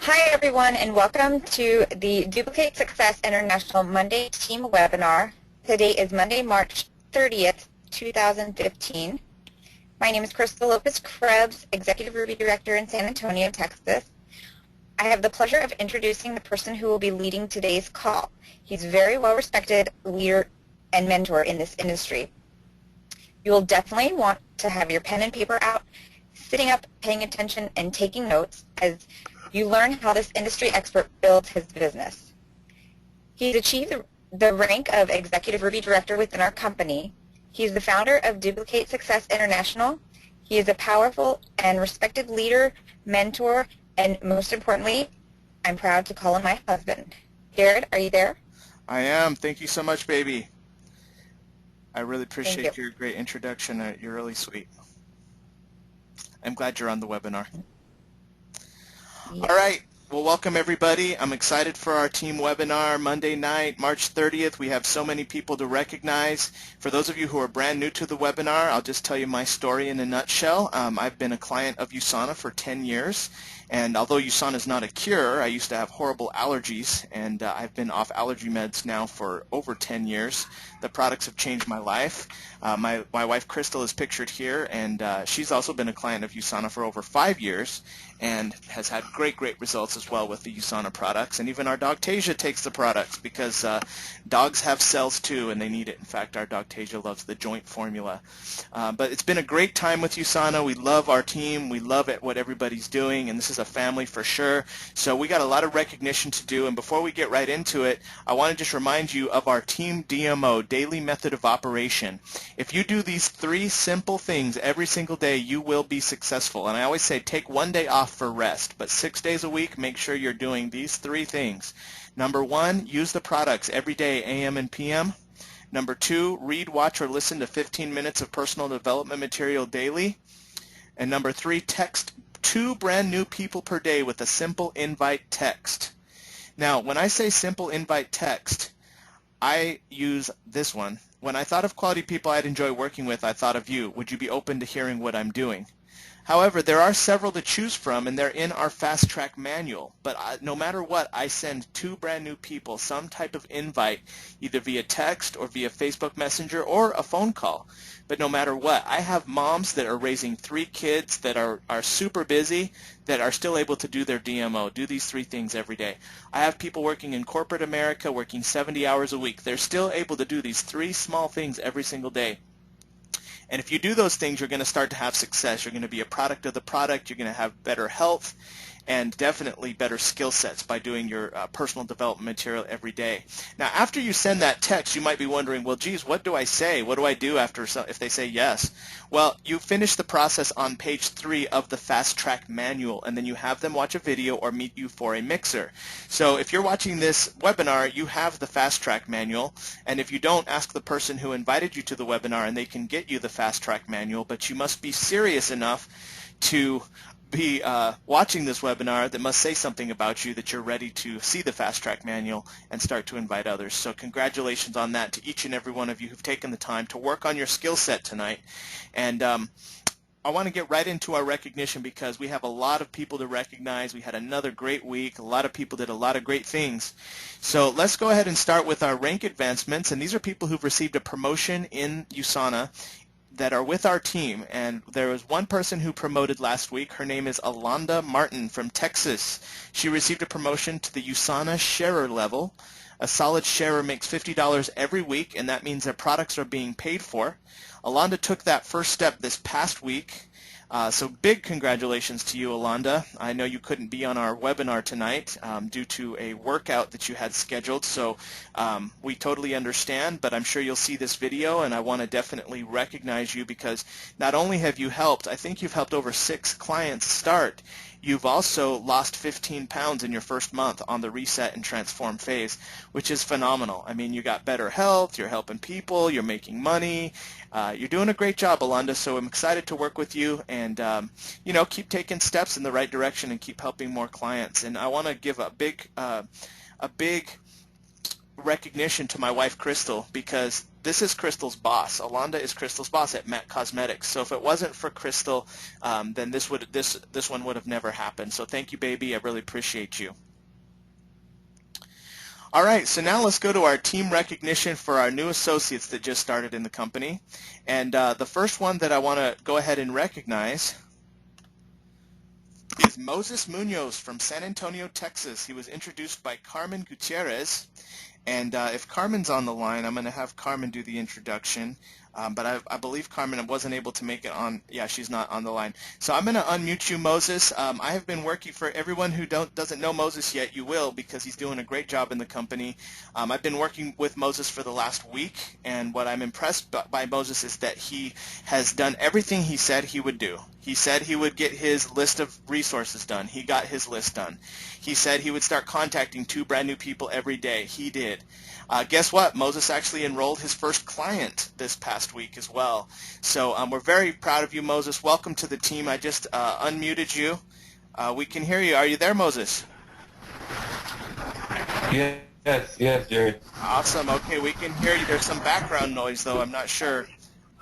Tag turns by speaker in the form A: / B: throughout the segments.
A: Hi everyone, and welcome to the Duplicate Success International Monday Team Webinar. Today is Monday, March 30th, 2015. My name is Crystal Lopez-Krebs, Executive Ruby Director in San Antonio, Texas. I have the pleasure of introducing the person who will be leading today's call. He's a very well-respected leader and mentor in this industry. You will definitely want to have your pen and paper out, sitting up, paying attention, and taking notes as you learn how this industry expert builds his business. He's achieved the rank of Executive Ruby Director within our company. He's the founder of Duplicate Success International. He is a powerful and respected leader, mentor, and most importantly, I'm proud to call him my husband. Jared, are you there?
B: I am. Thank you so much, baby. I really appreciate your great introduction. You're really sweet. I'm glad you're on the webinar. All right. Well, welcome everybody. I'm excited for our team webinar Monday night, March 30th. We have so many people to recognize. For those of you who are brand new to the webinar, I'll just tell you my story in a nutshell. I've been a client of USANA for 10 years. And although USANA is not a cure, I used to have horrible allergies, and I've been off allergy meds now for over 10 years. The products have changed my life. My wife Crystal is pictured here, and she's also been a client of USANA for over 5 years and has had great results as well with the USANA products. And even our dog Tasia takes the products because dogs have cells too, and they need it. In fact, our dog Tasia loves the joint formula. But it's been a great time with USANA. We love our team. We love what everybody's doing, and this is a family for sure. So we got a lot of recognition to do, and before we get right into it, I want to just remind you of our team DMO, Daily Method of Operation. If you do these 3 simple things every single day, you will be successful. And I always say take 1 day off for rest, but 6 days a week, make sure you're doing these 3 things. Number 1, use the products every day, AM and PM. Number 2, read, watch, or listen to 15 minutes of personal development material daily. And number 3, text 2 brand new people per day with a simple invite text. Now, when I say simple invite text, I use this one. When I thought of quality people I'd enjoy working with, I thought of you. Would you be open to hearing what I'm doing? However, there are several to choose from, and they're in our fast track manual. But no matter what, I send 2 brand new people some type of invite, either via text or via Facebook Messenger or a phone call. But no matter what, I have moms that are raising 3 kids that are super busy that are still able to do their DMO, do these 3 things every day. I have people working in corporate America working 70 hours a week. They're still able to do these 3 small things every single day. And if you do those things, you're going to start to have success. You're going to be a product of the product. You're going to have better health and definitely better skill sets by doing your personal development material every day. Now, after you send that text, you might be wondering, well, geez, what do I say? What do I do if they say yes? Well, you finish the process on page 3 of the Fast Track Manual, and then you have them watch a video or meet you for a mixer. So if you're watching this webinar, you have the Fast Track Manual, and if you don't, ask the person who invited you to the webinar, and they can get you the Fast Track Manual, but you must be serious enough to be watching this webinar that must say something about you that you're ready to see the Fast Track Manual and start to invite others. So congratulations on that to each and every one of you who've taken the time to work on your skill set tonight. And I want to get right into our recognition because we have a lot of people to recognize. We had another great week. A lot of people did a lot of great things. So let's go ahead and start with our rank advancements. And these are people who've received a promotion in USANA that are with our team, and there was one person who promoted last week. Her name is Alonda Martin from Texas. She received a promotion to the USANA Sharer Level. A solid sharer makes $50 every week, and that means their products are being paid for. Alonda took that first step this past week. So big congratulations to you, Alonda. I know you couldn't be on our webinar tonight due to a workout that you had scheduled, so we totally understand, but I'm sure you'll see this video, and I want to definitely recognize you because not only have you helped, I think you've helped over 6 clients start. You've also lost 15 pounds in your first month on the reset and transform phase, which is phenomenal. I mean, you got better health, you're helping people, you're making money. You're doing a great job, Alonda, so I'm excited to work with you and, you know, keep taking steps in the right direction and keep helping more clients. And I want to give a big recognition to my wife, Crystal, because this is Crystal's boss. Alonda is Crystal's boss at Mac Cosmetics. So if it wasn't for Crystal, then this one would have never happened. So thank you, baby. I really appreciate you. All right, so now let's go to our team recognition for our new associates that just started in the company. And the first one that I want to go ahead and recognize is Moses Munoz from San Antonio, Texas. He was introduced by Carmen Gutierrez. And if Carmen's on the line, I'm going to have Carmen do the introduction. But I believe Carmen wasn't able to make it on. Yeah, she's not on the line. So I'm going to unmute you, Moses. I have been working for everyone who doesn't know Moses yet. You will, because he's doing a great job in the company. I've been working with Moses for the last week, and what I'm impressed by Moses is that he has done everything he said he would do. He said he would get his list of resources done. He got his list done. He said he would start contacting 2 brand new people every day. He did. Guess what? Moses actually enrolled his first client this past week as well. So we're very proud of you, Moses. Welcome to the team. I just unmuted you. We can hear you. Are you there, Moses?
C: Yes, Jerry.
B: Awesome. Okay, we can hear you. There's some background noise, though. I'm not sure.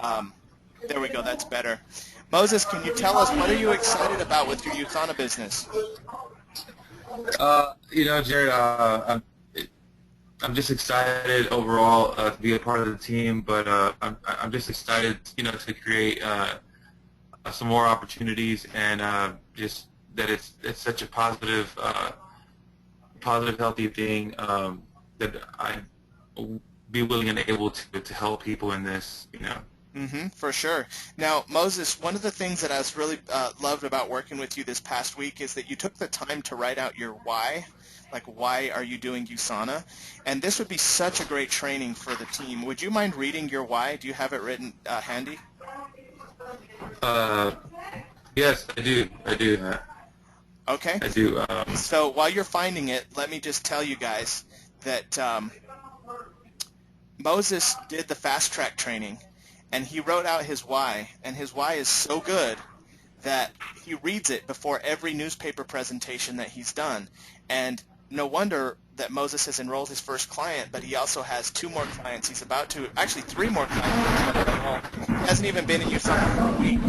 B: There we go. That's better. Moses, can you tell us, what are you excited about with your USANA business?
C: Jared, I'm just excited overall to be a part of the team, but I'm just excited, to create some more opportunities, and just that it's such a positive, healthy thing that I be willing and able to help people in this,
B: For sure. Now, Moses, one of the things that I was really loved about working with you this past week is that you took the time to write out your why. Like, why are you doing USANA? And this would be such a great training for the team. Would you mind reading your why? Do you have it written handy?
C: Yes, I do.
B: Okay.
C: I do.
B: So while you're finding it, let me just tell you guys that Moses did the fast track training, and he wrote out his why, and his why is so good that he reads it before every newspaper presentation that he's done. And no wonder that Moses has enrolled his first client, but he also has 2 more clients. He's about to, actually 3 more clients. He hasn't even been in USANA for a week.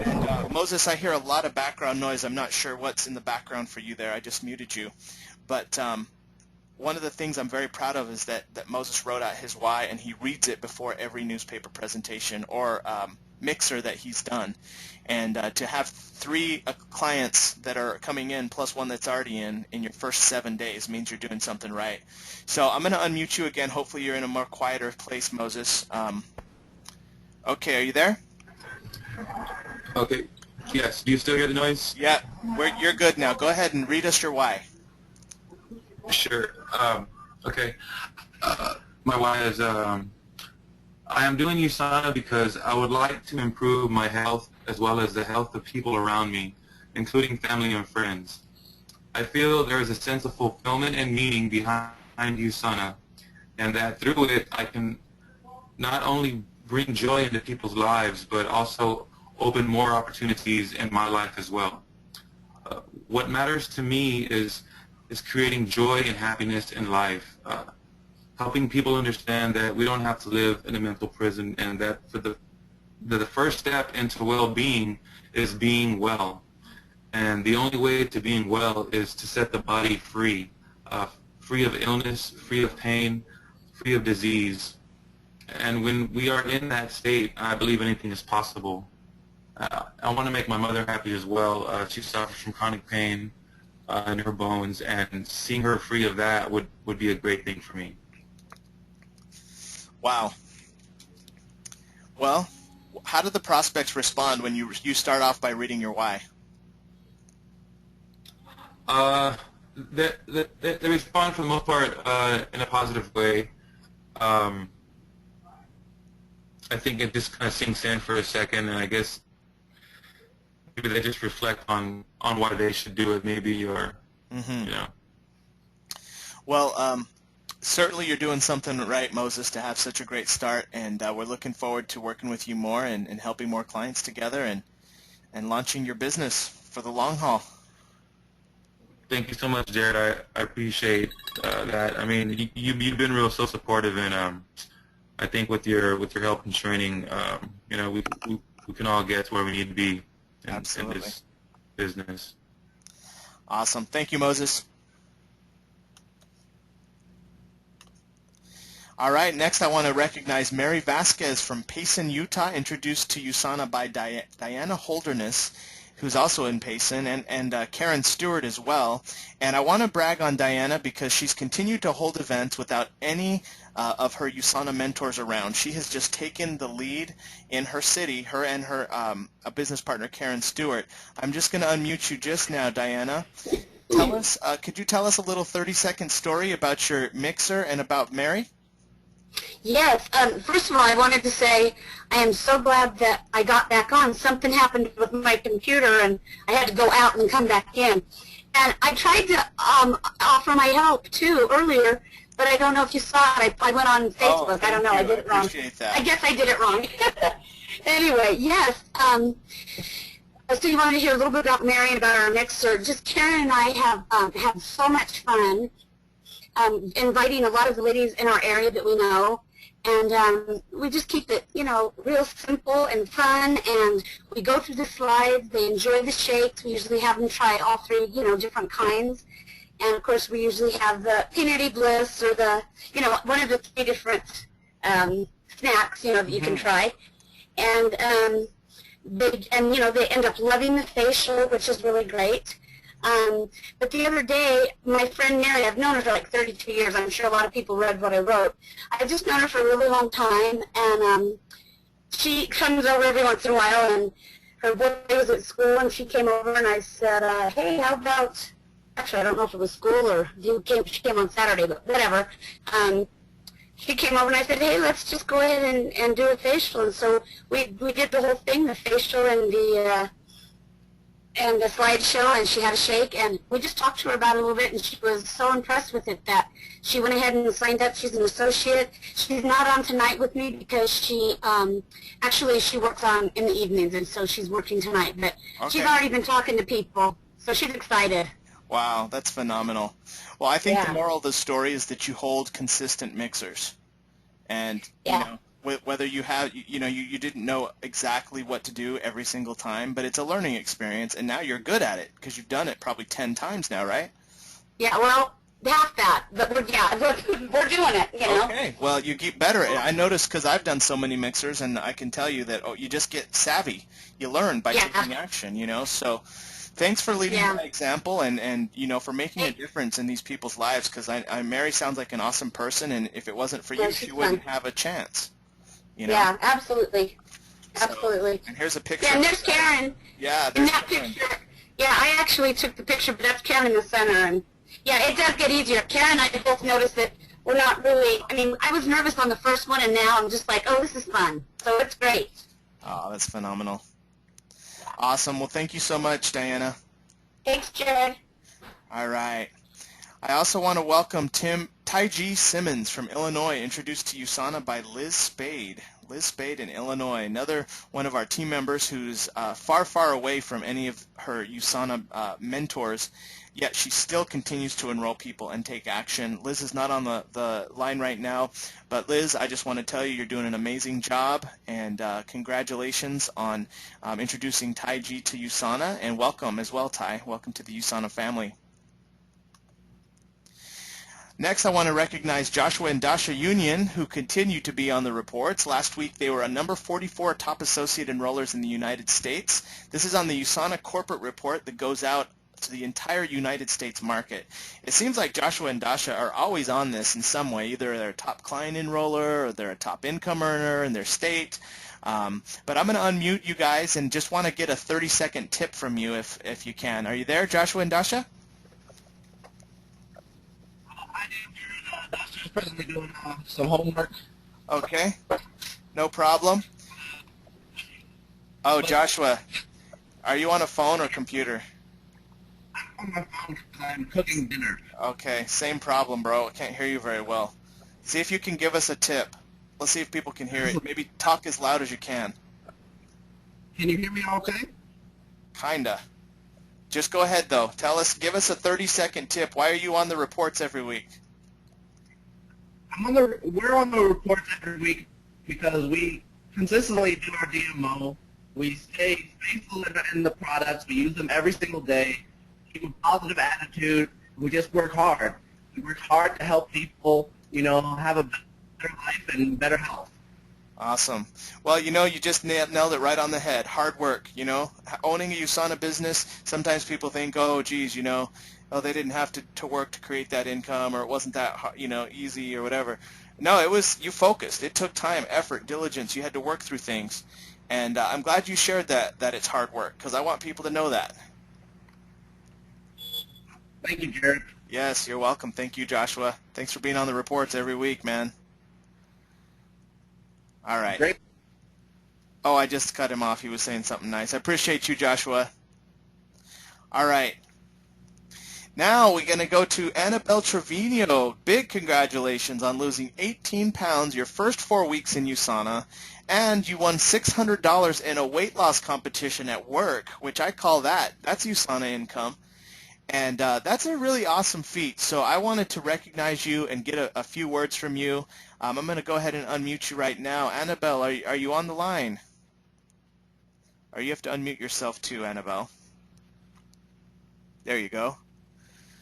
B: And Moses, I hear a lot of background noise. I'm not sure what's in the background for you there. I just muted you. But one of the things I'm very proud of is that Moses wrote out his why, and he reads it before every newspaper presentation or mixer that he's done. And to have 3 clients that are coming in plus 1 that's already in your first 7 days means you're doing something right. So I'm going to unmute you again. Hopefully you're in a more quieter place, Moses. Okay, are you there?
C: Okay. Yes. Do you still hear the noise?
B: Yeah, you're good now. Go ahead and read us your why.
C: Sure. Okay. My why is I am doing USANA because I would like to improve my health as well as the health of people around me, including family and friends. I feel there is a sense of fulfillment and meaning behind USANA, and that through it I can not only bring joy into people's lives, but also open more opportunities in my life as well. What matters to me is creating joy and happiness in life, helping people understand that we don't have to live in a mental prison, and that for the first step into well-being is being well. And the only way to being well is to set the body free, free of illness, free of pain, free of disease. And when we are in that state, I believe anything is possible. I want to make my mother happy as well. She suffers from chronic pain in her bones, and seeing her free of that would be a great thing for me.
B: Wow. Well, how do the prospects respond when you start off by reading your why?
C: They respond for the most part in a positive way. I think it just kind of sinks in for a second, and I guess maybe they just reflect on why they should do it, maybe, or
B: Well, certainly you're doing something right, Moses, to have such a great start, and we're looking forward to working with you more and helping more clients together and launching your business for the long haul.
C: Thank you so much, Jared. I appreciate that. I mean, you've been so supportive, and I think with your help and training, you know, we can all get to where we need to be in this business.
B: Awesome. Thank you, Moses. All right, next I want to recognize Mary Vasquez from Payson, Utah, introduced to USANA by Diana Holderness, who's also in Payson, and Karen Stewart as well. And I want to brag on Diana because she's continued to hold events without any of her USANA mentors around. She has just taken the lead in her city, her and her a business partner, Karen Stewart. I'm just going to unmute you just now, Diana. Tell us, could you tell us a little 30-second story about your mixer and about Mary?
D: Yes. First of all, I wanted to say I am so glad that I got back on. Something happened with my computer, and I had to go out and come back in. And I tried to offer my help, too, earlier, but I don't know if you saw it. I went on Facebook. I don't know. I did it wrong. I guess I did it wrong. Anyway, yes. So you wanted to hear a little bit about Mary and about our mixer. Just Karen and I have had so much fun. Inviting a lot of the ladies in our area that we know, and we just keep it, you know, real simple and fun, and we go through the slides. They enjoy the shakes. We usually have them try all three, you know, different kinds, and of course we usually have the Peanutty Bliss or the, you know, one of the three different snacks, you know, that you can try, and you know, they end up loving the facial, which is really great. But the other day, my friend Mary, I've known her for like 32 years. I'm sure a lot of people read what I wrote. I've just known her for a really long time, and she comes over every once in a while, and her boy was at school, and she came over, and I said, hey, how about, actually, I don't know if it was school or she came on Saturday, but whatever. She came over, and I said, hey, let's just go ahead and do a facial. And so we did the whole thing, the facial and the slideshow, and she had a shake, and we just talked to her about it a little bit, and she was so impressed with it that she went ahead and signed up. She's an associate. She's not on tonight with me because she actually she works on in the evenings, and so she's working tonight, but she's already been talking to people, so she's excited.
B: Wow, that's phenomenal. Well, I think the moral of the story is that you hold consistent mixers, and you know, whether you have, you know, you didn't know exactly what to do every single time, but it's a learning experience, and now you're good at it because you've done it probably 10 times now, right?
D: Yeah, well, half that, but we're doing it, you know. Okay,
B: well, you get better at it. I noticed because I've done so many mixers, and I can tell you that you just get savvy. You learn by taking action, you know, so thanks for leading by example and you know, for making a difference in these people's lives, because Mary sounds like an awesome person, and if it wasn't for you, she wouldn't have a chance. You know?
D: Yeah, absolutely. Absolutely.
B: And here's a picture.
D: Yeah, and there's Karen.
B: Yeah, there's
D: Karen. Picture. Yeah, I actually took the picture, but that's Karen in the center. And yeah, it does get easier. Karen and I both noticed that we're not really, I mean, I was nervous on the first one, and now I'm just like, oh, this is fun. So it's great. Oh,
B: that's phenomenal. Awesome. Well, thank you so much, Diana.
D: Thanks, Jared.
B: All right. I also want to welcome Ty-G Simmons from Illinois, introduced to USANA by Liz Spade. Liz Spade in Illinois, another one of our team members who's far, far away from any of her USANA mentors, yet she still continues to enroll people and take action. Liz is not on the line right now, but Liz, I just want to tell you you're doing an amazing job, and congratulations on introducing Ty-G to USANA, and welcome as well, Ty. Welcome to the USANA family. Next, I want to recognize Joshua and Dasha Union, who continue to be on the reports. Last week, they were a number 44 top associate enrollers in the United States. This is on the USANA corporate report that goes out to the entire United States market. It seems like Joshua and Dasha are always on this in some way. Either they're a top client enroller or they're a top income earner in their state. But I'm going to unmute you guys and just want to get a 30-second tip from you if you can. Are you there, Joshua and Dasha?
E: Just presently doing some homework.
B: Okay, no problem. Oh, Joshua, are you on a phone or computer?
E: I'm on my phone because I'm cooking dinner.
B: Okay, same problem, bro. I can't hear you very well. See if you can give us a tip. Let's see if people can hear it. Maybe talk as loud as you can.
E: Can you hear me okay?
B: Kinda. Just go ahead, though. Give us a 30-second tip. Why are you on the reports every week?
E: we're on the reports every week because we consistently do our DMO. We stay faithful in the products. We use them every single day. Keep a positive attitude. We just work hard. We work hard to help people, have a better life and better health.
B: Awesome. Well, you just nailed it right on the head. Hard work, Owning a USANA business, sometimes people think, oh, geez, they didn't have to work to create that income, or it wasn't that, easy or whatever. No, you focused. It took time, effort, diligence. You had to work through things. And I'm glad you shared that it's hard work, because I want people to know that.
E: Thank you, Jared.
B: Yes, you're welcome. Thank you, Joshua. Thanks for being on the reports every week, man. All right.
E: Great.
B: Oh, I just cut him off. He was saying something nice. I appreciate you, Joshua. All right. Now we're going to go to Annabell Trevino. Big congratulations on losing 18 pounds your first 4 weeks in USANA, and you won $600 in a weight loss competition at work, which I call that's USANA income. And that's a really awesome feat. So I wanted to recognize you and get a few words from you. I'm going to go ahead and unmute you right now. Annabell, are you on the line? Or you have to unmute yourself too, Annabell. There you go.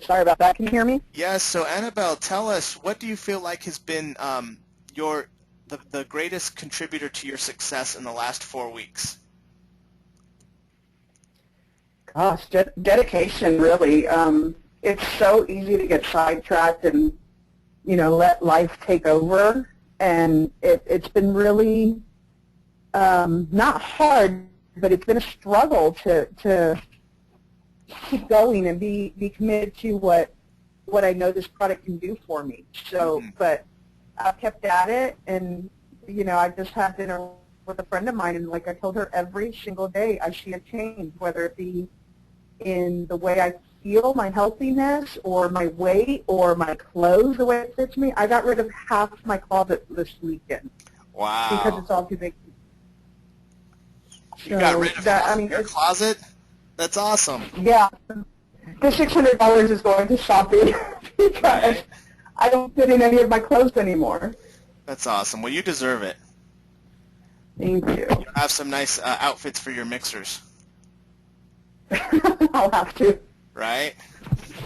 F: Sorry about that. Can you hear me?
B: Yes. So Annabell, tell us, what do you feel like has been the greatest contributor to your success in the last 4 weeks?
F: Gosh, dedication, really. It's so easy to get sidetracked and, let life take over. And it's been really not hard, but it's been a struggle to keep going and be committed to what I know this product can do for me. So, but I've kept at it, and, I just had dinner with a friend of mine, and like I told her, every single day I see a change, whether it be in the way I feel, my healthiness, or my weight, or my clothes, the way it fits me. I got rid of half of my closet this weekend.
B: Wow.
F: Because it's all too big.
B: You got rid of half of your closet? That's awesome.
F: Yeah. The $600 is going to shopping because I don't fit in any of my clothes anymore.
B: That's awesome. Well, you deserve it.
F: Thank you.
B: You have some nice outfits for your mixers.
F: I'll have to.
B: Right?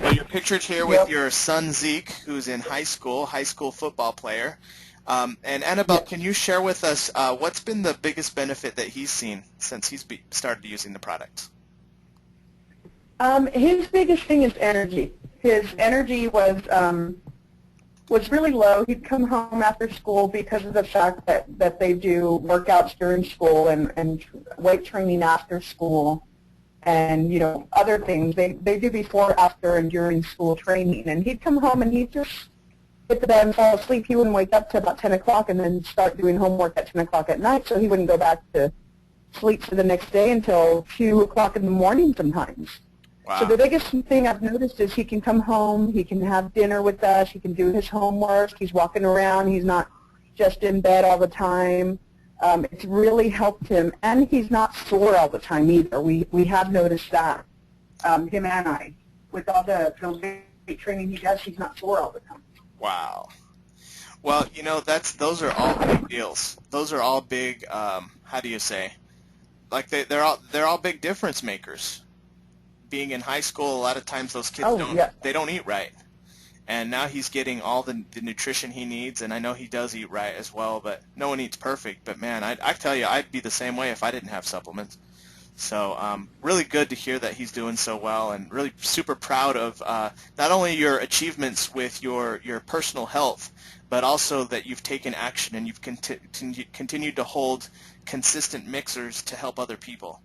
B: Well, you're pictured here with your son Zeke, who's in high school football player. And Annabell, can you share with us what's been the biggest benefit that he's seen since he's started using the product?
F: His biggest thing is energy. His energy was really low. He'd come home after school because of the fact that they do workouts during school and weight training after school. And, other things. They do before, after, and during school training. And he'd come home and he'd just hit the bed and fall asleep. He wouldn't wake up till about 10 o'clock and then start doing homework at 10 o'clock at night, so he wouldn't go back to sleep for the next day until 2 o'clock in the morning sometimes.
B: Wow.
F: So the biggest thing I've noticed is he can come home, he can have dinner with us, he can do his homework, he's walking around, he's not just in bed all the time. It's really helped him, and he's not sore all the time either. We have noticed that, him and I. With all the weight training he does, he's not sore all the time.
B: Wow. Well, those are all big deals. Those are all big. How do you say? Like they're all big difference makers. Being in high school, a lot of times those kids don't eat right. And now he's getting all the nutrition he needs, and I know he does eat right as well, but no one eats perfect. But, man, I tell you, I'd be the same way if I didn't have supplements. So really good to hear that he's doing so well, and really super proud of not only your achievements with your personal health, but also that you've taken action and you've continued to hold consistent mixers to help other people.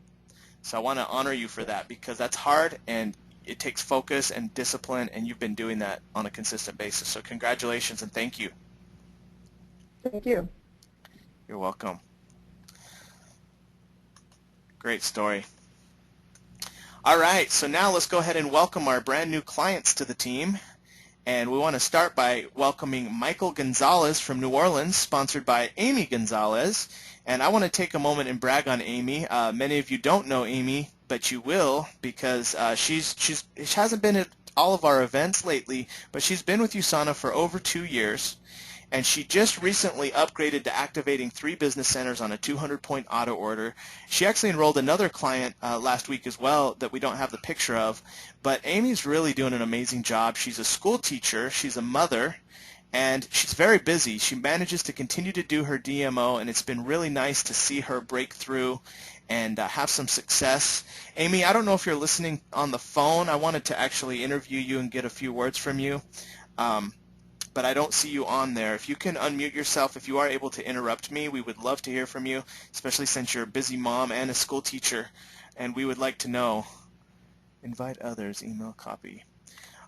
B: So I want to honor you for that, because that's hard, and it takes focus and discipline, and you've been doing that on a consistent basis. So congratulations and thank you.
F: Thank you.
B: You're welcome. Great story. All right, so now let's go ahead and welcome our brand new clients to the team. And we want to start by welcoming Michael Gonzalez from New Orleans, sponsored by Amie Gonzalez. And I want to take a moment and brag on Amie. Many of you don't know Amie, but you will, because she hasn't been at all of our events lately, but she's been with USANA for over 2 years. and she just recently upgraded to activating 3 business centers on a 200-point auto order. She actually enrolled another client last week as well that we don't have the picture of, but Amie's really doing an amazing job. She's a school teacher, she's a mother, and she's very busy. She manages to continue to do her DMO, and it's been really nice to see her break through and have some success. Amie, I don't know if you're listening on the phone. I wanted to actually interview you and get a few words from you, but I don't see you on there. If you can unmute yourself, if you are able to interrupt me, we would love to hear from you, especially since you're a busy mom and a school teacher, and we would like to know. Invite others, email copy.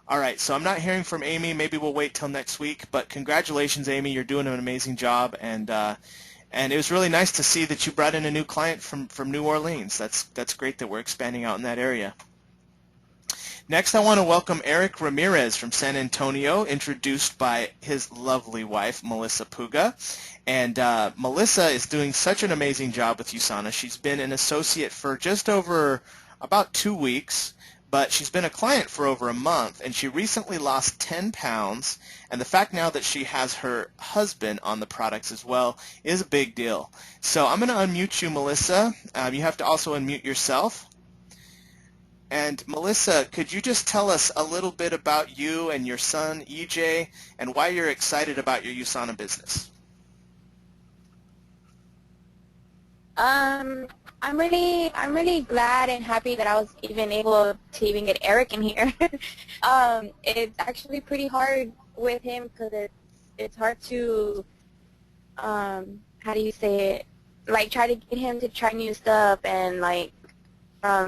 B: All right, so I'm not hearing from Amie. Maybe we'll wait till next week, but congratulations, Amie. You're doing an amazing job, and it was really nice to see that you brought in a new client from New Orleans. That's great that we're expanding out in that area. Next, I want to welcome Eric Ramirez from San Antonio, introduced by his lovely wife, Melissa Puga. And Melissa is doing such an amazing job with USANA. She's been an associate for just over about 2 weeks, but she's been a client for over a month, and she recently lost 10 pounds, and the fact now that she has her husband on the products as well is a big deal. So I'm going to unmute you, Melissa. You have to also unmute yourself. And Melissa, could you just tell us a little bit about you and your son, EJ, and why you're excited about your USANA business?
G: I'm really glad and happy that I was even able to even get Eric in here. It's actually pretty hard with him because it's hard to how do you say it? Like try to get him to try new stuff, and like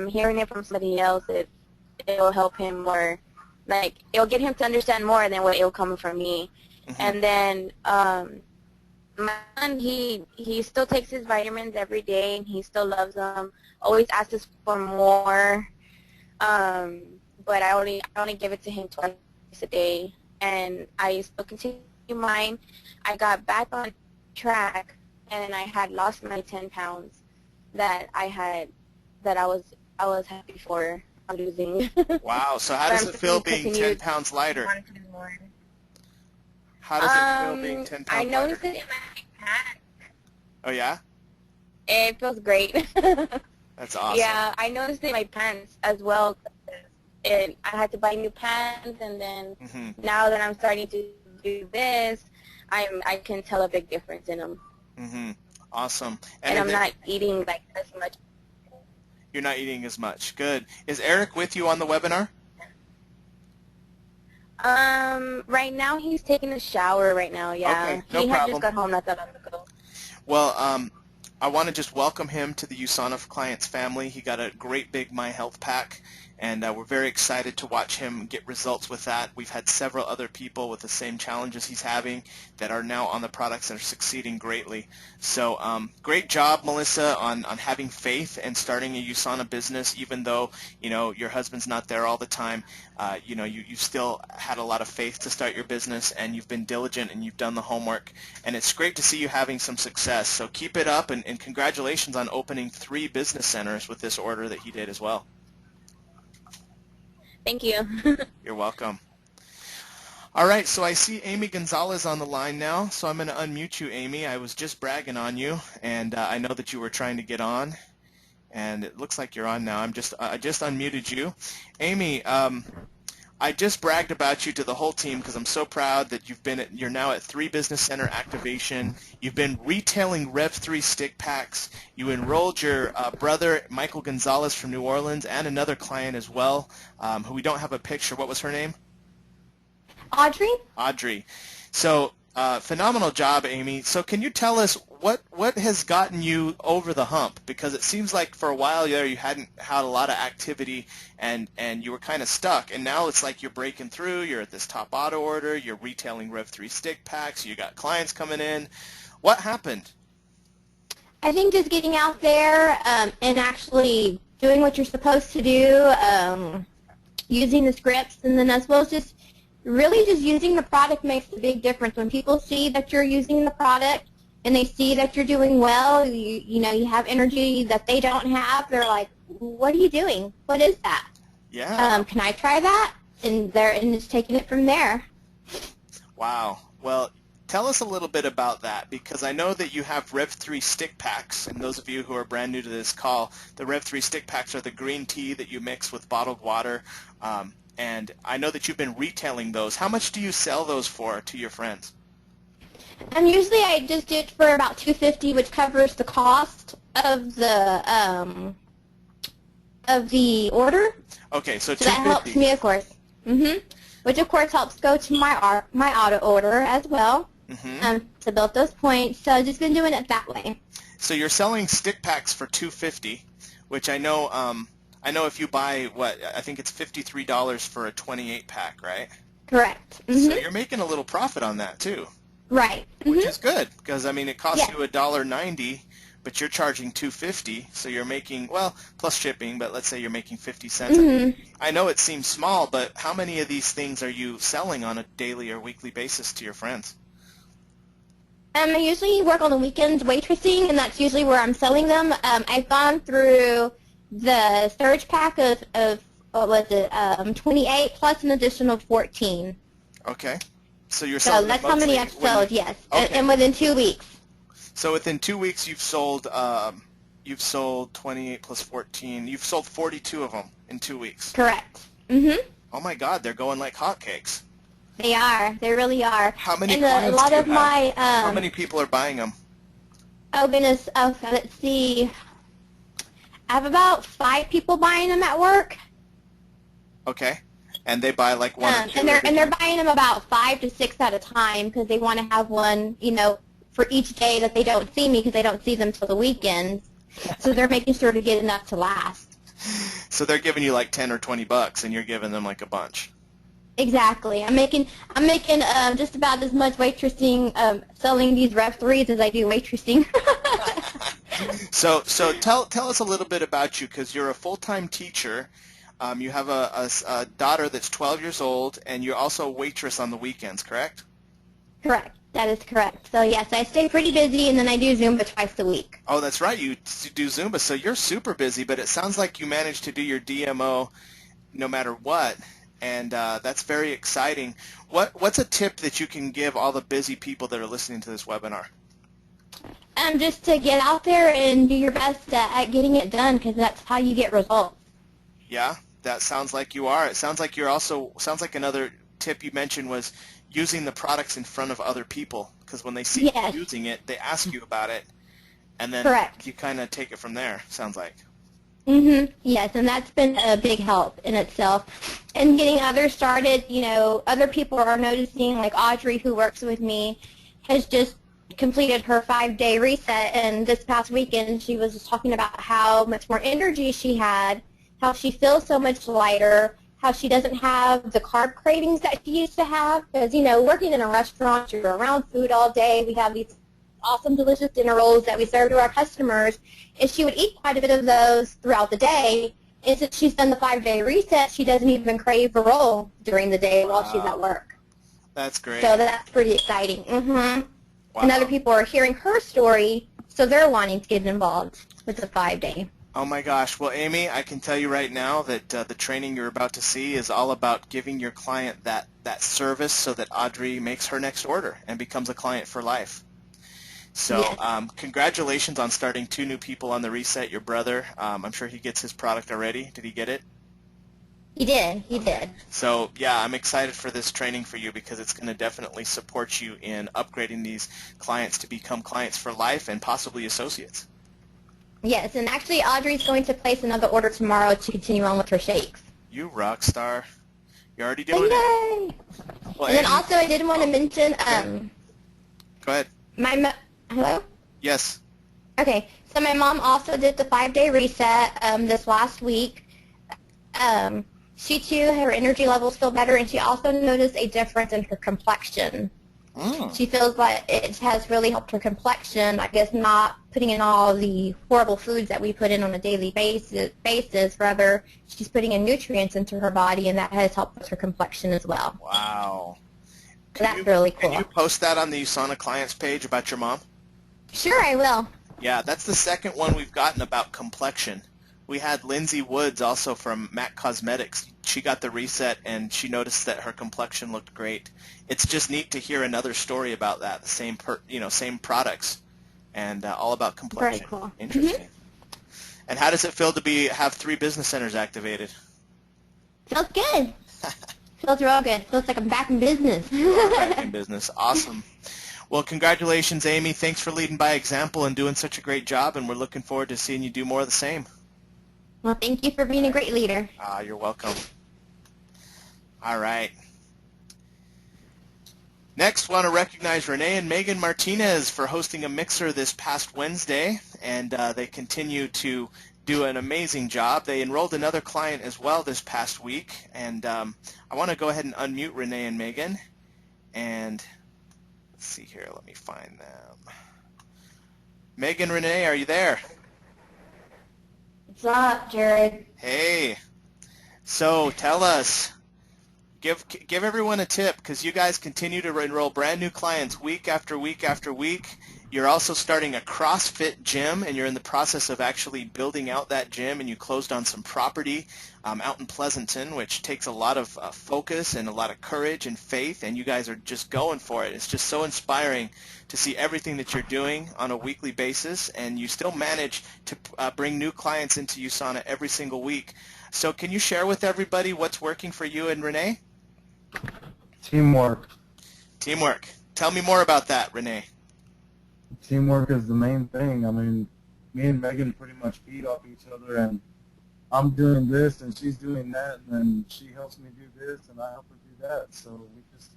G: hearing it from somebody else, it'll help him more. Like it'll get him to understand more than what it'll come from me. Mm-hmm. And then my son, he still takes his vitamins every day, and he still loves them. Always asks us for more, but I only give it to him twice a day, and I still continue mine. I got back on track, and I had lost my 10 pounds that I was happy for losing.
B: Wow! So how does it feel being 10 pounds lighter? How does it feel being 10 pounds
G: I noticed
B: lighter?
G: it in my pants.
B: Oh, yeah?
G: It feels great.
B: That's awesome.
G: Yeah, I noticed it in my pants as well. I had to buy new pants, and then now that I'm starting to do this, I can tell a big difference in them.
B: Awesome.
G: And I'm not eating like as much.
B: You're not eating as much. Good. Is Eric with you on the webinar?
G: Right now he's taking a shower right now, yeah.
B: Okay, no
G: he
B: problem.
G: had just got home not that long ago.
B: Well, I want to just welcome him to the USANA for Clients family. He got a great big My Health Pack, and we're very excited to watch him get results with that. We've had several other people with the same challenges he's having that are now on the products and are succeeding greatly. So great job, Melissa, on having faith and starting a USANA business, even though your husband's not there all the time. You've still had a lot of faith to start your business, and you've been diligent, and you've done the homework, and it's great to see you having some success. So keep it up, and congratulations on opening 3 business centers with this order that he did as well.
G: Thank you.
B: You're welcome. All right, so I see Amie Gonzalez on the line now, so I'm going to unmute you, Amie. I was just bragging on you, and I know that you were trying to get on, and it looks like you're on now. I just unmuted you. Amie, I just bragged about you to the whole team because I'm so proud that you're now at 3 business center activation. You've been retailing Rev 3 stick packs. You enrolled your brother, Michael Gonzalez from New Orleans, and another client as well, who we don't have a picture. What was her name?
G: Audrey?
B: Audrey. So phenomenal job, Amie. So can you tell us what has gotten you over the hump? Because it seems like for a while there you hadn't had a lot of activity and you were kind of stuck. And now it's like you're breaking through. You're at this top auto order. You're retailing Rev 3 stick packs. You got clients coming in. What happened?
H: I think just getting out there and actually doing what you're supposed to do, using the scripts, and then as well as just really just using the product makes a big difference. When people see that you're using the product and they see that you're doing well, you have energy that they don't have, they're like, what are you doing? What is that?
B: Yeah.
H: Can I try that? And it's taking it from there.
B: Wow. Well, Tell us a little bit about that, because I know that you have Rev 3 stick packs, and those of you who are brand new to this call, the Rev 3 stick packs are the green tea that you mix with bottled water, and I know that you've been retailing those. How much do you sell those for to your friends?
H: Usually I just do it for about $2.50, which covers the cost of the order.
B: Okay, so $2.50.
H: That helps me, of course. Which of course helps go to my auto order as well. To build those points. So I've just been doing it that way.
B: So you're selling stick packs for $2.50, which I know if you buy I think it's $53 for a 28 pack, right?
H: Correct.
B: So you're making a little profit on that too.
H: Right.
B: Which is good, because I mean it costs you $1.90, but you're charging $2.50, so you're making, well, plus shipping, but let's say you're making 50 cents. I know it seems small, but how many of these things are you selling on a daily or weekly basis to your friends?
H: I usually work on the weekends waitressing, and that's usually where I'm selling them. I've gone through the surge pack of what was it, 28 plus an additional 14.
B: Okay. So you're selling.
H: So that's how many I've sold, yes,
B: okay.
H: and within 2 weeks.
B: So within 2 weeks you've sold 28 plus 14. You've sold 42 of them in 2 weeks.
H: Correct.
B: Oh my God, they're going like hotcakes.
H: They are. They really are.
B: How many
H: and
B: clients
H: a lot
B: do you
H: of my
B: How many people are buying them?
H: Oh goodness. Oh, let's see. I have about 5 people buying them at work.
B: Okay. And they buy like one or two.
H: And they're buying them about 5 to 6 at a time, because they want to have one, for each day that they don't see me, because they don't see them till the weekends. So they're making sure to get enough to last.
B: So they're giving you like 10 or 20 bucks, and you're giving them like a bunch.
H: Exactly. I'm making just about as much waitressing selling these Rev 3s as I do waitressing.
B: So tell us a little bit about you, because you're a full-time teacher. You have a daughter that's 12 years old, and you're also a waitress on the weekends, correct?
H: Correct. That is correct. So yes, I stay pretty busy, and then I do Zumba twice a week.
B: Oh, that's right. You do Zumba, so you're super busy. But it sounds like you managed to do your DMO no matter what, and that's very exciting. What's a tip that you can give all the busy people that are listening to this webinar?
H: Just to get out there and do your best at getting it done, because that's how you get results.
B: Yeah, that sounds like you are. It sounds like sounds like another tip you mentioned was using the products in front of other people, because when they see you using it, they ask you about it, and then you kind of take it from there, sounds like.
H: Yes, and that's been a big help in itself. And getting others started, other people are noticing, like Audrey, who works with me, has just completed her 5-day reset, and this past weekend she was just talking about how much more energy she had, how she feels so much lighter, how she doesn't have the carb cravings that she used to have, because, working in a restaurant, you're around food all day. We have these awesome, delicious dinner rolls that we serve to our customers, and she would eat quite a bit of those throughout the day, and since she's done the 5-day reset, she doesn't even crave a roll during the day while she's at work.
B: That's great.
H: So that's pretty exciting.
B: Wow.
H: And other people are hearing her story, so they're wanting to get involved with the 5-day.
B: Oh my gosh. Well, Amie, I can tell you right now that the training you're about to see is all about giving your client that service so that Audrey makes her next order and becomes a client for life. So congratulations on starting 2 new people on the reset. Your brother, I'm sure he gets his product already. Did he get it?
H: He did. He did.
B: So, yeah, I'm excited for this training for you, because it's going to definitely support you in upgrading these clients to become clients for life and possibly associates. Yes,
H: and actually Audrey's going to place another order tomorrow to continue on with her shakes.
B: You rock star. You're already doing it.
H: Well, and then also I did want to mention...
B: Go ahead.
H: Hello?
B: Yes.
H: Okay, so my mom also did the 5-day reset this last week. She too, her energy levels feel better, and she also noticed a difference in her complexion. She feels like it has really helped her complexion, I guess not putting in all the horrible foods that we put in on a daily basis. Rather, she's putting in nutrients into her body, and that has helped with her complexion as well.
B: Wow.
H: That's really cool.
B: Can you post that on the USANA clients page about your mom?
H: Sure, I will.
B: Yeah, that's the second one we've gotten about complexion. We had Lindsay Woods also from MAC Cosmetics. She she got the reset and she noticed that her complexion looked great. It's just neat to hear another story about that, the same same products, and all about complexion.
H: Very cool.
B: Interesting. And how does it feel to have 3 business centers activated?
H: Feels good. Feels real good. Feels like I'm back in business.
B: Back in business. Awesome. Well, congratulations, Amie. Thanks for leading by example and doing such a great job, and we're looking forward to seeing you do more of the same.
H: Well, thank you for being a great leader.
B: You're welcome. All right. Next, want to recognize Renee and Megan Martinez for hosting a mixer this past Wednesday, and they continue to do an amazing job. They enrolled another client as well this past week, and I want to go ahead and unmute Renee and Megan, and let's see here. Let me find them. Megan, Renee, are you there?
H: What's up, Jared?
B: Hey. So tell us. Give everyone a tip, because you guys continue to enroll brand new clients week after week after week. You're also starting a CrossFit gym, and you're in the process of actually building out that gym, and you closed on some property out in Pleasanton, which takes a lot of focus and a lot of courage and faith, and you guys are just going for it. It's just so inspiring to see everything that you're doing on a weekly basis, and you still manage to bring new clients into USANA every single week. So can you share with everybody what's working for you and Renee?
I: Teamwork.
B: Teamwork. Tell me more about that, Renee.
I: Teamwork is the main thing. I mean, me and Megan pretty much feed off each other, and I'm doing this and she's doing that, and then she helps me do this and I help her do that. So we just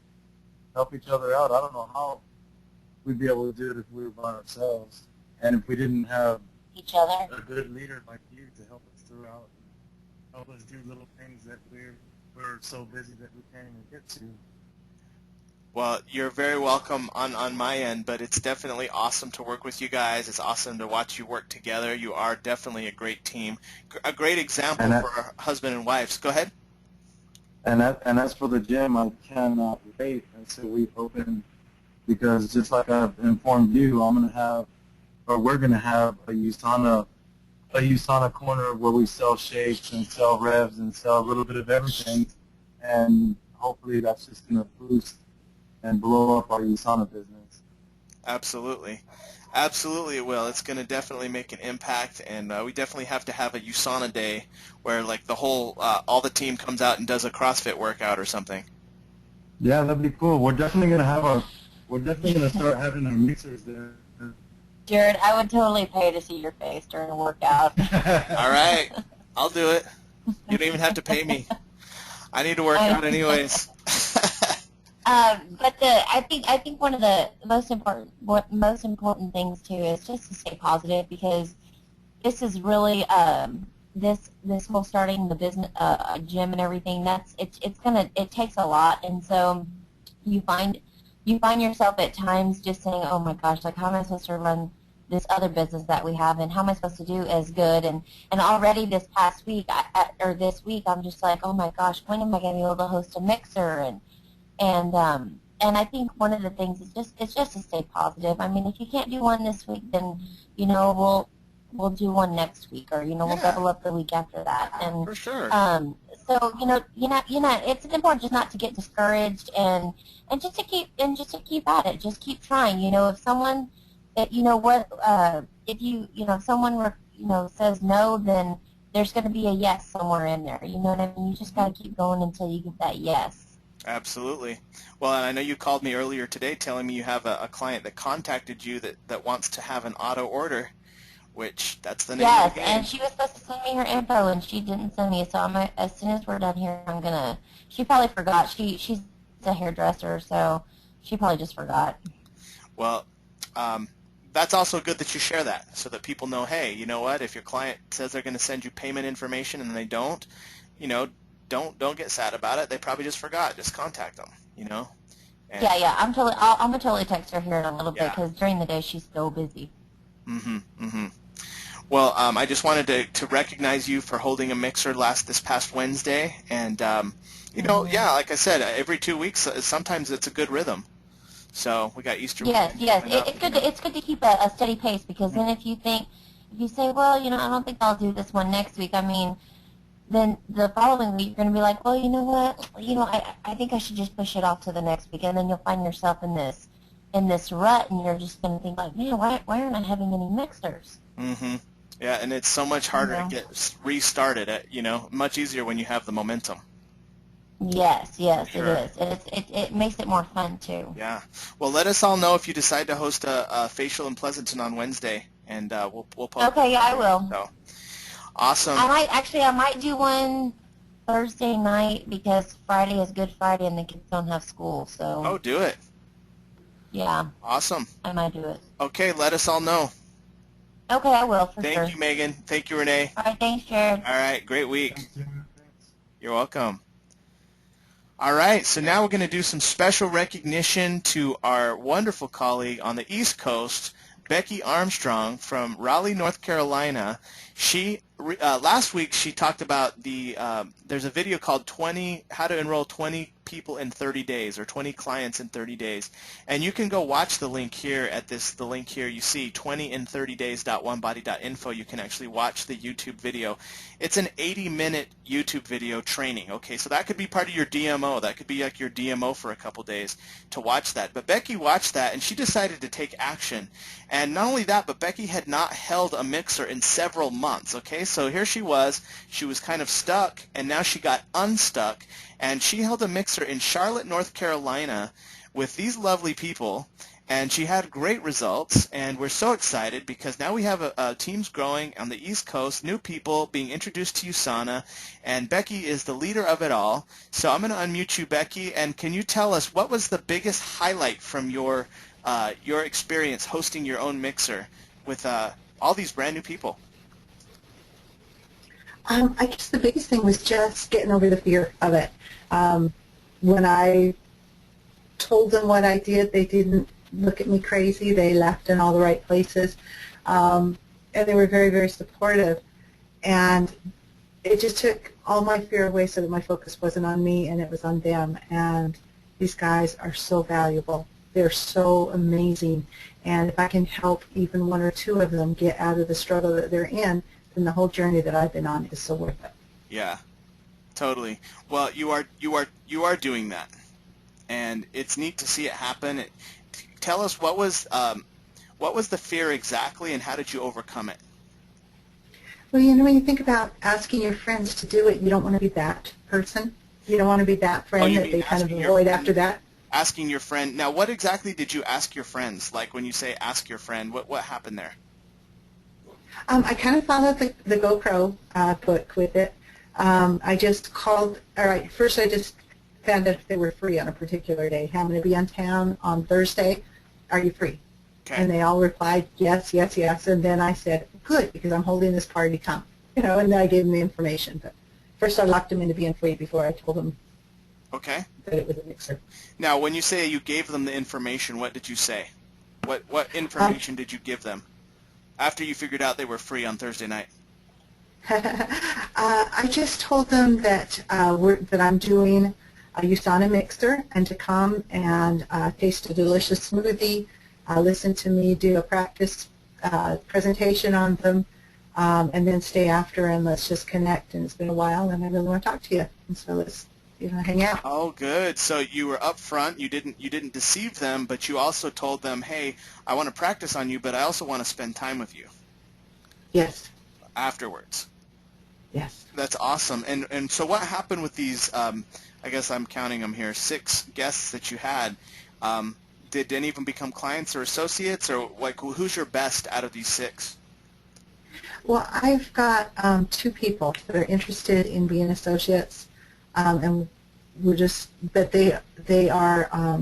I: help each other out. I don't know how we'd be able to do it if we were by ourselves, and if we didn't have
H: Each other.
I: a good leader like you to help us throughout, help us do little things that we're so busy that we can't even get to.
B: Well, you're very welcome on my end, but it's definitely awesome to work with you guys. It's awesome to watch you work together. You are definitely a great team, a great example for husband and wives. Go ahead.
I: And as for the gym, I cannot wait until we open, because just like I've informed you, we're gonna have a USANA corner where we sell shakes and sell revs and sell a little bit of everything, and hopefully that's just gonna boost and blow up our USANA business.
B: Absolutely. Absolutely it will. It's going to definitely make an impact, and we definitely have to have a USANA day where like the whole, all the team comes out and does a CrossFit workout or something.
I: Yeah, that'd be cool. We're definitely gonna start having our mixers there.
H: Jared, I would totally pay to see your face during a workout.
B: All right. I'll do it. You don't even have to pay me. I need to work out anyways.
H: But I think one of the most important things too is just to stay positive, because this is really this whole starting the business gym and everything. It takes a lot, and so you find yourself at times just saying, oh my gosh, like how am I supposed to run this other business that we have, and how am I supposed to do as good? And already this past week or this week, I'm just like, oh my gosh, when am I going to be able to host a mixer? And I think one of the things is just to stay positive. I mean, if you can't do one this week, then we'll do one next week, or we'll double up the week after that. And
B: for sure.
H: So it's important just not to get discouraged, and just to keep at it. Just keep trying. If someone if someone says no, then there's going to be a yes somewhere in there. You know what I mean? You just got to keep going until you get that yes.
B: Absolutely. Well, and I know you called me earlier today telling me you have a client that contacted you that wants to have an auto order, which that's the name of the game.
H: Yes, and she was supposed to send me her info, and she didn't send me. So as soon as we're done here, she probably forgot. She's a hairdresser, so she probably just forgot.
B: Well, that's also good that you share that, so that people know, hey, you know what? If your client says they're going to send you payment information and they don't, don't get sad about it. They probably just forgot. Just contact them, And
H: yeah. I'm gonna totally text her here in a little bit, because during the day she's so busy.
B: Well, I just wanted to recognize you for holding a mixer this past Wednesday, and like I said, every 2 weeks, sometimes it's a good rhythm. So we got Easter.
H: Yes. It's good to keep a steady pace, because then if you say, well, I don't think I'll do this one next week. I mean,
J: then the following week you're going to be like, well, you know what? I think I should just push it off to the next week, and then you'll find yourself in this rut, and you're just going to think like, man, why aren't I having any mixers?
B: Mm-hmm. Yeah, and it's so much harder to get restarted. Much easier when you have the momentum.
J: Yes,
B: Sure.
J: it is. It makes it more fun too.
B: Yeah. Well, let us all know if you decide to host a facial in Pleasanton on Wednesday, and we'll post.
J: Okay, yeah, I will.
B: So, awesome.
J: I might do one Thursday night because Friday is Good Friday and the kids don't have school. So.
B: Oh, do it.
J: Yeah.
B: Awesome.
J: I might do it.
B: Okay, let us all know.
J: Okay, I will for sure.
B: Thank you, Megan. Thank you, Renee.
J: All right, thanks, Jared.
B: All right, great week. You're welcome. All right, so now we're going to do some special recognition to our wonderful colleague on the East Coast, Becky Armstrong from Raleigh, North Carolina. She last week she talked about there's a video called How to Enroll 20 People in 30 Days or 20 Clients in 30 Days, and you can go watch the link here the link here you see 20in30days.onebody.info. You can actually watch the YouTube video. It's an 80-minute YouTube video training. Okay, so that could be part of your DMO. That could be like your DMO for a couple days to watch that. But Becky watched that and she decided to take action. And not only that, but Becky had not held a mixer in several months. Okay, so here she was kind of stuck, and now she got unstuck, and she held a mixer in Charlotte, North Carolina with these lovely people, and she had great results, and we're so excited because now we have teams growing on the East Coast, new people being introduced to USANA, and Becky is the leader of it all. So I'm going to unmute you, Becky, and can you tell us what was the biggest highlight from your experience hosting your own mixer with all these brand new people?
K: I guess the biggest thing was just getting over the fear of it. When I told them what I did, they didn't look at me crazy. They laughed in all the right places. And they were very, very supportive. And it just took all my fear away so that my focus wasn't on me and it was on them. And these guys are so valuable. They're so amazing. And if I can help even one or two of them get out of the struggle that they're in, then the whole journey that I've been on is so worth it.
B: Yeah, totally. Well, you are doing that, and it's neat to see it happen. Tell us what was the fear exactly, and how did you overcome it?
K: Well, when you think about asking your friends to do it, you don't want to be that person. You don't want to be that friend that they kind of avoid after that.
B: Asking your friend. Now, what exactly did you ask your friends? Like when you say ask your friend, what happened there?
K: I kind of followed the GoPro book with it. I just called, first I just found out if they were free on a particular day. Hey, I'm going to be in town on Thursday. Are you free? Okay. And they all replied, yes, yes, yes. And then I said, good, because I'm holding this party, come. And then I gave them the information. But first I locked them into being free before I told them that it was a mixer.
B: Now, when you say you gave them the information, what did you say? What information did you give them after you figured out they were free on Thursday night?
K: I just told them that that I'm doing a USANA mixer and to come and taste a delicious smoothie, listen to me do a practice presentation on them, and then stay after and let's just connect. And it's been a while, and I really want to talk to you, and so let's hang out.
B: Oh, good. So you were up front. You didn't deceive them, but you also told them, hey, I want to practice on you, but I also want to spend time with you.
K: Yes.
B: Afterwards.
K: Yes.
B: That's awesome. And so what happened with these, I guess I'm counting them here, 6 guests that you had? Did any of them become clients or associates, or like who's your best out of these 6?
K: Well, I've got 2 people that are interested in being associates, and but they are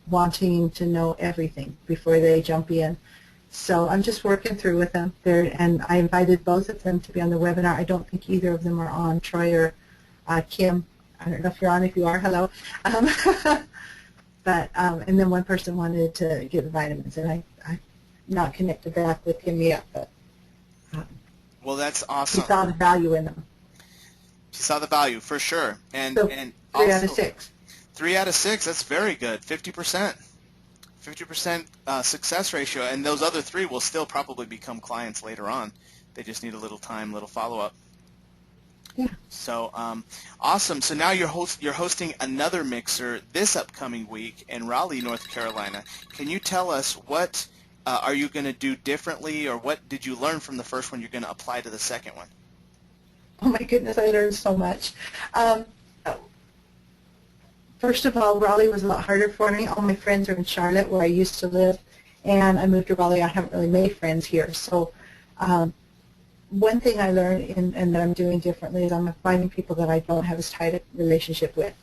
K: wanting to know everything before they jump in. So I'm just working through with them there, and I invited both of them to be on the webinar. I don't think either of them are on. Troy or Kim, I don't know if you're on. If you are, hello. But and then one person wanted to get the vitamins, and I not connected back with him yet, but
B: well, that's awesome.
K: He saw the value in them.
B: She saw the value for sure, and
K: so
B: and
K: 3
B: also,
K: out of 6.
B: 3 out of 6. That's very good. 50%. 50% success ratio, and those other 3 will still probably become clients later on. They just need a little time, little follow-up.
K: Yeah.
B: So awesome. So now you're hosting another mixer this upcoming week in Raleigh, North Carolina. Can you tell us what are you going to do differently, or what did you learn from the first one you're going to apply to the second one?
K: Oh my goodness, I learned so much. First of all, Raleigh was a lot harder for me. All my friends are in Charlotte, where I used to live, and I moved to Raleigh. I haven't really made friends here. So one thing I learned and that I'm doing differently is I'm finding people that I don't have as tight a relationship with.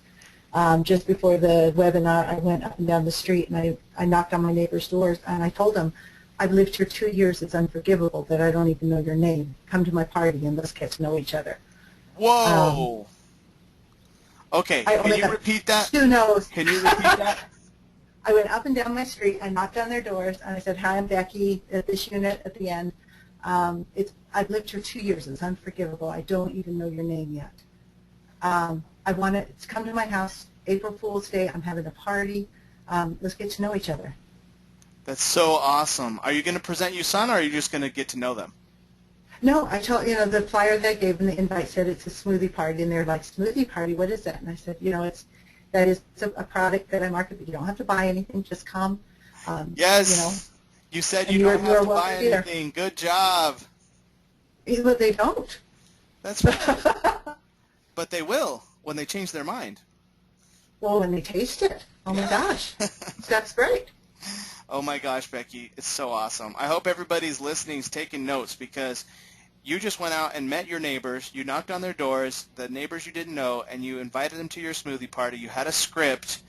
K: Just before the webinar, I went up and down the street, and I knocked on my neighbor's doors, and I told them, I've lived here 2 years. It's unforgivable that I don't even know your name. Come to my party, and let's get to know each other.
B: Whoa! Okay, can you repeat that?
K: Who knows?
B: Can you repeat that?
K: I went up and down my street, I knocked on their doors, and I said, hi, I'm Becky at this unit at the end. I've lived here 2 years. It's unforgivable. I don't even know your name yet. I want to come to my house. April Fool's Day, I'm having a party. Let's get to know each other.
B: That's so awesome. Are you going to present USANA, or are you just going to get to know them?
K: No, I told, the flyer that I gave them, the invite said it's a smoothie party, and they're like, smoothie party, what is that? And I said, that is a product that I market, but you don't have to buy anything, just come.
B: Yes, you said you don't have to buy anything. Good job.
K: But they don't.
B: That's right. But they will when they change their mind.
K: Well, when they taste it. Oh my gosh. That's great.
B: Oh my gosh, Becky, it's so awesome. I hope everybody's listening is taking notes, because you just went out and met your neighbors, you knocked on their doors, the neighbors you didn't know, and you invited them to your smoothie party. You had a script.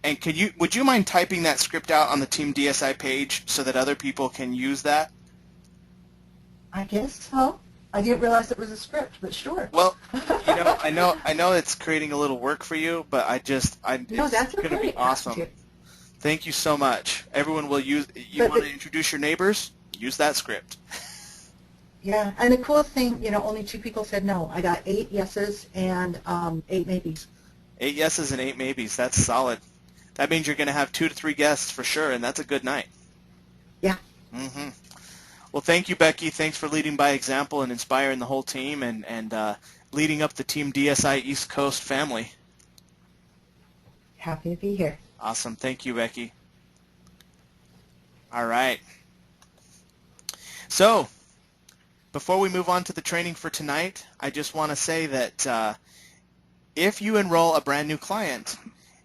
B: And would you mind typing that script out on the Team DSI page so that other people can use that?
K: I guess so. I didn't realize it was a script, but sure.
B: Well, I know it's creating a little work for you, but it's going to be awesome. Thank you so much. Everyone will use. You want to introduce your neighbors? Use that script.
K: Yeah, and the cool thing, only 2 people said no. I got 8 yeses and 8 maybes.
B: 8 yeses and 8 maybes. That's solid. That means you're going to have 2 to 3 guests for sure, and that's a good night.
K: Yeah.
B: Mm-hmm. Well, thank you, Becky. Thanks for leading by example and inspiring the whole team, and leading up the Team DSI East Coast family.
K: Happy to be here.
B: Awesome. Thank you, Becky. All right. So, before we move on to the training for tonight, I just want to say that if you enroll a brand new client,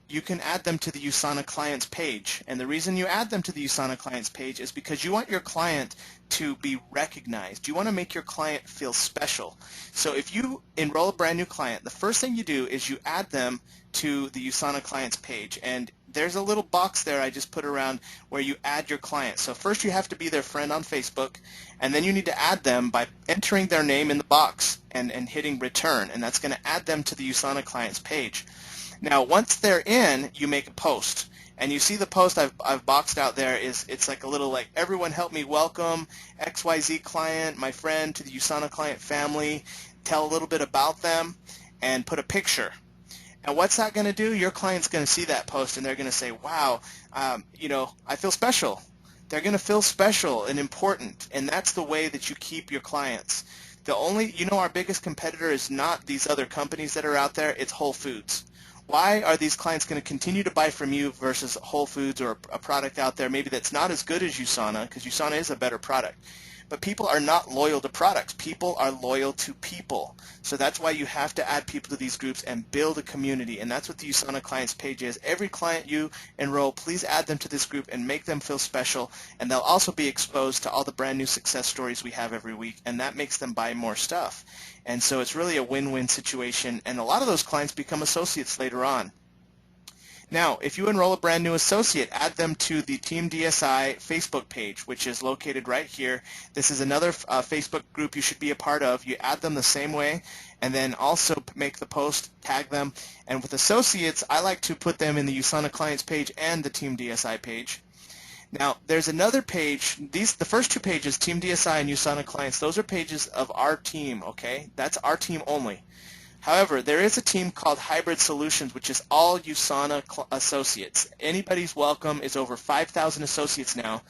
B: you can add them to the USANA Clients page. And the reason you add them to the USANA Clients page is because you want your client to be recognized. You want to make your client feel special. So if you enroll a brand new client, the first thing you do is you add them to the USANA Clients page. And there's a little box there I just put around where you add your client. So first you have to be their friend on Facebook, and then you need to add them by entering their name in the box and hitting return. And that's going to add them to the USANA Clients page. Now, once they're in, you make a post. And you see the post I've boxed out there it's like a little everyone help me welcome XYZ client, my friend, to the USANA client family. Tell a little bit about them and put a picture. And what's that going to do? Your client's going to see that post, and they're going to say, wow, I feel special. They're going to feel special and important, and that's the way that you keep your clients. Our biggest competitor is not these other companies that are out there, it's Whole Foods. Why are these clients going to continue to buy from you versus Whole Foods or a product out there maybe that's not as good as USANA, because USANA is a better product? But people are not loyal to products. People are loyal to people. So that's why you have to add people to these groups and build a community. And that's what the USANA Clients page is. Every client you enroll, please add them to this group and make them feel special. And they'll also be exposed to all the brand new success stories we have every week. And that makes them buy more stuff. And so it's really a win-win situation. And a lot of those clients become associates later on. Now, if you enroll a brand new associate, add them to the Team DSI Facebook page, which is located right here. This is another Facebook group you should be a part of. You add them the same way, and then also make the post, tag them. And with associates, I like to put them in the USANA Clients page and the Team DSI page. Now, there's another page. The first 2 pages, Team DSI and USANA Clients, those are pages of our team, okay? That's our team only. However, there is a team called Hybrid Solutions, which is all USANA associates. Anybody's welcome. It's over 5,000 associates now.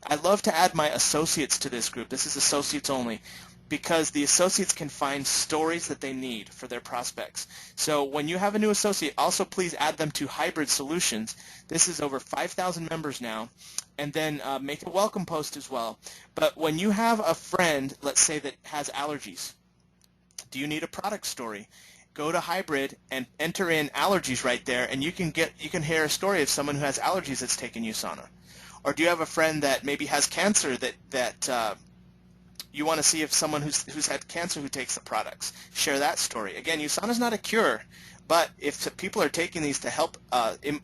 B: I'd love to add my associates to this group. This is associates only. because the associates can find stories that they need for their prospects. So when you have a new associate, also please add them to Hybrid Solutions. This is over 5,000 members now. And then make a welcome post as well. But when you have a friend, let's say, that has allergies, do you need a product story? Go to Hybrid and enter in allergies right there, and you can hear a story of someone who has allergies that's taken USANA. Or do you have a friend that maybe has cancer that you want to see if someone who's had cancer who takes the products? Share that story. Again, USANA is not a cure, but if people are taking these to help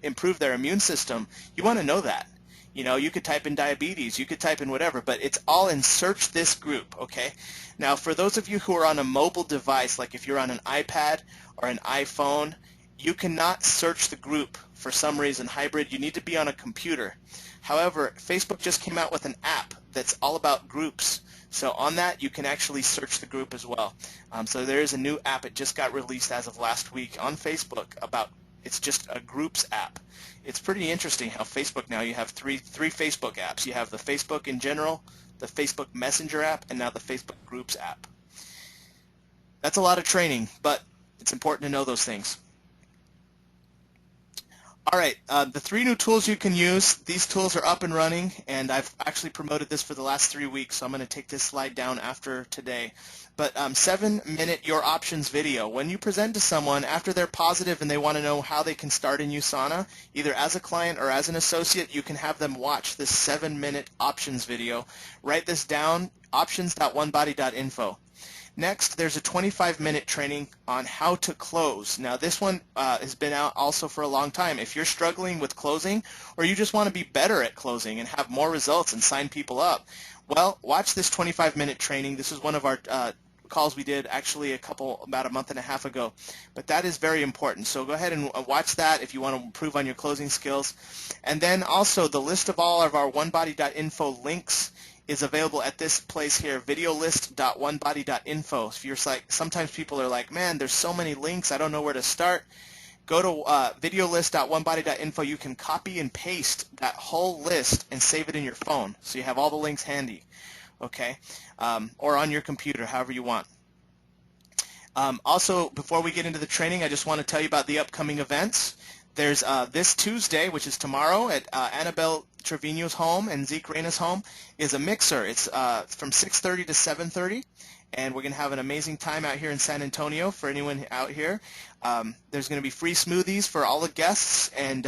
B: improve their immune system, you want to know that. You know, you could type in diabetes, you could type in whatever, but it's all in search this group, okay? Now, for those of you who are on a mobile device, like if you're on an iPad or an iPhone, you cannot search the group for some reason, Hybrid. You need to be on a computer. However, Facebook just came out with an app that's all about groups. So on that, you can actually search the group as well. So there is a new app. It just got released as of last week on Facebook about, it's just a groups app. It's pretty interesting how Facebook now, you have three Facebook apps. You have the Facebook in general, the Facebook Messenger app, and now the Facebook Groups app. That's a lot of training, but it's important to know those things. All right, the 3 new tools you can use. These tools are up and running, and I've actually promoted this for the last 3 weeks, so I'm going to take this slide down after today. But 7-minute Your Options video. When you present to someone after they're positive and they want to know how they can start in USANA, either as a client or as an associate, you can have them watch this 7-minute options video. Write this down, options.onebody.info. Next, there's a 25-minute training on how to close. Now, this one has been out also for a long time. If you're struggling with closing, or you just want to be better at closing and have more results and sign people up, well, watch this 25-minute training. This is one of our calls we did actually about a month and a half ago. But that is very important. So go ahead and watch that if you want to improve on your closing skills. And then also the list of all of our onebody.info links is available at this place here, videolist.onebody.info. If you're like, sometimes people are like, man, there's so many links, I don't know where to start. Go to videolist.onebody.info. You can copy and paste that whole list and save it in your phone, so you have all the links handy, okay? Or on your computer, however you want. Also, before we get into the training, I just want to tell you about the upcoming events. There's this Tuesday, which is tomorrow, at Annabell Trevino's home and Zeke Reyna's home, is a mixer. It's from 6:30 to 7:30, and we're going to have an amazing time out here in San Antonio for anyone out here. There's going to be free smoothies for all the guests, and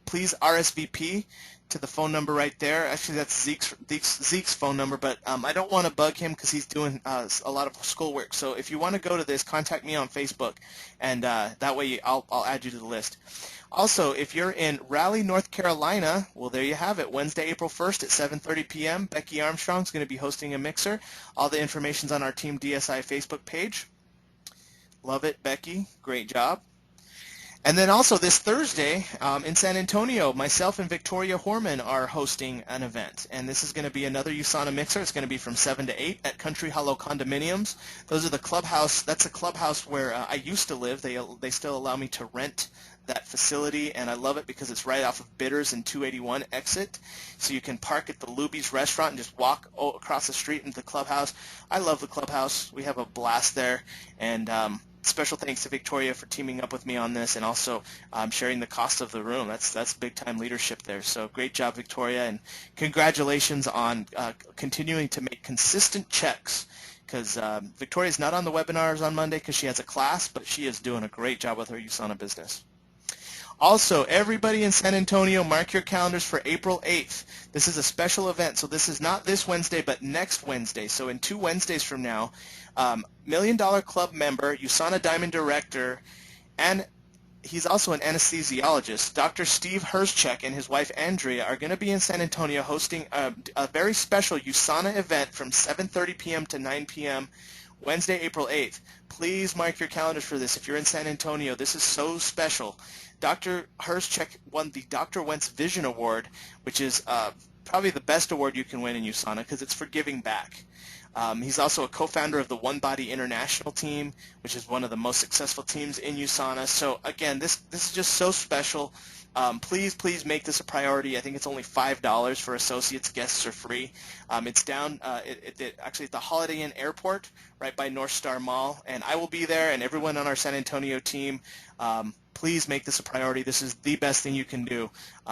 B: please RSVP to the phone number right there. Actually, that's Zeke's phone number, but I don't want to bug him because he's doing a lot of schoolwork. So if you want to go to this, contact me on Facebook, and that way I'll add you to the list. Also, if you're in Raleigh, North Carolina, well, there you have it. Wednesday, April 1st at 7:30 p.m., Becky Armstrong's going to be hosting a mixer. All the information's on our Team DSI Facebook page. Love it, Becky. Great job. And then also this Thursday in San Antonio, myself and Victoria Horman are hosting an event. And this is going to be another USANA mixer. It's going to be from 7 to 8 at Country Hollow Condominiums. Those are the clubhouse. That's a clubhouse where I used to live. They still allow me to rent that facility, and I love it because it's right off of Bitters and 281 exit. So you can park at the Luby's restaurant and just walk across the street into the clubhouse. I love the clubhouse. We have a blast there. And special thanks to Victoria for teaming up with me on this, and also sharing the cost of the room. That's big-time leadership there. So great job, Victoria, and congratulations on continuing to make consistent checks, because Victoria's not on the webinars on Monday because she has a class, but she is doing a great job with her USANA business. Also, everybody in San Antonio, mark your calendars for April 8th. This is a special event, so this is not this Wednesday, but next Wednesday. So in 2 Wednesdays from now, $1 Million Club member, USANA Diamond Director, and he's also an anesthesiologist, Dr. Steve Herzchek and his wife Andrea are going to be in San Antonio hosting a very special USANA event from 7:30 p.m. to 9 p.m. Wednesday, April 8th. Please mark your calendars for this. If you're in San Antonio, this is so special. Dr. Herzchek won the Dr. Wentz Vision Award, which is probably the best award you can win in USANA because it's for giving back. He's also a co-founder of the One Body International team, which is one of the most successful teams in USANA. So again, this is just so special. Please make this a priority. I think it's only $5 for associates. Guests are free. It's down actually at the Holiday Inn Airport, right by North Star Mall, and I will be there, and everyone on our San Antonio team. Please make this a priority. This is the best thing you can do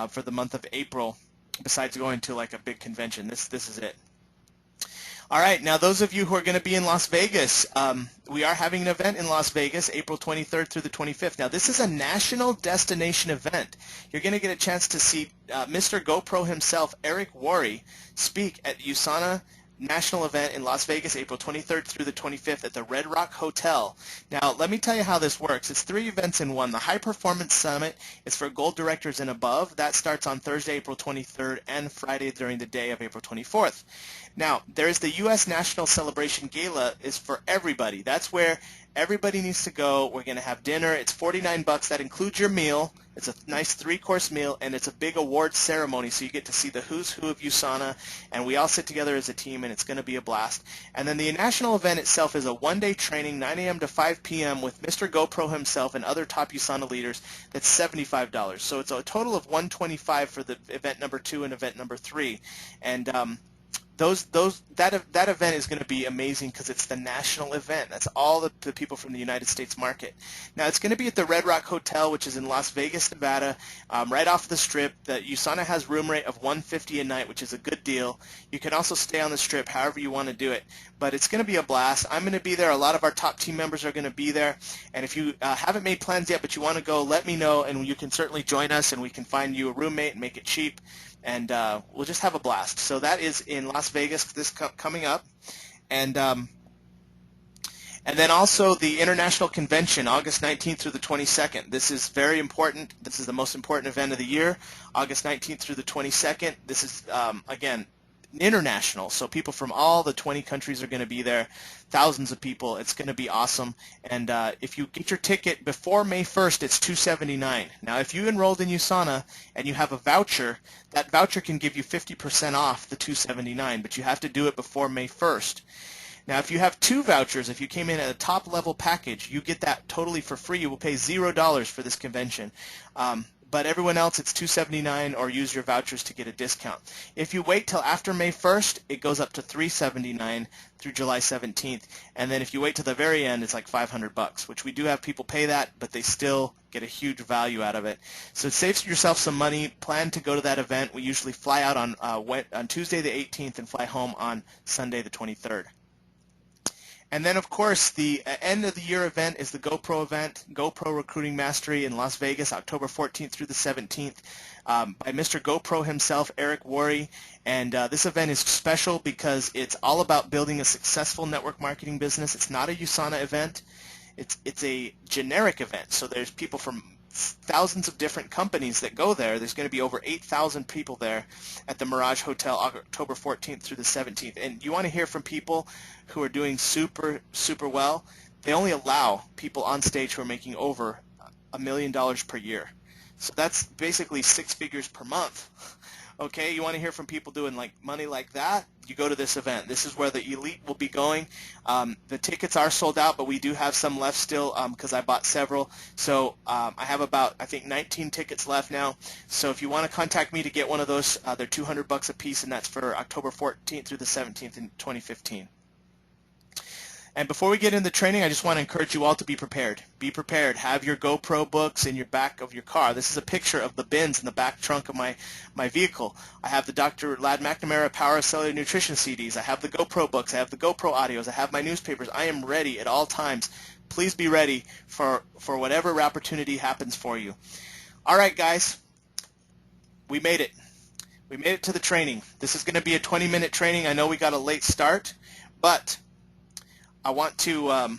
B: for the month of April, besides going to like a big convention. This is it. All right, now those of you who are going to be in Las Vegas, we are having an event in Las Vegas, April 23rd through the 25th. Now, this is a national destination event. You're going to get a chance to see Mr. GoPro himself, Eric Worre, speak at USANA National event in Las Vegas, April 23rd through the 25th at the Red Rock Hotel. Now, let me tell you how this works. It's 3 events in one. The High Performance Summit is for gold directors and above. That starts on Thursday, April 23rd, and Friday during the day of April 24th. Now, there's the U.S. National Celebration Gala is for everybody. That's where everybody needs to go. We're going to have dinner. It's $49. That includes your meal. It's a nice 3-course meal, and it's a big award ceremony, so you get to see the who's who of USANA, and we all sit together as a team, and it's going to be a blast. And then the national event itself is a one-day training, 9 a.m. to 5 p.m. with Mr. GoPro himself and other top USANA leaders. That's $75. So it's a total of $125 for the event number 2 and event number 3. And that event is going to be amazing because it's the national event. That's all the people from the United States market. Now, it's going to be at the Red Rock Hotel, which is in Las Vegas, Nevada, right off the Strip. The USANA has room rate of $150 a night, which is a good deal. You can also stay on the Strip however you want to do it. But it's going to be a blast. I'm going to be there. A lot of our top team members are going to be there. And if you haven't made plans yet but you want to go, let me know, and you can certainly join us, and we can find you a roommate and make it cheap. And we'll just have a blast. So that is in Las Vegas coming up. And then also the International Convention, August 19th through the 22nd. This is very important. This is the most important event of the year, August 19th through the 22nd. This is, again, international, so people from all the 20 countries are going to be there, thousands of people. It's going to be awesome. And if you get your ticket before May 1st, it's $279. Now, if you enrolled in USANA and you have a voucher, that voucher can give you 50% off the $279, but you have to do it before May 1st. Now, if you have 2 vouchers, if you came in at a top-level package, you get that totally for free. You will pay $0 for this convention. But everyone else, it's $279, or use your vouchers to get a discount. If you wait till after May 1st, it goes up to $379 through July 17th. And then if you wait till the very end, it's like $500, which we do have people pay that, but they still get a huge value out of it. So it saves yourself some money. Plan to go to that event. We usually fly out on Tuesday the 18th and fly home on Sunday the 23rd. And then, of course, the end of the year event is the GoPro event, GoPro Recruiting Mastery in Las Vegas, October 14th through the 17th, by Mr. GoPro himself, Eric Worre. And this event is special because it's all about building a successful network marketing business. It's not a USANA event. It's a generic event. So there's people from thousands of different companies that go there. There's going to be over 8,000 people there at the Mirage Hotel, October 14th through the 17th. And you want to hear from people who are doing super, super well. They only allow people on stage who are making over $1 million per year. So that's basically 6 figures per month. Okay, you want to hear from people doing like money like that? You go to this event. This is where the elite will be going. The tickets are sold out, but we do have some left still because I bought several. So I have about, I think, 19 tickets left now. So if you want to contact me to get one of those, they're $200 a piece, and that's for October 14th through the 17th in 2015. And before we get into training, I just want to encourage you all to be prepared. Be prepared. Have your GoPro books in your back of your car. This is a picture of the bins in the back trunk of my vehicle. I have the Dr. Ladd McNamara Power of Cellular Nutrition CDs. I have the GoPro books. I have the GoPro audios. I have my newspapers. I am ready at all times. Please be ready for whatever opportunity happens for you. All right, guys. We made it. We made it to the training. This is going to be a 20-minute training. I know we got a late start, but I want to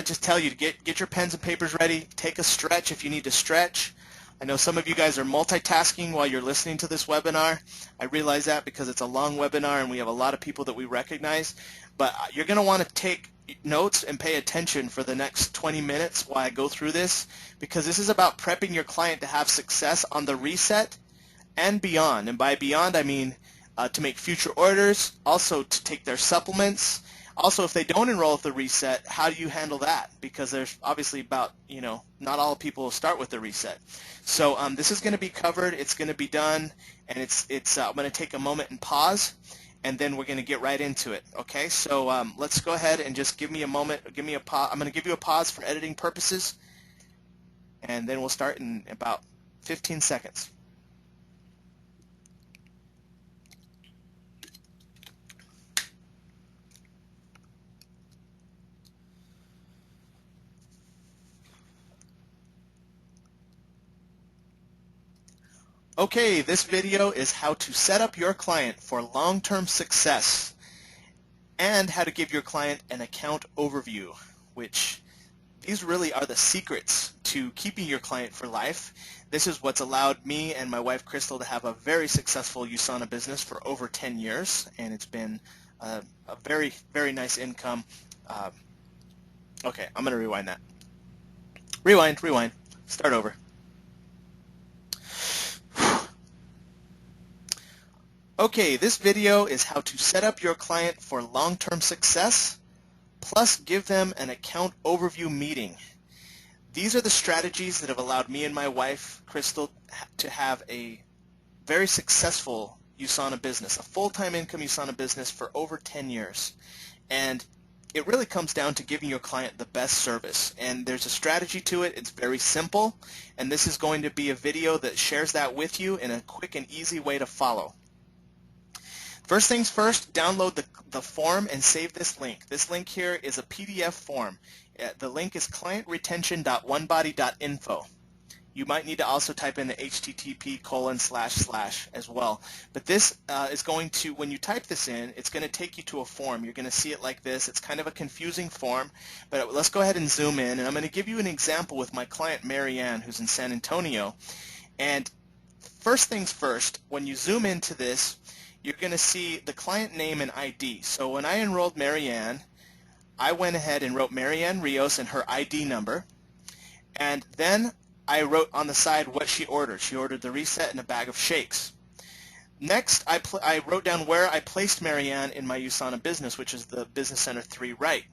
B: just tell you to get your pens and papers ready. Take a stretch if you need to stretch. I know some of you guys are multitasking while you're listening to this webinar. I realize that because it's a long webinar and we have a lot of people that we recognize. But you're going to want to take notes and pay attention for the next 20 minutes while I go through this, because this is about prepping your client to have success on the reset and beyond. And by beyond, I mean to make future orders, also to take their supplements. Also, if they don't enroll at the reset, how do you handle that? Because there's obviously about, not all people start with the reset. So this is going to be covered, it's going to be done, and I'm going to take a moment and pause, and then we're going to get right into it. Okay, so let's go ahead and just give me a moment, I'm going to give you a pause for editing purposes, and then we'll start in about 15 seconds. Okay, this video is how to set up your client for long-term success and how to give your client an account overview, which these really are the secrets to keeping your client for life. This is what's allowed me and my wife Crystal to have a very successful USANA business for over 10 years, and it's been a very, very nice income. Okay, I'm going to rewind that. Rewind, start over. Okay, this video is how to set up your client for long-term success, plus give them an account overview meeting. These are the strategies that have allowed me and my wife, Crystal, to have a very successful USANA business, a full-time income USANA business for over 10 years. And it really comes down to giving your client the best service. And there's a strategy to it. It's very simple. And this is going to be a video that shares that with you in a quick and easy way to follow. First things first, download the form and save this link. This link here is a PDF form. The link is clientretention.onebody.info. You might need to also type in the http:// as well. But this is going to, when you type this in, it's going to take you to a form. You're going to see it like this. It's kind of a confusing form, but let's go ahead and zoom in. And I'm going to give you an example with my client Marianne, who's in San Antonio. And first things first, when you zoom into this, you're going to see the client name and ID. So when I enrolled Marianne, I went ahead and wrote Marianne Rios and her ID number, and then I wrote on the side what she ordered. She ordered the reset and a bag of shakes. Next, I wrote down where I placed Marianne in my USANA business, which is the Business Center 3 right.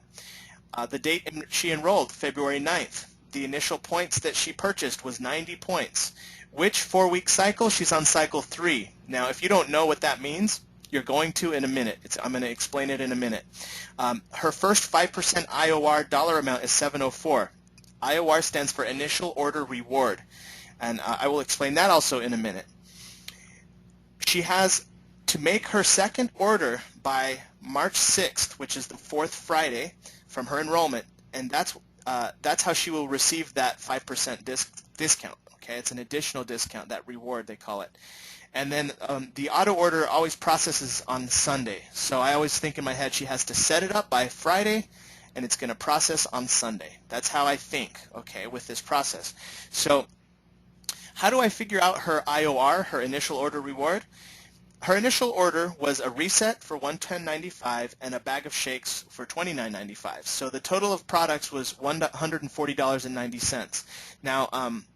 B: The date she enrolled, February 9th. The initial points that she purchased was 90 points. Which 4-week cycle? She's on cycle 3. Now, if you don't know what that means, you're going to in a minute. I'm going to explain it in a minute. Her first 5% IOR dollar amount is $704. IOR stands for Initial Order Reward, and I will explain that also in a minute. She has to make her second order by March 6th, which is the 4th Friday from her enrollment, and that's how she will receive that 5% discount. Okay, it's an additional discount, that reward they call it. And then the auto order always processes on Sunday. So I always think in my head she has to set it up by Friday, and it's going to process on Sunday. That's how I think, okay, with this process. So how do I figure out her IOR, her initial order reward? Her initial order was a reset for $110.95 and a bag of shakes for $29.95. So the total of products was $140.90. Now,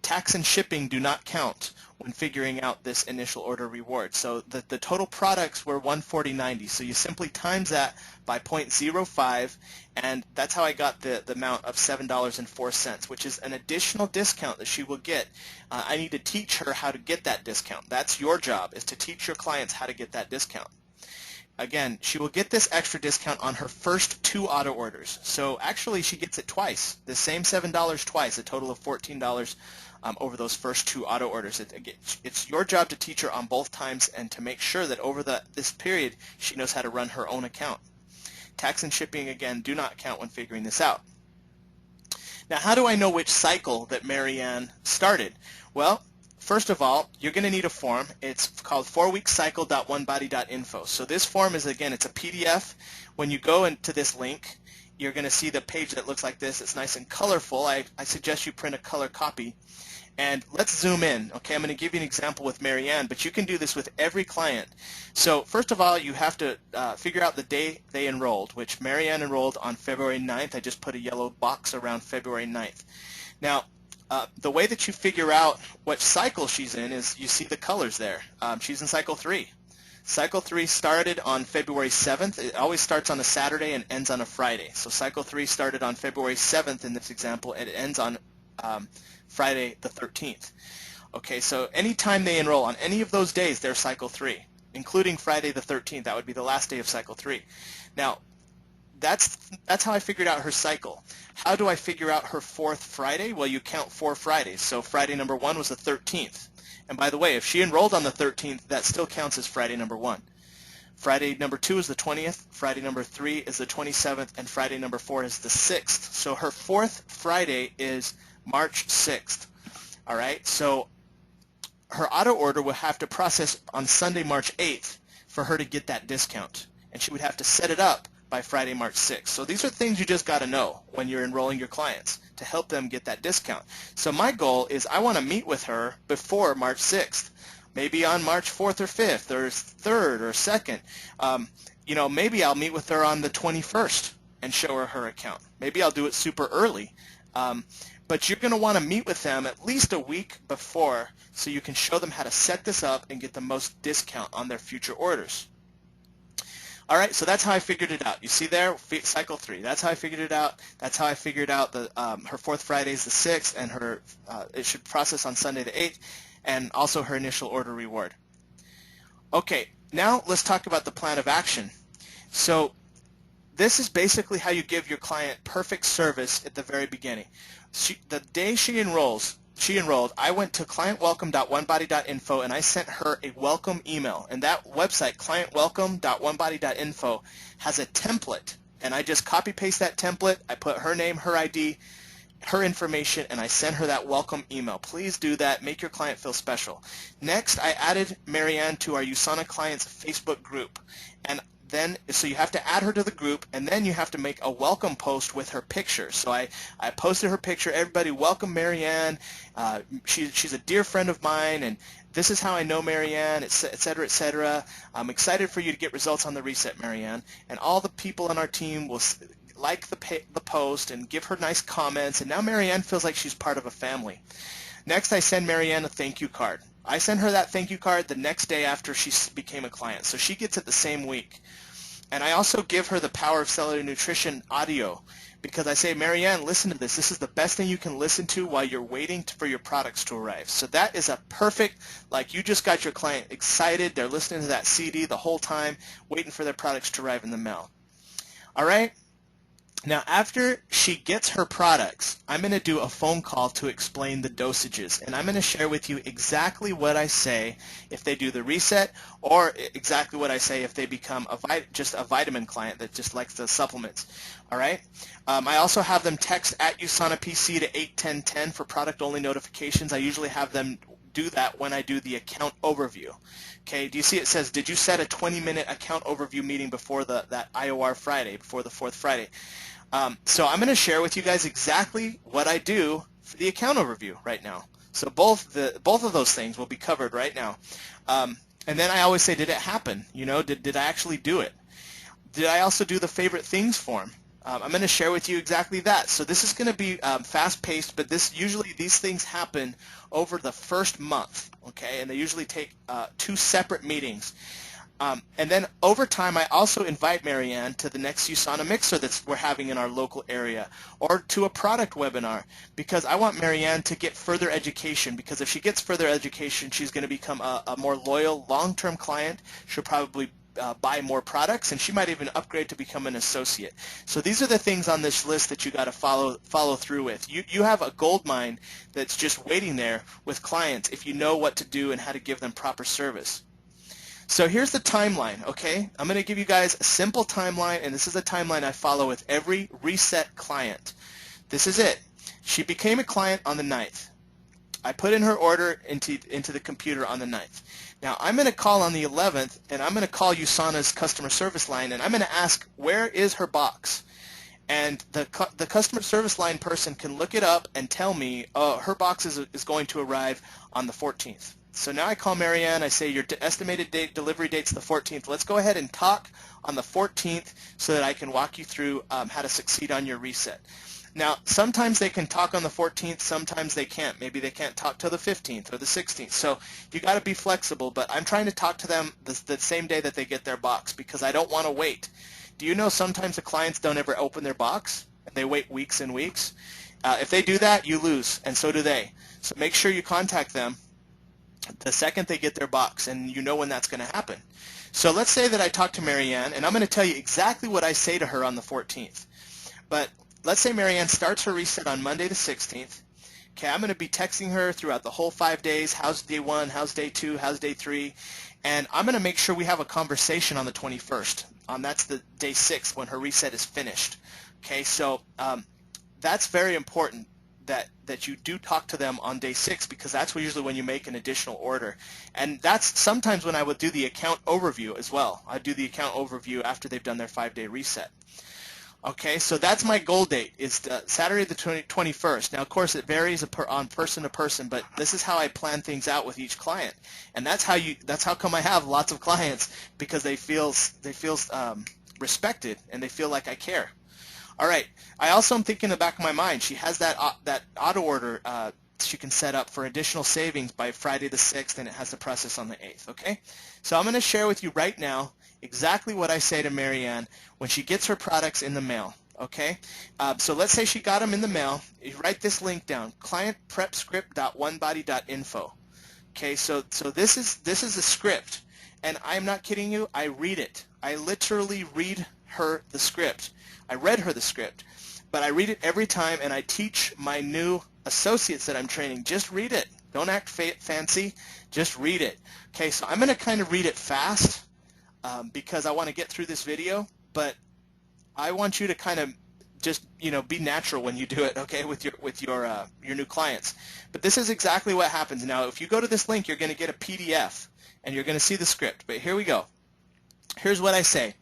B: tax and shipping do not count when figuring out this initial order reward. So the total products were $140.90. So you simply times that by 0.05, and that's how I got the amount of $7.04, which is an additional discount that she will get. I need to teach her how to get that discount. That's your job, is to teach your clients how to get that discount. Again, she will get this extra discount on her first 2 auto orders. So actually she gets it twice, the same $7 twice, a total of $14 over those first 2 auto orders. It's your job to teach her on both times and to make sure that over this period she knows how to run her own account. Tax and shipping, again, do not count when figuring this out. Now, how do I know which cycle that Marianne started? Well, first of all, you're going to need a form. It's called 4weekcycle.onebody.info. So this form is, again, it's a PDF. When you go into this link, you're going to see the page that looks like this. It's nice and colorful. I suggest you print a color copy. And let's zoom in. Okay, I'm going to give you an example with Marianne, but you can do this with every client. So first of all, you have to figure out the day they enrolled, which Marianne enrolled on February 9th. I just put a yellow box around February 9th. Now, the way that you figure out what cycle she's in is you see the colors there. She's in cycle 3. Cycle 3 started on February 7th. It always starts on a Saturday and ends on a Friday. So Cycle 3 started on February 7th in this example, and it ends on Friday the 13th. Okay, so anytime they enroll on any of those days, they're Cycle 3, including Friday the 13th. That would be the last day of Cycle 3. Now, that's how I figured out her cycle. How do I figure out her 4th Friday? Well, you count 4 Fridays. So Friday number 1 was the 13th. And by the way, if she enrolled on the 13th, that still counts as Friday number 1. Friday number 2 is the 20th, Friday number 3 is the 27th, and Friday number 4 is the 6th. So her 4th Friday is March 6th. All right, so her auto order will have to process on Sunday, March 8th for her to get that discount. And she would have to set it up by Friday, March 6th. So these are things you just got to know when you're enrolling your clients to help them get that discount. So my goal is I want to meet with her before March 6th, maybe on March 4th or 5th or 3rd or 2nd. You know, maybe I'll meet with her on the 21st and show her her account. Maybe I'll do it super early. But you're going to want to meet with them at least a week before so you can show them how to set this up and get the most discount on their future orders. All right, so that's how I figured it out. You see there, cycle 3. That's how I figured it out. That's how I figured out the her 4th Friday is the 6th, and her it should process on Sunday the 8th, and also her initial order reward. Okay, now let's talk about the plan of action. So this is basically how you give your client perfect service at the very beginning. The day she enrolled, I went to clientwelcome.onebody.info and I sent her a welcome email. And that website, clientwelcome.onebody.info, has a template. And I just copy-paste that template. I put her name, her ID, her information, and I sent her that welcome email. Please do that. Make your client feel special. Next, I added Marianne to our USANA Clients Facebook group. And then, so you have to add her to the group, and then you have to make a welcome post with her picture. So I posted her picture. Everybody, welcome Marianne. She's a dear friend of mine, and this is how I know Marianne, et cetera, et cetera. I'm excited for you to get results on the reset, Marianne. And all the people on our team will like the post and give her nice comments, and now Marianne feels like she's part of a family. Next, I send Marianne a thank you card. I send her that thank you card the next day after she became a client, so she gets it the same week. And I also give her the Power of Cellular Nutrition audio because I say, Marianne, listen to this. This is the best thing you can listen to while you're waiting for your products to arrive. So that is a perfect, like you just got your client excited. They're listening to that CD the whole time, waiting for their products to arrive in the mail. All right? Now, after she gets her products, I'm going to do a phone call to explain the dosages, and I'm going to share with you exactly what I say if they do the reset, or exactly what I say if they become just a vitamin client that just likes the supplements. All right? I also have them text at USANA PC to 81010 for product-only notifications. I usually have them do that when I do the account overview. Okay, do you see it says, did you set a 20-minute account overview meeting before that IOR Friday, before the 4th Friday? So I'm going to share with you guys exactly what I do for the account overview right now. So both of those things will be covered right now. And then I always say, did it happen? You know, did I actually do it? Did I also do the favorite things form? I'm going to share with you exactly that. So this is going to be fast-paced, but usually these things happen over the first month, okay? And they usually take 2 separate meetings. And then over time, I also invite Marianne to the next USANA Mixer that we're having in our local area, or to a product webinar, because I want Marianne to get further education, because if she gets further education, she's going to become a more loyal, long-term client. She'll probably buy more products, and she might even upgrade to become an associate. So these are the things on this list that you got to follow through with. You have a gold mine that's just waiting there with clients if you know what to do and how to give them proper service. So here's the timeline, okay? I'm going to give you guys a simple timeline, and this is the timeline I follow with every reset client. This is it. She became a client on the 9th. I put in her order into the computer on the 9th. Now I'm going to call on the 11th, and I'm going to call USANA's customer service line, and I'm going to ask, where is her box? And the customer service line person can look it up and tell me, her box is going to arrive on the 14th. So now I call Marianne, I say your estimated delivery date's the 14th. Let's go ahead and talk on the 14th so that I can walk you through how to succeed on your reset. Now, sometimes they can talk on the 14th, sometimes they can't. Maybe they can't talk till the 15th or the 16th. So you got to be flexible, but I'm trying to talk to them the same day that they get their box because I don't want to wait. Do you know sometimes the clients don't ever open their box and they wait weeks and weeks? If they do that, you lose, and so do they. So make sure you contact them the second they get their box, and you know when that's going to happen. So let's say that I talk to Marianne, and I'm going to tell you exactly what I say to her on the 14th. But let's say Marianne starts her reset on Monday the 16th. Okay, I'm going to be texting her throughout the whole 5 days. How's day 1? How's day 2? How's day 3? And I'm going to make sure we have a conversation on the 21st. That's the day 6 when her reset is finished. Okay, so that's very important that you do talk to them on day 6 because that's usually when you make an additional order. And that's sometimes when I would do the account overview as well. I do the account overview after they've done their 5-day reset. Okay, so that's my goal date, is Saturday the 21st. Now, of course, it varies on person to person, but this is how I plan things out with each client. And that's how come I have lots of clients, because they feel respected and they feel like I care. All right, I also am thinking in the back of my mind, she has that auto order she can set up for additional savings by Friday the 6th, and it has to process on the 8th, okay? So I'm going to share with you right now exactly what I say to Marianne when she gets her products in the mail, okay? So let's say she got them in the mail. You write this link down, clientprepscript.onebody.info. Okay, so this is a script, and I'm not kidding you, I read it. I literally read her the script. I read her the script, but I read it every time, and I teach my new associates that I'm training, just read it. Don't act fancy, just read it. Okay, so I'm going to kind of read it fast because I want to get through this video, but I want you to kind of just, be natural when you do it, okay, with your new clients. But this is exactly what happens. Now, if you go to this link, you're going to get a PDF, and you're going to see the script. But here we go. Here's what I say.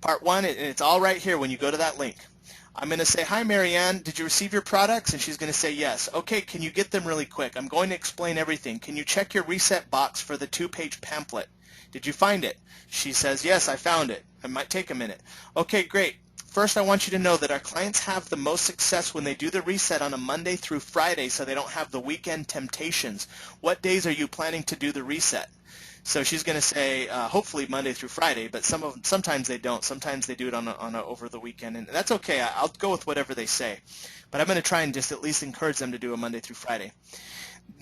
B: Part 1, and it's all right here when you go to that link. I'm going to say, hi, Marianne, did you receive your products? And she's going to say yes. Okay, can you get them really quick? I'm going to explain everything. Can you check your reset box for the 2-page pamphlet? Did you find it? She says, yes, I found it. It might take a minute. Okay, great. First, I want you to know that our clients have the most success when they do the reset on a Monday through Friday, so they don't have the weekend temptations. What days are you planning to do the reset? So she's going to say, hopefully Monday through Friday, but sometimes they don't. Sometimes they do it on over the weekend, and that's okay. I'll go with whatever they say. But I'm going to try and just at least encourage them to do a Monday through Friday.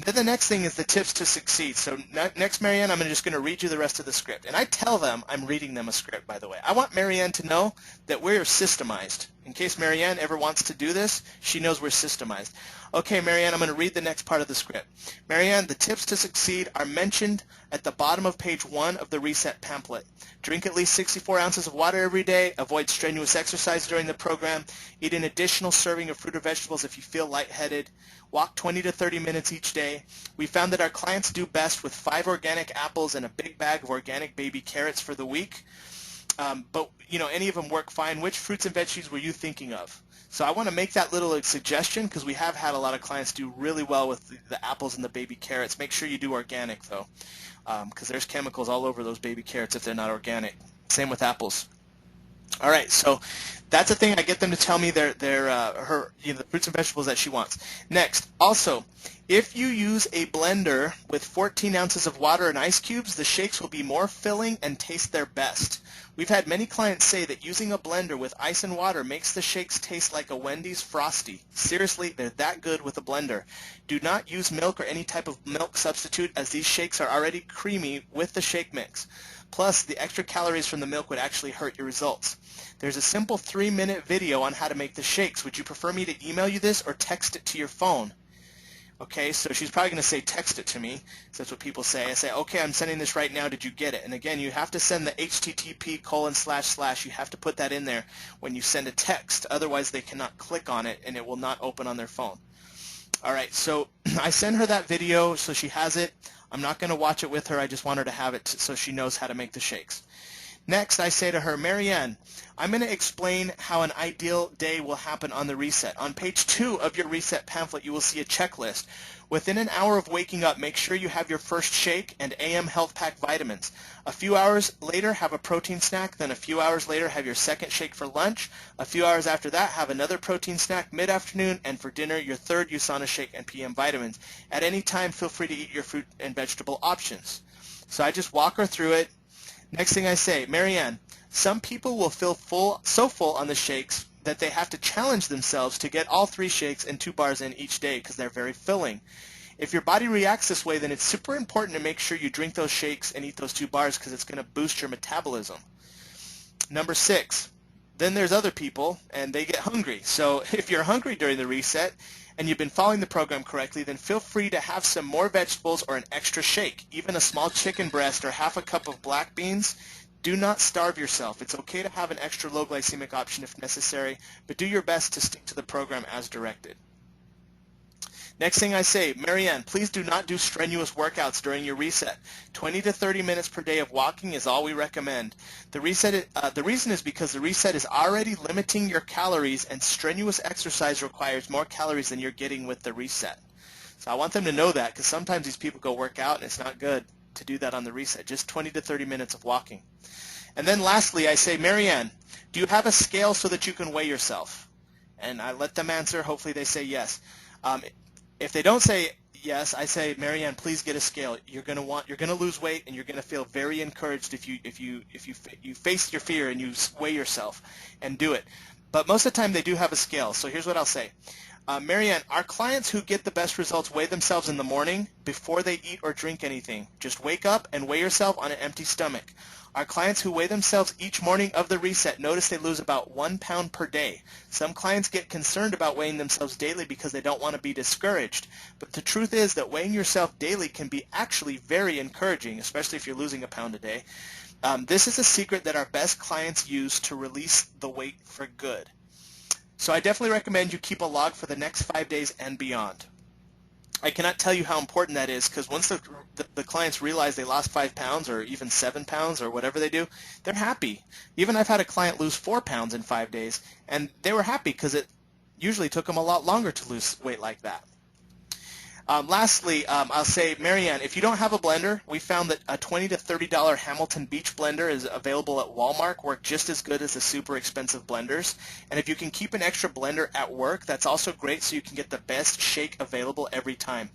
B: Then the next thing is the tips to succeed. So next, Marianne, I'm just going to read you the rest of the script. And I tell them I'm reading them a script, by the way. I want Marianne to know that we're systemized. In case Marianne ever wants to do this, she knows we're systemized. Okay, Marianne, I'm going to read the next part of the script. Marianne, the tips to succeed are mentioned at the bottom of page 1 of the reset pamphlet. Drink at least 64 ounces of water every day. Avoid strenuous exercise during the program. Eat an additional serving of fruit or vegetables if you feel lightheaded. Walk 20 to 30 minutes each day. We found that our clients do best with 5 organic apples and a big bag of organic baby carrots for the week. But, any of them work fine. Which fruits and veggies were you thinking of? So I want to make that little suggestion because we have had a lot of clients do really well with the apples and the baby carrots. Make sure you do organic, though, because there's chemicals all over those baby carrots if they're not organic. Same with apples. All right, so that's the thing. I get them to tell me the fruits and vegetables that she wants. Next, also, if you use a blender with 14 ounces of water and ice cubes, the shakes will be more filling and taste their best. We've had many clients say that using a blender with ice and water makes the shakes taste like a Wendy's Frosty. Seriously, they're that good with a blender. Do not use milk or any type of milk substitute, as these shakes are already creamy with the shake mix. Plus, the extra calories from the milk would actually hurt your results. There's a simple 3-minute video on how to make the shakes. Would you prefer me to email you this or text it to your phone? Okay, so she's probably going to say text it to me. So that's what people say. I say, okay, I'm sending this right now. Did you get it? And again, you have to send the http:// you have to put that in there when you send a text. Otherwise, they cannot click on it, and it will not open on their phone. All right, so I send her that video so she has it. I'm not going to watch it with her. I just want her to have it so she knows how to make the shakes. Next, I say to her, Marianne, I'm going to explain how an ideal day will happen on the reset. On page 2 of your reset pamphlet, you will see a checklist. Within an hour of waking up, make sure you have your first shake and AM Health Pack vitamins. A few hours later, have a protein snack. Then a few hours later, have your second shake for lunch. A few hours after that, have another protein snack mid-afternoon. And for dinner, your third USANA shake and PM vitamins. At any time, feel free to eat your fruit and vegetable options. So I just walk her through it. Next thing I say, Marianne, some people will feel so full on the shakes that they have to challenge themselves to get all 3 shakes and 2 bars in each day because they're very filling. If your body reacts this way, then it's super important to make sure you drink those shakes and eat those 2 bars because it's going to boost your metabolism. Number 6, then there's other people and they get hungry. So if you're hungry during the reset and you've been following the program correctly, then feel free to have some more vegetables or an extra shake, even a small chicken breast or half a cup of black beans. Do not starve yourself. It's okay to have an extra low glycemic option if necessary, but do your best to stick to the program as directed. Next thing I say, Marianne, please do not do strenuous workouts during your reset. 20 to 30 minutes per day of walking is all we recommend. The reason is because the reset is already limiting your calories, and strenuous exercise requires more calories than you're getting with the reset. So I want them to know that, because sometimes these people go work out and it's not good to do that on the reset. Just 20 to 30 minutes of walking. And then lastly, I say, Marianne, do you have a scale so that you can weigh yourself? And I let them answer. Hopefully they say yes. If they don't say yes, I say, Marianne, please get a scale. You're going to lose weight, and you're going to feel very encouraged if you face your fear and you weigh yourself and do it. But most of the time they do have a scale. So here's what I'll say. Marianne, our clients who get the best results weigh themselves in the morning before they eat or drink anything. Just wake up and weigh yourself on an empty stomach. Our clients who weigh themselves each morning of the reset notice they lose about 1 pound per day. Some clients get concerned about weighing themselves daily because they don't want to be discouraged. But the truth is that weighing yourself daily can be actually very encouraging, especially if you're losing a pound a day. This is a secret that our best clients use to release the weight for good. So I definitely recommend you keep a log for the next 5 days and beyond. I cannot tell you how important that is, because once the clients realize they lost 5 pounds or even 7 pounds or whatever they do, they're happy. Even I've had a client lose 4 pounds in 5 days, and they were happy because it usually took them a lot longer to lose weight like that. Lastly, I'll say, Marianne, if you don't have a blender, we found that a $20 to $30 Hamilton Beach blender is available at Walmart, work just as good as the super expensive blenders. And if you can keep an extra blender at work, that's also great, so you can get the best shake available every time.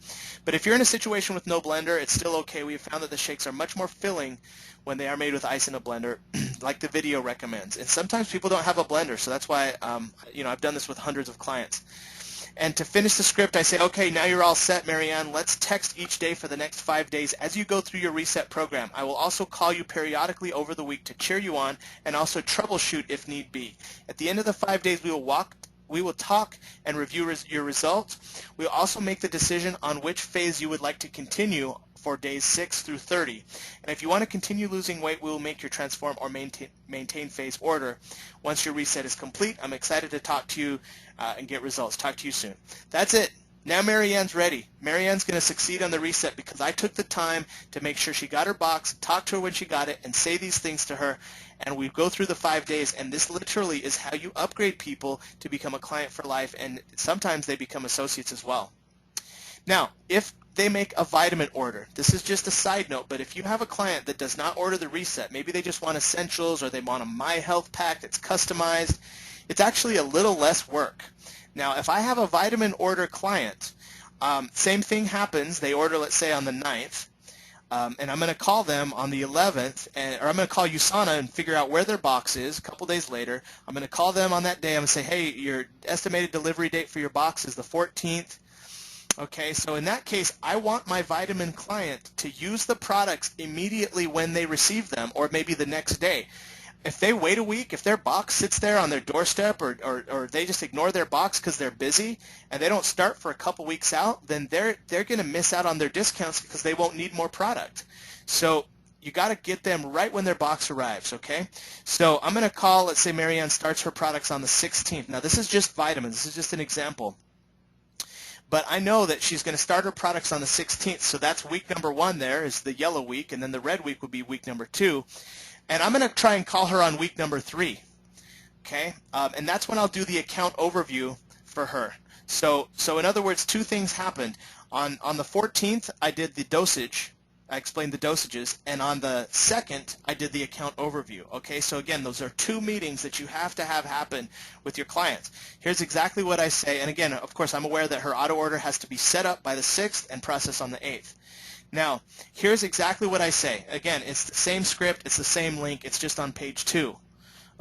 B: But if you're in a situation with no blender, it's still okay. We have found that the shakes are much more filling when they are made with ice in a blender, like the video recommends. And sometimes people don't have a blender, so that's why I've done this with hundreds of clients. And to finish the script, I say, okay, now you're all set, Marianne. Let's text each day for the next 5 days as you go through your reset program. I will also call you periodically over the week to cheer you on and also troubleshoot if need be. At the end of the 5 days, we will talk and review your results. We'll also make the decision on which phase you would like to continue for days 6 through 30. And if you want to continue losing weight, we will make your transform or maintain phase order. Once your reset is complete, I'm excited to talk to you and get results. Talk to you soon. That's it. Now Marianne's ready. Marianne's going to succeed on the reset because I took the time to make sure she got her box, talk to her when she got it, and say these things to her. And we go through the 5 days, and this literally is how you upgrade people to become a client for life, and sometimes they become associates as well. Now, if they make a vitamin order, this is just a side note, but if you have a client that does not order the reset, maybe they just want essentials or they want a My Health pack that's customized, it's actually a little less work. Now, if I have a vitamin order client, same thing happens. They order, let's say, on the 9th, and I'm going to call them on the 11th, or I'm going to call USANA and figure out where their box is a couple days later. I'm going to call them on that day. I'm going to say, hey, your estimated delivery date for your box is the 14th. Okay, so in that case, I want my vitamin client to use the products immediately when they receive them, or maybe the next day. If they wait a week, if their box sits there on their doorstep, or they just ignore their box because they're busy and they don't start for a couple weeks out, then they're going to miss out on their discounts because they won't need more product. So you got to get them right when their box arrives, okay? So I'm going to call, let's say Marianne starts her products on the 16th. Now this is just vitamins. This is just an example. But I know that she's going to start her products on the 16th, so that's week number 1 there is the yellow week, and then the red week would be week number 2. And I'm going to try and call her on week number 3. Okay, and that's when I'll do the account overview for her. So in other words, 2 things happened. On the 14th, I did the dosage. I explained the dosages, and on the 2nd, I did the account overview. Okay, so again, those are 2 meetings that you have to have happen with your clients. Here's exactly what I say, and again, of course, I'm aware that her auto order has to be set up by the 6th and processed on the 8th. Now, here's exactly what I say. Again, it's the same script, it's the same link, it's just on page 2.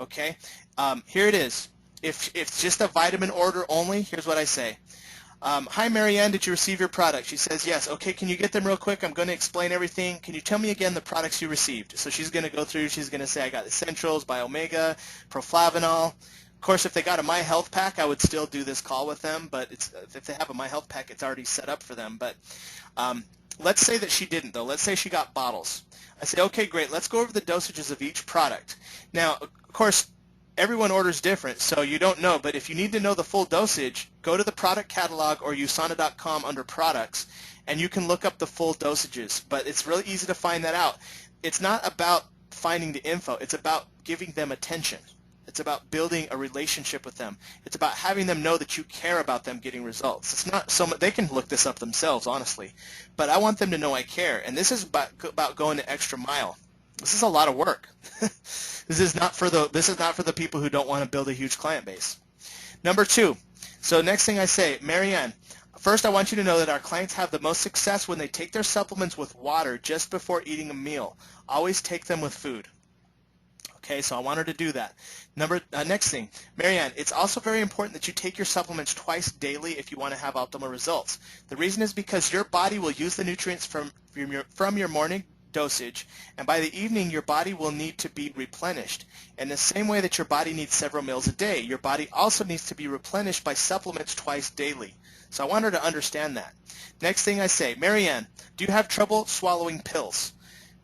B: Okay, here it is. If it's just a vitamin order only, here's what I say. Hi, Marianne, did you receive your product? She says, yes. Okay, can you get them real quick? I'm going to explain everything. Can you tell me again the products you received? So she's going to go through, she's going to say, I got Essentials, Biomega, Proflavanol. Of course, if they got a My Health Pack, I would still do this call with them, but if they have a My Health Pack, it's already set up for them. But let's say that she didn't, though. Let's say she got bottles. I say, okay, great. Let's go over the dosages of each product. Now, of course, everyone orders different, so you don't know, but if you need to know the full dosage, go to the product catalog or USANA.com under products, and you can look up the full dosages. But it's really easy to find that out. It's not about finding the info. It's about giving them attention. It's about building a relationship with them. It's about having them know that you care about them getting results. It's not so much, they can look this up themselves, honestly, but I want them to know I care, and this is about going the extra mile. This is a lot of work. This is not for the people who don't want to build a huge client base. Number 2. So next thing I say, Marianne, first I want you to know that our clients have the most success when they take their supplements with water just before eating a meal. Always take them with food. Okay, so I want her to do that. Next thing, Marianne, it's also very important that you take your supplements twice daily if you want to have optimal results. The reason is because your body will use the nutrients from your morning dosage, and by the evening your body will need to be replenished. In the same way that your body needs several meals a day, your body also needs to be replenished by supplements twice daily. So I want her to understand that. Next thing I say, Marianne, do you have trouble swallowing pills?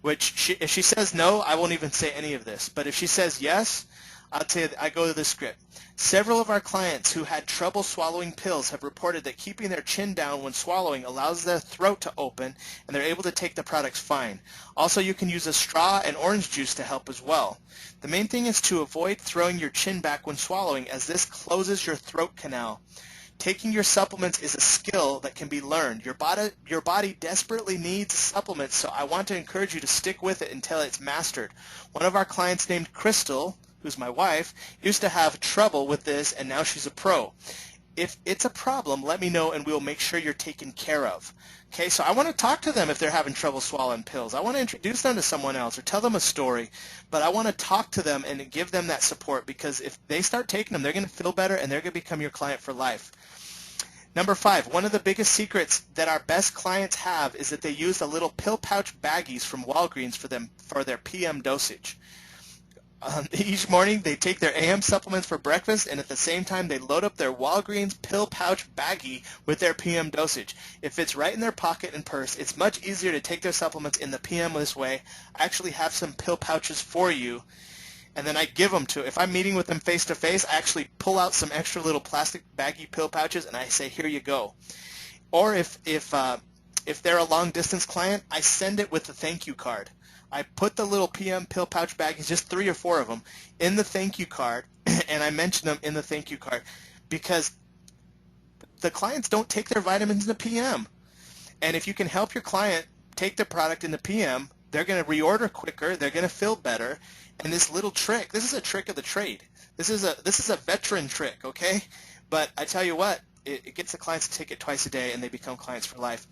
B: Which if she says no, I won't even say any of this. But if she says yes, I'll tell you, I go to the script. Several of our clients who had trouble swallowing pills have reported that keeping their chin down when swallowing allows their throat to open, and they're able to take the products fine. Also, you can use a straw and orange juice to help as well. The main thing is to avoid throwing your chin back when swallowing, as this closes your throat canal. Taking your supplements is a skill that can be learned. Your body desperately needs supplements, so I want to encourage you to stick with it until it's mastered. One of our clients named Crystal, who's my wife, used to have trouble with this, and now she's a pro. If it's a problem, let me know and we'll make sure you're taken care of. Okay, so I want to talk to them if they're having trouble swallowing pills. I want to introduce them to someone else or tell them a story, but I want to talk to them and give them that support, because if they start taking them, they're going to feel better and they're going to become your client for life. Number 5, one of the biggest secrets that our best clients have is that they use the little pill pouch baggies from Walgreens for their PM dosage. Each morning they take their AM supplements for breakfast, and at the same time they load up their Walgreens pill pouch baggie with their PM dosage. It fits right in their pocket and purse. It's much easier to take their supplements in the PM this way. I actually have some pill pouches for you, and then I give them to, if I'm meeting with them face to face, I actually pull out some extra little plastic baggy pill pouches and I say, here you go. Or if they're a long distance client, I send it with a thank you card. I put the little PM pill pouch baggies, just 3 or 4 of them, in the thank you card, and I mention them in the thank you card because the clients don't take their vitamins in the PM. And if you can help your client take the product in the PM, they're going to reorder quicker, they're going to feel better, and this little trick, this is a trick of the trade. This is a veteran trick, okay? But I tell you what, it gets the clients to take it twice a day, and they become clients for life.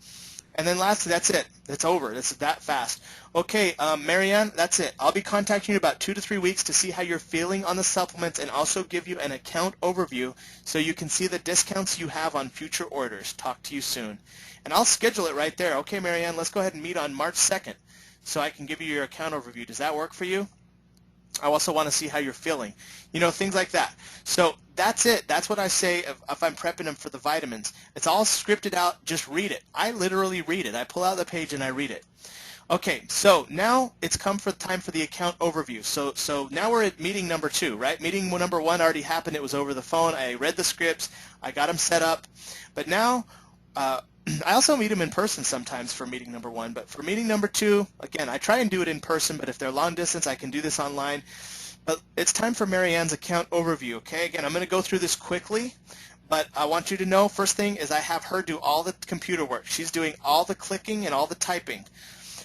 B: And then lastly, that's it. It's over. It's that fast. Okay, Marianne, that's it. I'll be contacting you in about 2 to 3 weeks to see how you're feeling on the supplements and also give you an account overview so you can see the discounts you have on future orders. Talk to you soon. And I'll schedule it right there. Okay, Marianne, let's go ahead and meet on March 2nd so I can give you your account overview. Does that work for you? I also want to see how you're feeling. You know, things like that. So that's it. That's what I say if I'm prepping them for the vitamins. It's all scripted out. Just read it. I literally read it. I pull out the page and I read it. Okay, so now it's come for time for the account overview. So now we're at meeting number 2, right? Meeting number 1 already happened. It was over the phone. I read the scripts. I got them set up. But now I also meet them in person sometimes for meeting number 1, but for meeting number 2, again, I try and do it in person, but if they're long distance, I can do this online. But it's time for Marianne's account overview, okay? Again, I'm going to go through this quickly, but I want you to know, first thing is I have her do all the computer work. She's doing all the clicking and all the typing.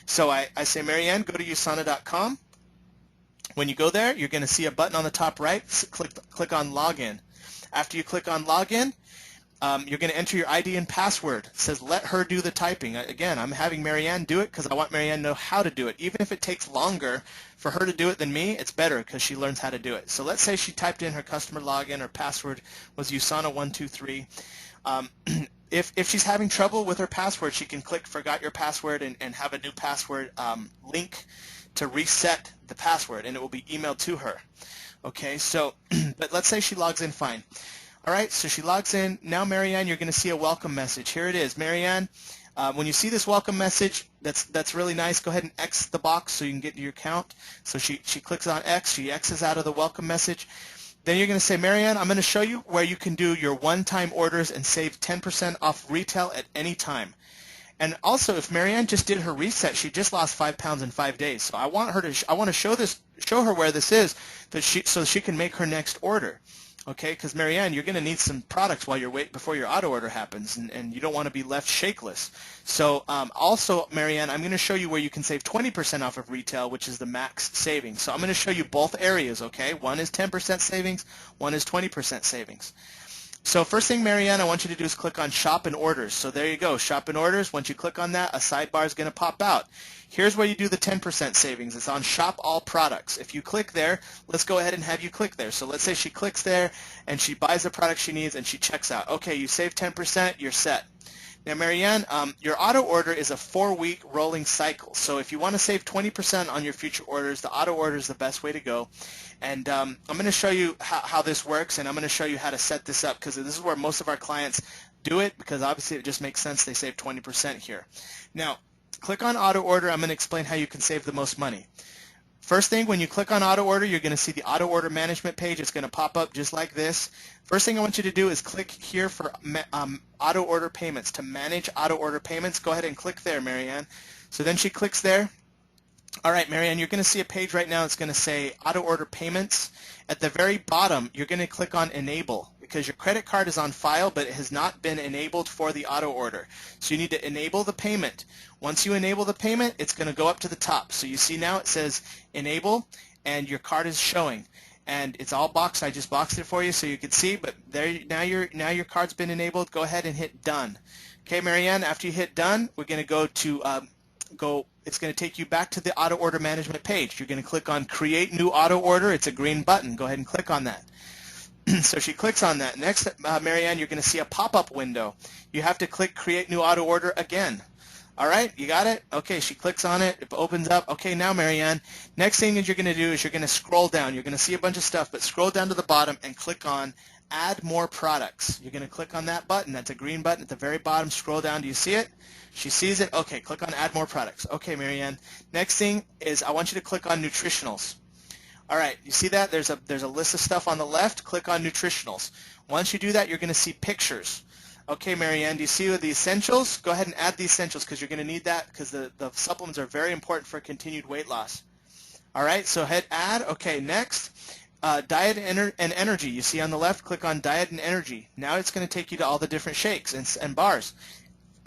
B: So I say, Marianne, go to USANA.com. When you go there, you're going to see a button on the top right. Click on Login. After you click on Login, you're going to enter your ID and password. It says let her do the typing. Again, I'm having Marianne do it because I want Marianne to know how to do it. Even if it takes longer for her to do it than me, it's better because she learns how to do it. So let's say she typed in her customer login. Her password was USANA123. If she's having trouble with her password, she can click forgot your password and have a new password link to reset the password, and it will be emailed to her. Okay, so, but let's say she logs in fine. All right, so she logs in. Now, Marianne, you're going to see a welcome message. Here it is. Marianne, when you see this welcome message, that's really nice. Go ahead and X the box so you can get into your account. So she clicks on X. She X's out of the welcome message. Then you're going to say, Marianne, I'm going to show you where you can do your one-time orders and save 10% off retail at any time. And also, if Marianne just did her reset, she just lost 5 pounds in 5 days. So I want to show her where this is, so she can make her next order. Okay, because Marianne, you're going to need some products while you're before your auto order happens, and you don't want to be left shakeless. So also, Marianne, I'm going to show you where you can save 20% off of retail, which is the max savings. So I'm going to show you both areas. Okay, one is 10% savings, one is 20% savings. So first thing, Marianne, I want you to do is click on Shop and Orders. So there you go, Shop and Orders. Once you click on that, a sidebar is going to pop out. Here's where you do the 10% savings. It's on Shop All Products. If you click there, let's go ahead and have you click there. So let's say she clicks there and she buys the product she needs and she checks out. Okay, you save 10%, you're set. Now, Marianne, your auto order is a 4-week rolling cycle. So if you want to save 20% on your future orders, the auto order is the best way to go. And I'm going to show you how this works, and I'm going to show you how to set this up, because this is where most of our clients do it, because obviously it just makes sense. They save 20% here. Now, click on auto order. I'm going to explain how you can save the most money. First thing, when you click on auto order, you're going to see the auto order management page. It's going to pop up just like this. First thing I want you to do is click here for auto order payments. To manage auto order payments, go ahead and click there, Marianne. So then she clicks there. All right, Marianne, you're going to see a page right now. It's going to say auto order payments. At the very bottom, you're going to click on enable, because your credit card is on file, but it has not been enabled for the auto order. So you need to enable the payment. Once you enable the payment, it's going to go up to the top. So you see now it says enable, and your card is showing. And it's all boxed. I just boxed it for you so you can see, but there now your card's been enabled. Go ahead and hit done. Okay, Marianne, after you hit done, we're going to go to it's going to take you back to the auto order management page. You're going to click on create new auto order. It's a green button. Go ahead and click on that. So she clicks on that. Next, Marianne, you're going to see a pop-up window. You have to click create new auto order again. All right, you got it? Okay, she clicks on it. It opens up. Okay, now, Marianne, next thing that you're going to do is you're going to scroll down. You're going to see a bunch of stuff, but scroll down to the bottom and click on add more products. You're going to click on that button. That's a green button at the very bottom. Scroll down. Do you see it? She sees it. Okay, click on add more products. Okay, Marianne. Next thing is I want you to click on nutritionals. All right, you see that? There's a list of stuff on the left. Click on nutritionals. Once you do that, you're going to see pictures. Okay, Marianne, do you see the essentials? Go ahead and add the essentials, because you're going to need that, because the supplements are very important for continued weight loss. All right, so hit add. Okay, next, diet and energy. You see on the left, click on diet and energy. Now it's going to take you to all the different shakes and bars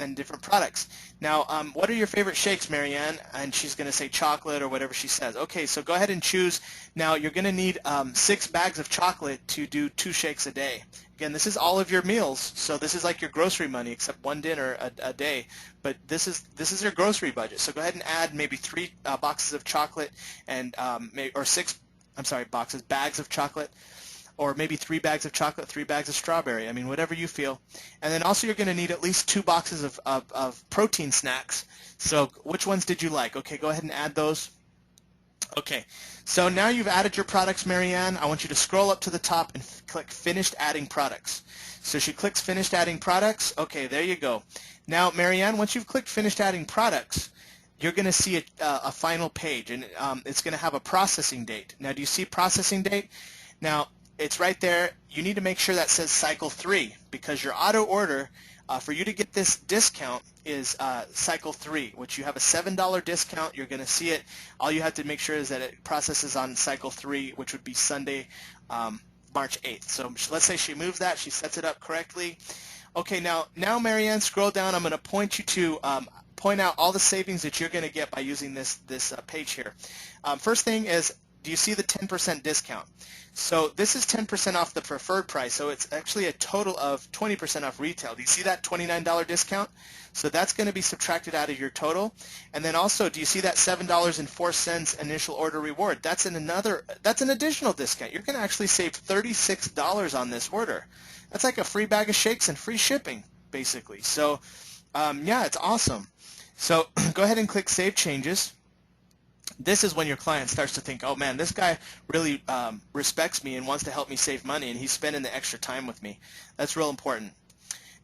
B: and different products. Now, what are your favorite shakes, Marianne? And she's going to say chocolate or whatever she says. Okay, so go ahead and choose. Now, you're going to need 6 bags of chocolate to do 2 shakes a day. Again, this is all of your meals, so this is like your grocery money, except 1 dinner a day. But this is your grocery budget. So go ahead and add maybe 3 boxes of chocolate and bags of chocolate, or maybe 3 bags of chocolate, 3 bags of strawberry. I mean, whatever you feel. And then also you're going to need at least 2 boxes of protein snacks. So which ones did you like? Okay, go ahead and add those. Okay, so now you've added your products, Marianne. I want you to scroll up to the top and click Finished Adding Products. So she clicks Finished Adding Products. Okay, there you go. Now, Marianne, once you've clicked Finished Adding Products, you're going to see a final page, and it's going to have a processing date. Now, do you see processing date? Now, it's right there. You need to make sure that says cycle 3 because your auto order for you to get this discount is cycle 3, which you have a $7 discount. You're going to see it. All you have to make sure is that it processes on cycle 3, which would be Sunday, March 8th. So let's say she moves that. She sets it up correctly. Okay, now Marianne, scroll down. I'm going to point you to point out all the savings that you're going to get by using this page here. First thing is, do you see the 10% discount? So this is 10% off the preferred price, so it's actually a total of 20% off retail. Do you see that $29 discount? So that's going to be subtracted out of your total. And then also, do you see that $7.04 initial order reward? That's an additional discount. You're going to actually save $36 on this order. That's like a free bag of shakes and free shipping, basically. So yeah, it's awesome. So go ahead and click Save Changes. This is when your client starts to think, oh man, this guy really respects me and wants to help me save money, and he's spending the extra time with me. That's real important.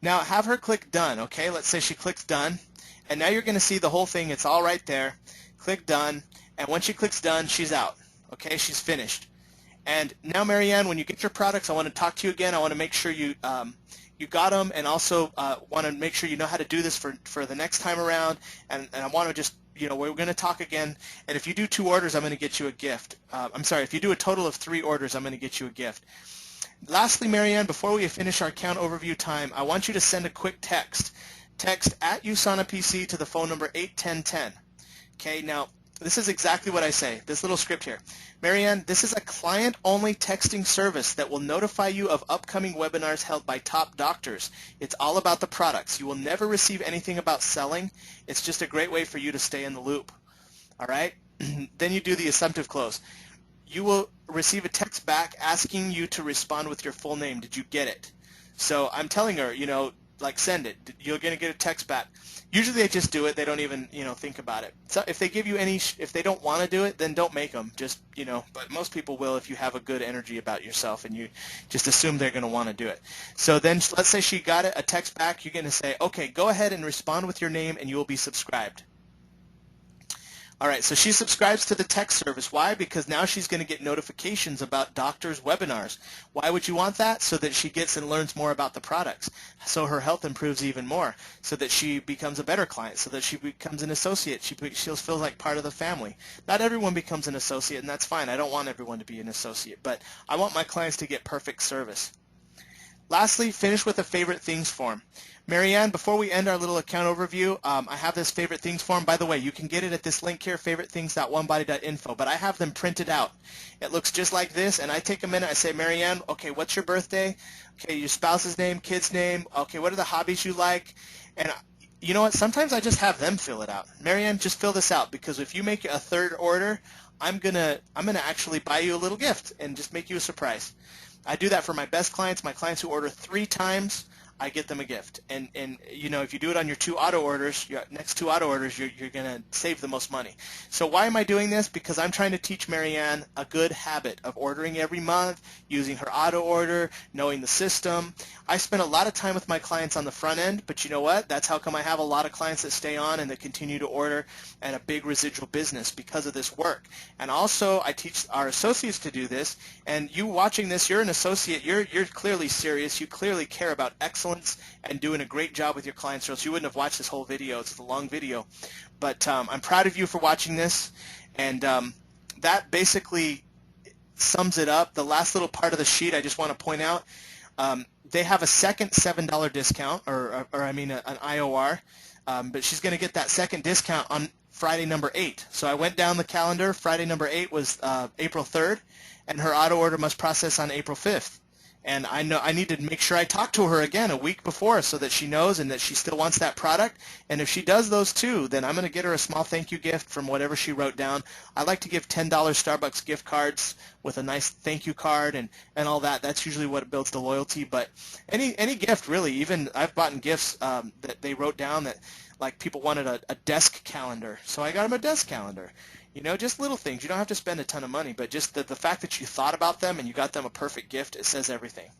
B: Now have her click Done, okay? Let's say she clicks Done, and now you're going to see the whole thing. It's all right there. Click Done, and once she clicks Done, she's out, okay? She's finished. And now, Marianne, when you get your products, I want to talk to you again. I want to make sure you got them, and also want to make sure you know how to do this for the next time around, and I want to just, you know, we're going to talk again, and if you do 2 orders, I'm going to get you a gift. I'm sorry, if you do a total of 3 orders, I'm going to get you a gift. Lastly, Marianne, before we finish our account overview time, I want you to send a quick text. Text at USANA PC to the phone number 81010. Okay, now, this is exactly what I say, this little script here. Marianne, this is a client-only texting service that will notify you of upcoming webinars held by top doctors. It's all about the products. You will never receive anything about selling. It's just a great way for you to stay in the loop. All right? Then you do the assumptive close. You will receive a text back asking you to respond with your full name. Did you get it? So I'm telling her, you know, like, send it. You're going to get a text back. Usually they just do it. They don't even, you know, think about it. So if they give you if they don't want to do it, then don't make them. Just, you know, but most people will if you have a good energy about yourself and you just assume they're going to want to do it. So then let's say she got a text back. You're going to say, okay, go ahead and respond with your name and you will be subscribed. All right, so she subscribes to the text service. Why? Because now she's going to get notifications about doctors' webinars. Why would you want that? So that she gets and learns more about the products, so her health improves even more, so that she becomes a better client, so that she becomes an associate. She feels like part of the family. Not everyone becomes an associate, and that's fine. I don't want everyone to be an associate, but I want my clients to get perfect service. Lastly, finish with a favorite things form. Marianne, before we end our little account overview, I have this favorite things form. By the way, you can get it at this link here, favoritethings.onebody.info, but I have them printed out. It looks just like this, and I take a minute. I say, Marianne, okay, what's your birthday? Okay, your spouse's name, kid's name. Okay, what are the hobbies you like? And you know what? Sometimes I just have them fill it out. Marianne, just fill this out, because if you make a 3rd order, I'm gonna actually buy you a little gift and just make you a surprise. I do that for my best clients, my clients who order 3 times. I get them a gift, and you know, if you do it on your 2 auto orders, your next 2 auto orders, you're going to save the most money. So why am I doing this? Because I'm trying to teach Marianne a good habit of ordering every month, using her auto order, knowing the system. I spend a lot of time with my clients on the front end, but you know what? That's how come I have a lot of clients that stay on and that continue to order, and a big residual business because of this work. And also, I teach our associates to do this, and you watching this, you're an associate, you're clearly serious, you clearly care about excellence and doing a great job with your clients, or else you wouldn't have watched this whole video. It's a long video. But I'm proud of you for watching this, and that basically sums it up. The last little part of the sheet I just want to point out, they have a second $7 discount, or I mean an IOR, but she's going to get that second discount on Friday number 8. So I went down the calendar. Friday number 8 was April 3rd, and her auto order must process on April 5th. And I know I need to make sure I talk to her again a week before so that she knows and that she still wants that product. And if she does those 2, then I'm going to get her a small thank you gift from whatever she wrote down. I like to give $10 Starbucks gift cards with a nice thank you card and all that. That's usually what builds the loyalty. But any gift, really. Even I've bought gifts that they wrote down that, like, people wanted a desk calendar. So I got them a desk calendar. You know, just little things. You don't have to spend a ton of money, but just the fact that you thought about them and you got them a perfect gift, it says everything.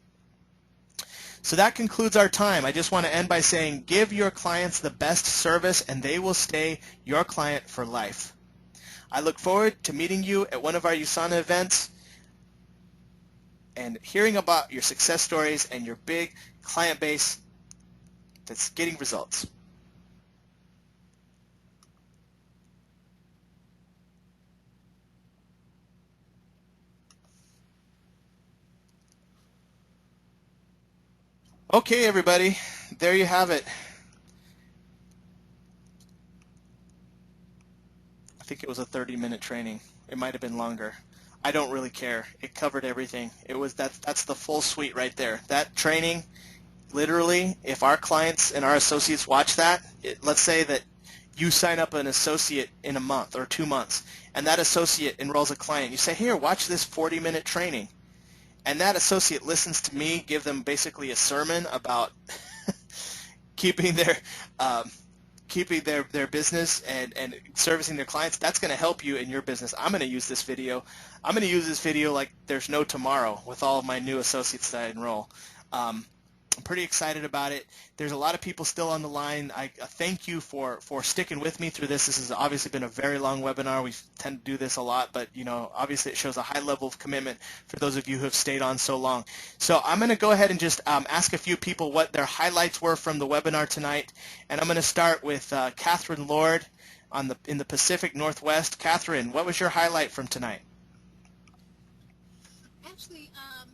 B: So that concludes our time. I just want to end by saying, give your clients the best service and they will stay your client for life. I look forward to meeting you at one of our USANA events. and hearing about your success stories and your big client base that's getting results. Okay, everybody, there you have it. I think it was a 30-minute training. It might have been longer. I don't really care. It covered everything. That's the full suite right there. That training, literally, if our clients and our associates watch that, let's say that you sign up an associate in a month or 2 months, and that associate enrolls a client. You say, here, watch this 40-minute training. And that associate listens to me give them basically a sermon about keeping their business and servicing their clients. That's going to help you in your business. I'm going to use this video. I'm going to use this video like there's no tomorrow with all of my new associates that I enroll. I'm pretty excited about it. There's a lot of people still on the line. I thank you for sticking with me through this. This has obviously been a very long webinar. We tend to do this a lot, but obviously it shows a high level of commitment for those of you who have stayed on so long. So I'm going to go ahead and just ask a few people what their highlights were from the webinar tonight, and I'm going to start with Catherine Lord in the Pacific Northwest. Catherine, what was your highlight from tonight?
L: Actually, I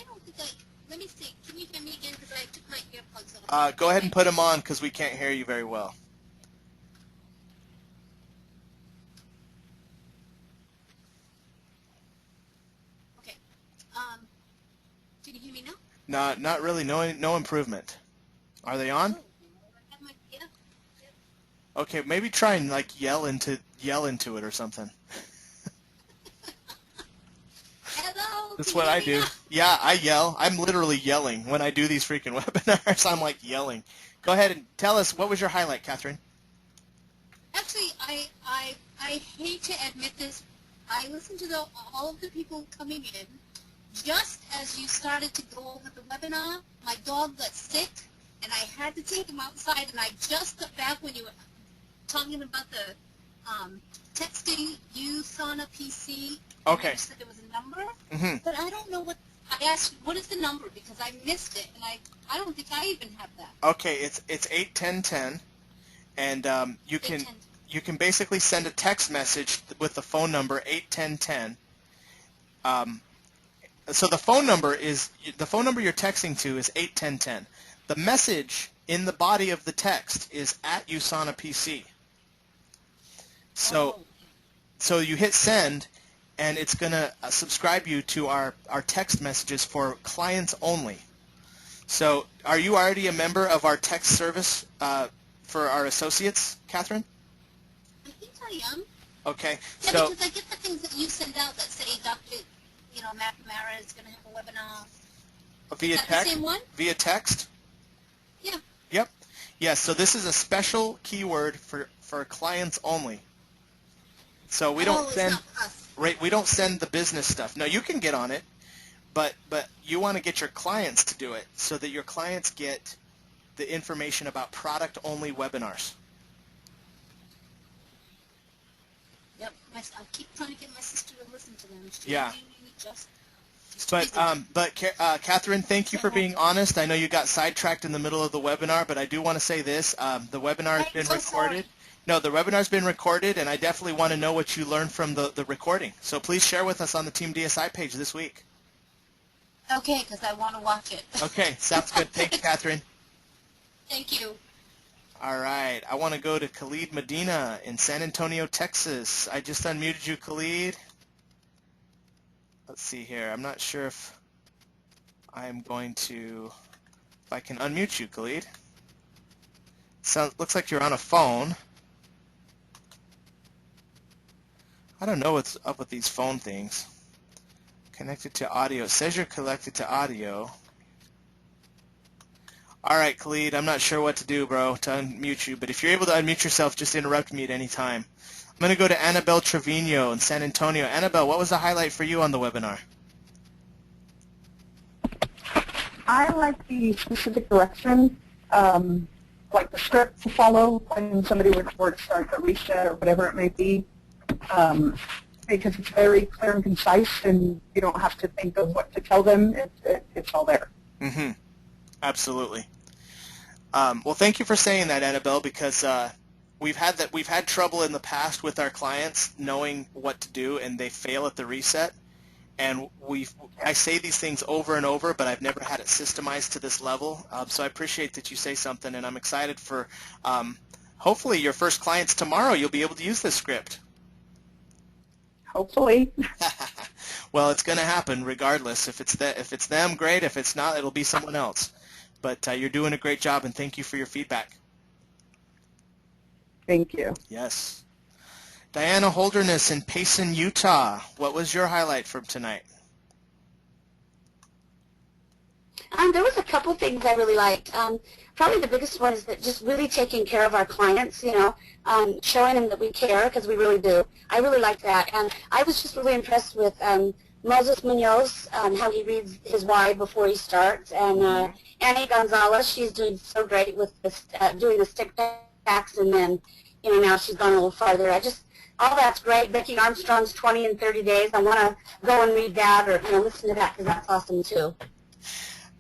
L: don't think let me see. Can you hear me again? Because I took my earplugs off.
B: Go ahead and put them on because we can't hear you very well.
L: Okay. Can you hear me now?
B: No, not really. No improvement. Are they on?
L: Yeah.
B: Okay, maybe try and yell into it or something.
L: Hello.
B: That's what I do. Yeah, I yell. I'm literally yelling when I do these freaking webinars. I'm yelling. Go ahead and tell us, what was your highlight, Catherine?
L: Actually, I hate to admit this. I listened to all of the people coming in. Just as you started to go over the webinar, my dog got sick, and I had to take him outside, and I just got back when you were talking about the texting USANA PC.
B: Okay.
L: You said there was a number,
B: Mm-hmm.
L: but I don't know what. I asked, what is the number, because I missed it, and I don't think I even have that.
B: Okay, it's 81010, and you can basically send a text message with the phone number 81010. So the phone number you're texting to is 81010. The message in the body of the text is at USANA PC. So you hit send, and it's going to subscribe you to our text messages for clients only. So are you already a member of our text service for our associates, Catherine?
L: I think I am.
B: Okay.
L: Yeah,
B: so
L: because I get the things that you send out that say Dr. McNamara is going to have a webinar.
B: Via
L: text?
B: text?
L: The same one?
B: Via text?
L: Yeah.
B: Yep. Yes, so this is a special keyword for clients only. So we don't send we don't send the business stuff. No, you can get on it, but you want to get your clients to do it so that your clients get the information about product-only webinars.
L: Yep. I keep trying to get my sister to listen to them.
B: Yeah. But Catherine, thank you for being honest. I know you got sidetracked in the middle of the webinar, but I do want to say this. The webinar has been recorded. No, the webinar's been recorded, and I definitely want to know what you learned from the recording. So please share with us on the Team DSI page this week.
L: Okay, because I want to watch it.
B: Okay, sounds good. Thanks, Catherine.
L: Thank you.
B: All right, I want to go to Khalid Medina in San Antonio, Texas. I just unmuted you, Khalid. Let's see here. I'm not sure if I can unmute you, Khalid. Looks like you're on a phone. I don't know what's up with these phone things. Connected to audio. It says you're connected to audio. All right, Khalid, I'm not sure what to do, bro, to unmute you. But if you're able to unmute yourself, just interrupt me at any time. I'm going to go to Annabell Trevino in San Antonio. Annabell, what was the highlight for you on the webinar?
F: I like the specific direction, like the script to follow when somebody would start a reset or whatever it may be. because it's very clear and concise, and you don't have to think of what to tell them. It's all there.
B: Mm-hmm. Absolutely. Well, thank you for saying that, Annabell, because we've had trouble in the past with our clients knowing what to do, and they fail at the reset. And I say these things over and over, but I've never had it systemized to this level. So I appreciate that you say something, and I'm excited for hopefully your first clients tomorrow. You'll be able to use this script.
F: Hopefully.
B: Well, it's going to happen regardless. If it's them, great. If it's not, it'll be someone else. But you're doing a great job, and thank you for your feedback.
F: Thank you.
B: Yes. Diana Holderness in Payson, Utah. What was your highlight from tonight?
D: There was a couple things I really liked. Probably the biggest one is that just really taking care of our clients, showing them that we care, because we really do. I really liked that. And I was just really impressed with Munoz, how he reads his why before he starts. And Amie Gonzalez, she's doing so great with this, doing the stick packs, and then, now she's gone a little farther. All that's great. Becky Armstrong's 20 in 30 days. I want to go and read that or listen to that, because that's awesome too.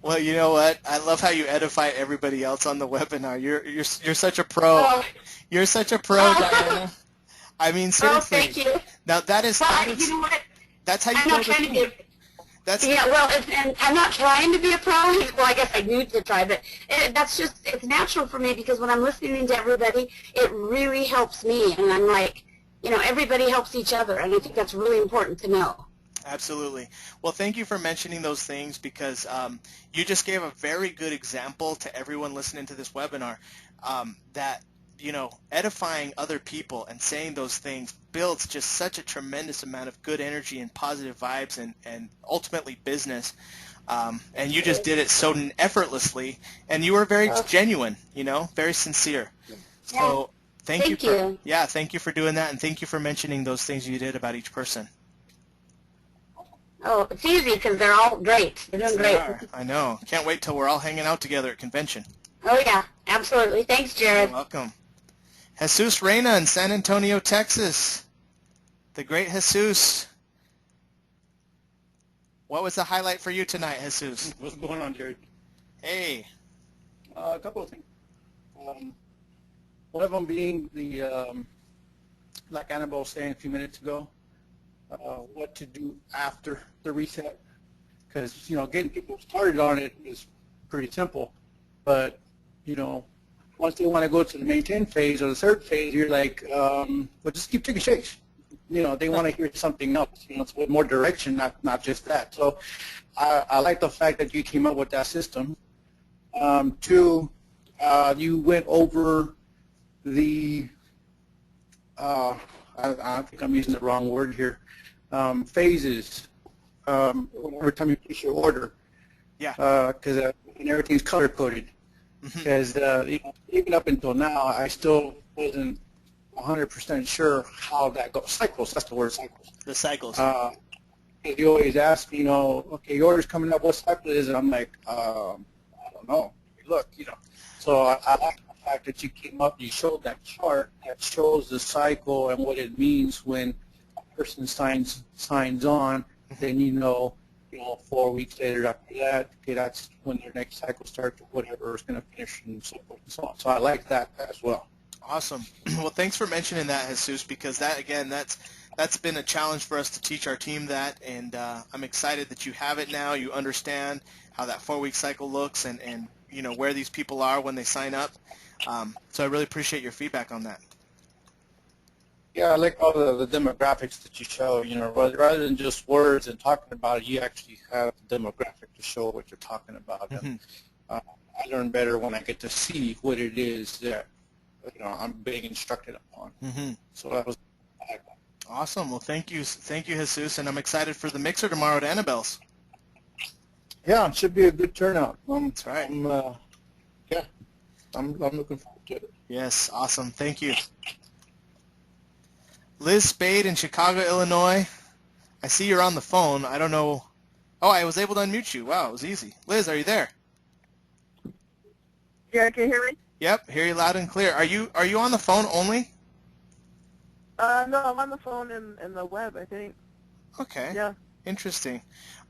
B: Well, you know what? I love how you edify everybody else on the webinar. You're such a pro.
D: Oh.
B: You're such a pro, Diana. I mean, seriously.
D: Oh, thank you.
B: Now that is.
D: You know what?
B: That's how you
D: I'm
B: build
D: not trying
B: a
D: to
B: team.
D: and I'm not trying to be a pro. Well, I guess I need to try, but it's natural for me, because when I'm listening to everybody, it really helps me, and I'm like, everybody helps each other, and I think that's really important to know.
B: Absolutely. Well, thank you for mentioning those things, because you just gave a very good example to everyone listening to this webinar that, edifying other people and saying those things builds just such a tremendous amount of good energy and positive vibes and ultimately business. And you just did it so effortlessly, and you were very genuine, very sincere. So thank you. Thank you for doing that, and thank you for mentioning those things you did about each person.
D: Oh, it's easy, because they're all great. They're doing great.
B: I know. Can't wait till we're all hanging out together at convention.
D: Oh, yeah. Absolutely. Thanks, Jared.
B: You're welcome. Jesus Reyna in San Antonio, Texas. The great Jesus. What was the highlight for you tonight, Jesus?
M: What's going on, Jared?
B: Hey.
M: A couple of things. One of them being the, like Annabelle was saying a few minutes ago, what to do after the reset. Because, getting people started on it is pretty simple. But, once they want to go to the maintain phase or the third phase, you're like, well, just keep taking shakes. They want to hear something else, with more direction, not just that. So I like the fact that you came up with that system. Two, you went over the, I think I'm using the wrong word here, phases, every time you place your order.
B: Yeah.
M: Because everything's color-coded. Because even up until now, I still wasn't 100% sure how that goes. Cycles, that's the word, cycles.
B: The cycles.
M: You always ask, okay, your order's coming up, what cycle is it? I'm like, I don't know. Look, So I like the fact that you came up, you showed that chart that shows the cycle and what it means when a person signs on, then 4 weeks later after that, okay, that's when their next cycle starts or whatever is going to finish and so forth and so on. So I like that as well.
B: Awesome. Well, thanks for mentioning that, Jesus, because that, again, that's been a challenge for us to teach our team that, and I'm excited that you have it now. You understand how that 4-week cycle looks and where these people are when they sign up. So I really appreciate your feedback on that.
M: Yeah, I like all the demographics that you show, rather than just words and talking about it, you actually have the demographic to show what you're talking about. And I learn better when I get to see what it is that, I'm being instructed upon. So that was
B: awesome. Well, thank you, Jesus, and I'm excited for the mixer tomorrow at Annabell's.
M: Yeah, it should be a good turnout.
B: That's right.
M: I'm looking forward to it.
B: Yes, awesome. Thank you. Liz Spade in Chicago, Illinois. I see you're on the phone. I don't know. Oh, I was able to unmute you. Wow, it was easy. Liz, are you there?
F: Yeah, can you hear me?
B: Yep, hear you loud and clear. Are you on the phone only?
E: No, I'm on the phone and the web, I think.
B: Okay.
E: Yeah.
B: Interesting.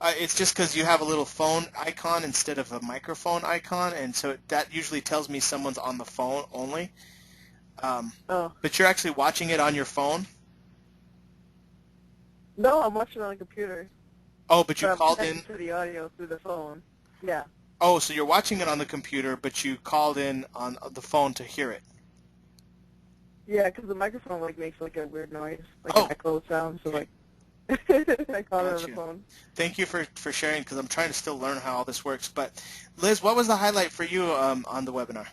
B: It's just because you have a little phone icon instead of a microphone icon, and so that usually tells me someone's on the phone only. But you're actually watching it on your phone?
E: No, I'm watching it on a computer.
B: Oh, but you
E: I'm
B: called in?
E: connected to the audio through the phone. Yeah.
B: Oh, so you're watching it on the computer, but you called in on the phone to hear it.
E: Yeah, because the microphone like makes like a weird noise, like an echo sound. So like, I called it on the phone.
B: Thank you for sharing, because I'm trying to still learn how all this works. But Liz, what was the highlight for you on the webinar?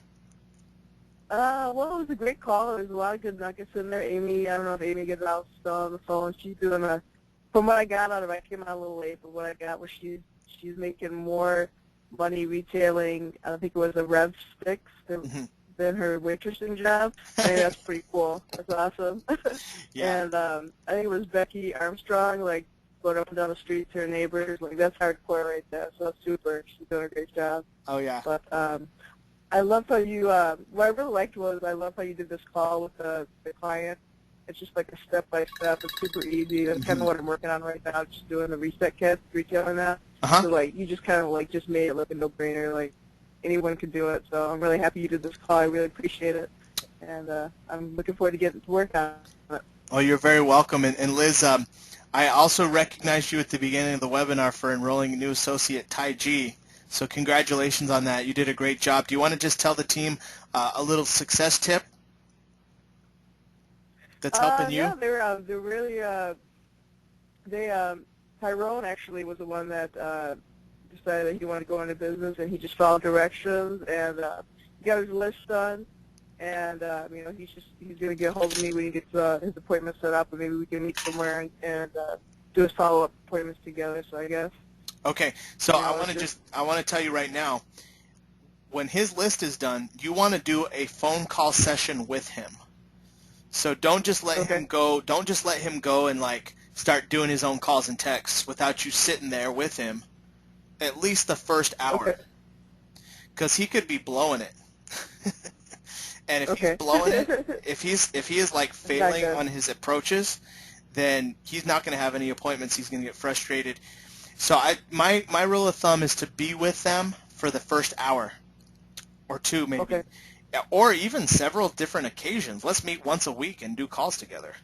E: Well, it was a great call. There's a lot of good nuggets in there. Amie, I don't know if Amie Gonzalez is still on the phone. She's doing from what I got out of it, I came out a little late, but what I got was she's making more money retailing. I think it was a Rev Sticks than her waitressing job. I think that's pretty cool. That's awesome.
B: Yeah.
E: And I think it was Becky Armstrong, like going up and down the street to her neighbors. Like that's hardcore right there. So that's super. She's doing a great job.
B: Oh yeah.
E: But I love how you. What I really liked was I love how you did this call with the client. It's just like a step-by-step. It's super easy. That's kind of what I'm working on right now, just doing the reset kits, retailing that. So, like, you just kind of, like, just made it look a no-brainer. Like, anyone could do it. So I'm really happy you did this call. I really appreciate it. And I'm looking forward to getting to work on it.
B: Oh, you're very welcome. And Liz, I also recognized you at the beginning of the webinar for enrolling a new associate, Tai G. So congratulations on that. You did a great job. Do you want to just tell the team a little success tip that's helping you?
E: Yeah, they're really, Tyrone actually was the one that decided he wanted to go into business, and he just followed directions, and he got his list done, and you know, he's going to get a hold of me when he gets his appointment set up, and maybe we can meet somewhere and do his follow-up appointments together, so I guess.
B: Okay, so I want to tell you right now, when his list is done, you want to do a phone call session with him. So don't just let him go. Don't just let him go and like start doing his own calls and texts without you sitting there with him at least the first hour, because he could be blowing it. And if he's blowing it, if he is like failing on his approaches, then he's not going to have any appointments. He's going to get frustrated. So my rule of thumb is to be with them for the first hour or two, maybe. Or even several different occasions. Let's meet once a week and do calls together.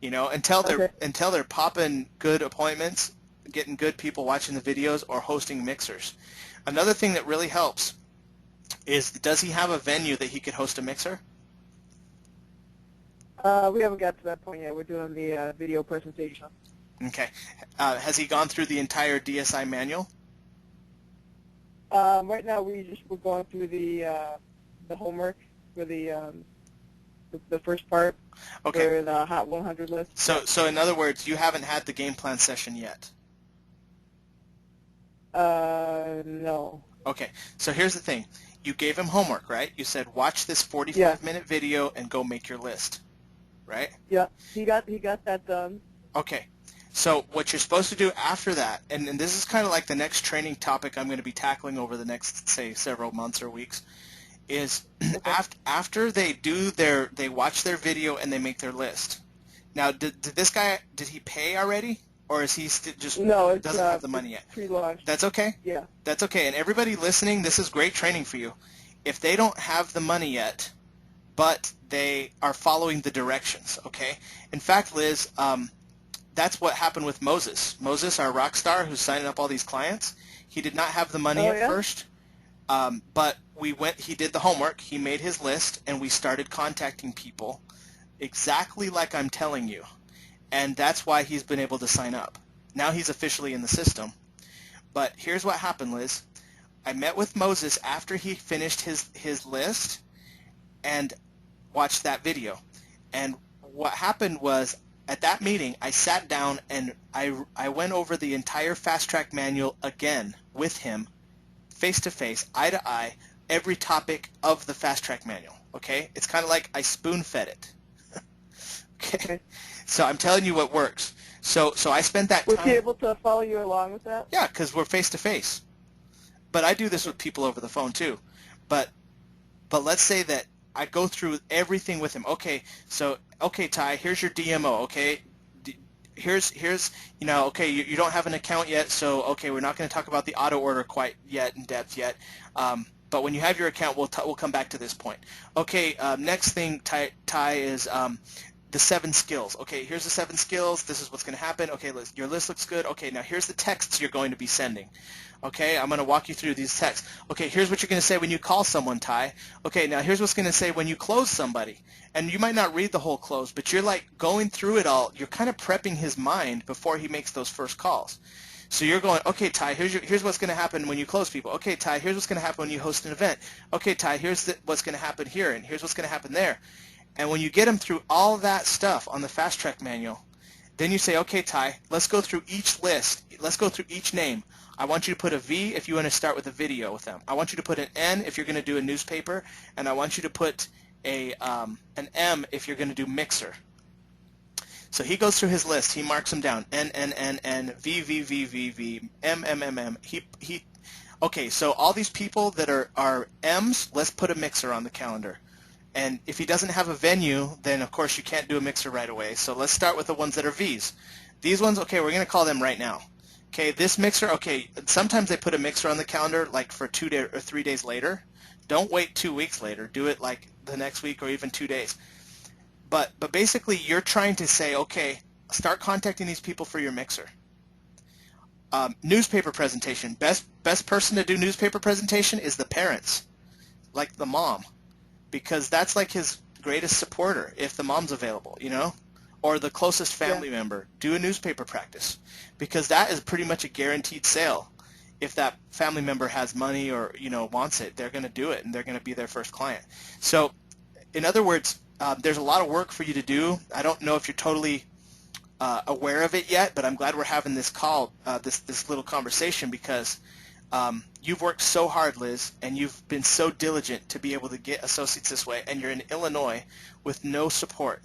B: You know, until they're popping good appointments, getting good people watching the videos, or hosting mixers. Another thing that really helps is, does he have a venue that he could host a mixer?
E: We haven't got to that point yet. We're doing the video presentation.
B: Okay. Has he gone through the entire DSI manual?
E: Right now we're going through the homework for the first part for the Hot 100 list.
B: So in other words, you haven't had the game plan session yet?
E: No.
B: Okay, so here's the thing. You gave him homework, right? You said, watch this 45-minute video and go make your list, right?
E: Yeah, he got that done.
B: Okay, so what you're supposed to do after that, and this is kind of like the next training topic I'm going to be tackling over the next, say, several months or weeks, is after they watch their video and they make their list. Now, did this guy, did he pay already? Or is he just doesn't have the money yet?
E: Pre-launch.
B: That's okay?
E: Yeah.
B: That's okay. And everybody listening, this is great training for you. If they don't have the money yet, but they are following the directions, okay? In fact, Liz, that's what happened with Moses. Moses, our rock star who's signing up all these clients, he did not have the money at first, but he did the homework, he made his list, and we started contacting people exactly like I'm telling you. And that's why he's been able to sign up. Now he's officially in the system. But here's what happened, Liz. I met with Moses after he finished his list and watched that video. And what happened was, at that meeting, I sat down and I went over the entire Fast Track manual again with him, face-to-face, eye-to-eye, every topic of the Fast Track manual. Okay? It's kind of like I spoon-fed it. Okay? So I'm telling you what works. So I spent that time.
E: Was he able to follow you along with that?
B: Yeah, because we're face-to-face. But I do this with people over the phone too. But let's say that I go through everything with him. Okay, so okay, Ty, here's your DMO. Okay, here's you know, okay, you don't have an account yet, so okay, we're not going to talk about the auto order quite yet in depth yet. But when you have your account, we'll come back to this point. Okay, next thing, Ty, is the 7 skills. Okay, here's the 7 skills. This is what's going to happen. Okay, your list looks good. Okay, now here's the texts you're going to be sending. Okay, I'm going to walk you through these texts. Okay, here's what you're going to say when you call someone, Ty. Okay, now here's what's going to say when you close somebody. And you might not read the whole close, but you're like going through it all. You're kind of prepping his mind before he makes those first calls. So you're going, okay, Ty, here's what's going to happen when you close people. Okay, Ty, here's what's going to happen when you host an event. Okay, Ty, here's what's going to happen here, and here's what's going to happen there. And when you get him through all that stuff on the fast track manual, then you say, okay, Ty, let's go through each list. Let's go through each name. I want you to put a V if you want to start with a video with them. I want you to put an N if you're going to do a newspaper, and I want you to put an M if you're going to do mixer. So he goes through his list. He marks them down. N, N, N, N, V, V, V, V, V, M, M, M, M. Okay, so all these people that are M's, let's put a mixer on the calendar. And if he doesn't have a venue, then of course you can't do a mixer right away. So let's start with the ones that are V's. These ones, okay, we're going to call them right now. Okay, this mixer, okay, sometimes they put a mixer on the calendar like for 2 days or 3 days later. Don't wait 2 weeks later. Do it like the next week or even 2 days. But basically you're trying to say, okay, start contacting these people for your mixer. Newspaper presentation. Best person to do newspaper presentation is the parents, like the mom, because that's like his greatest supporter if the mom's available, you know, or the closest family member. Do a newspaper practice, because that is pretty much a guaranteed sale. If that family member has money or, you know, wants it, they're going to do it and they're going to be their first client. So in other words, there's a lot of work for you to do. I don't know if you're totally aware of it yet, but I'm glad we're having this call, this little conversation, because you've worked so hard, Liz, and you've been so diligent to be able to get associates this way, and you're in Illinois with no support,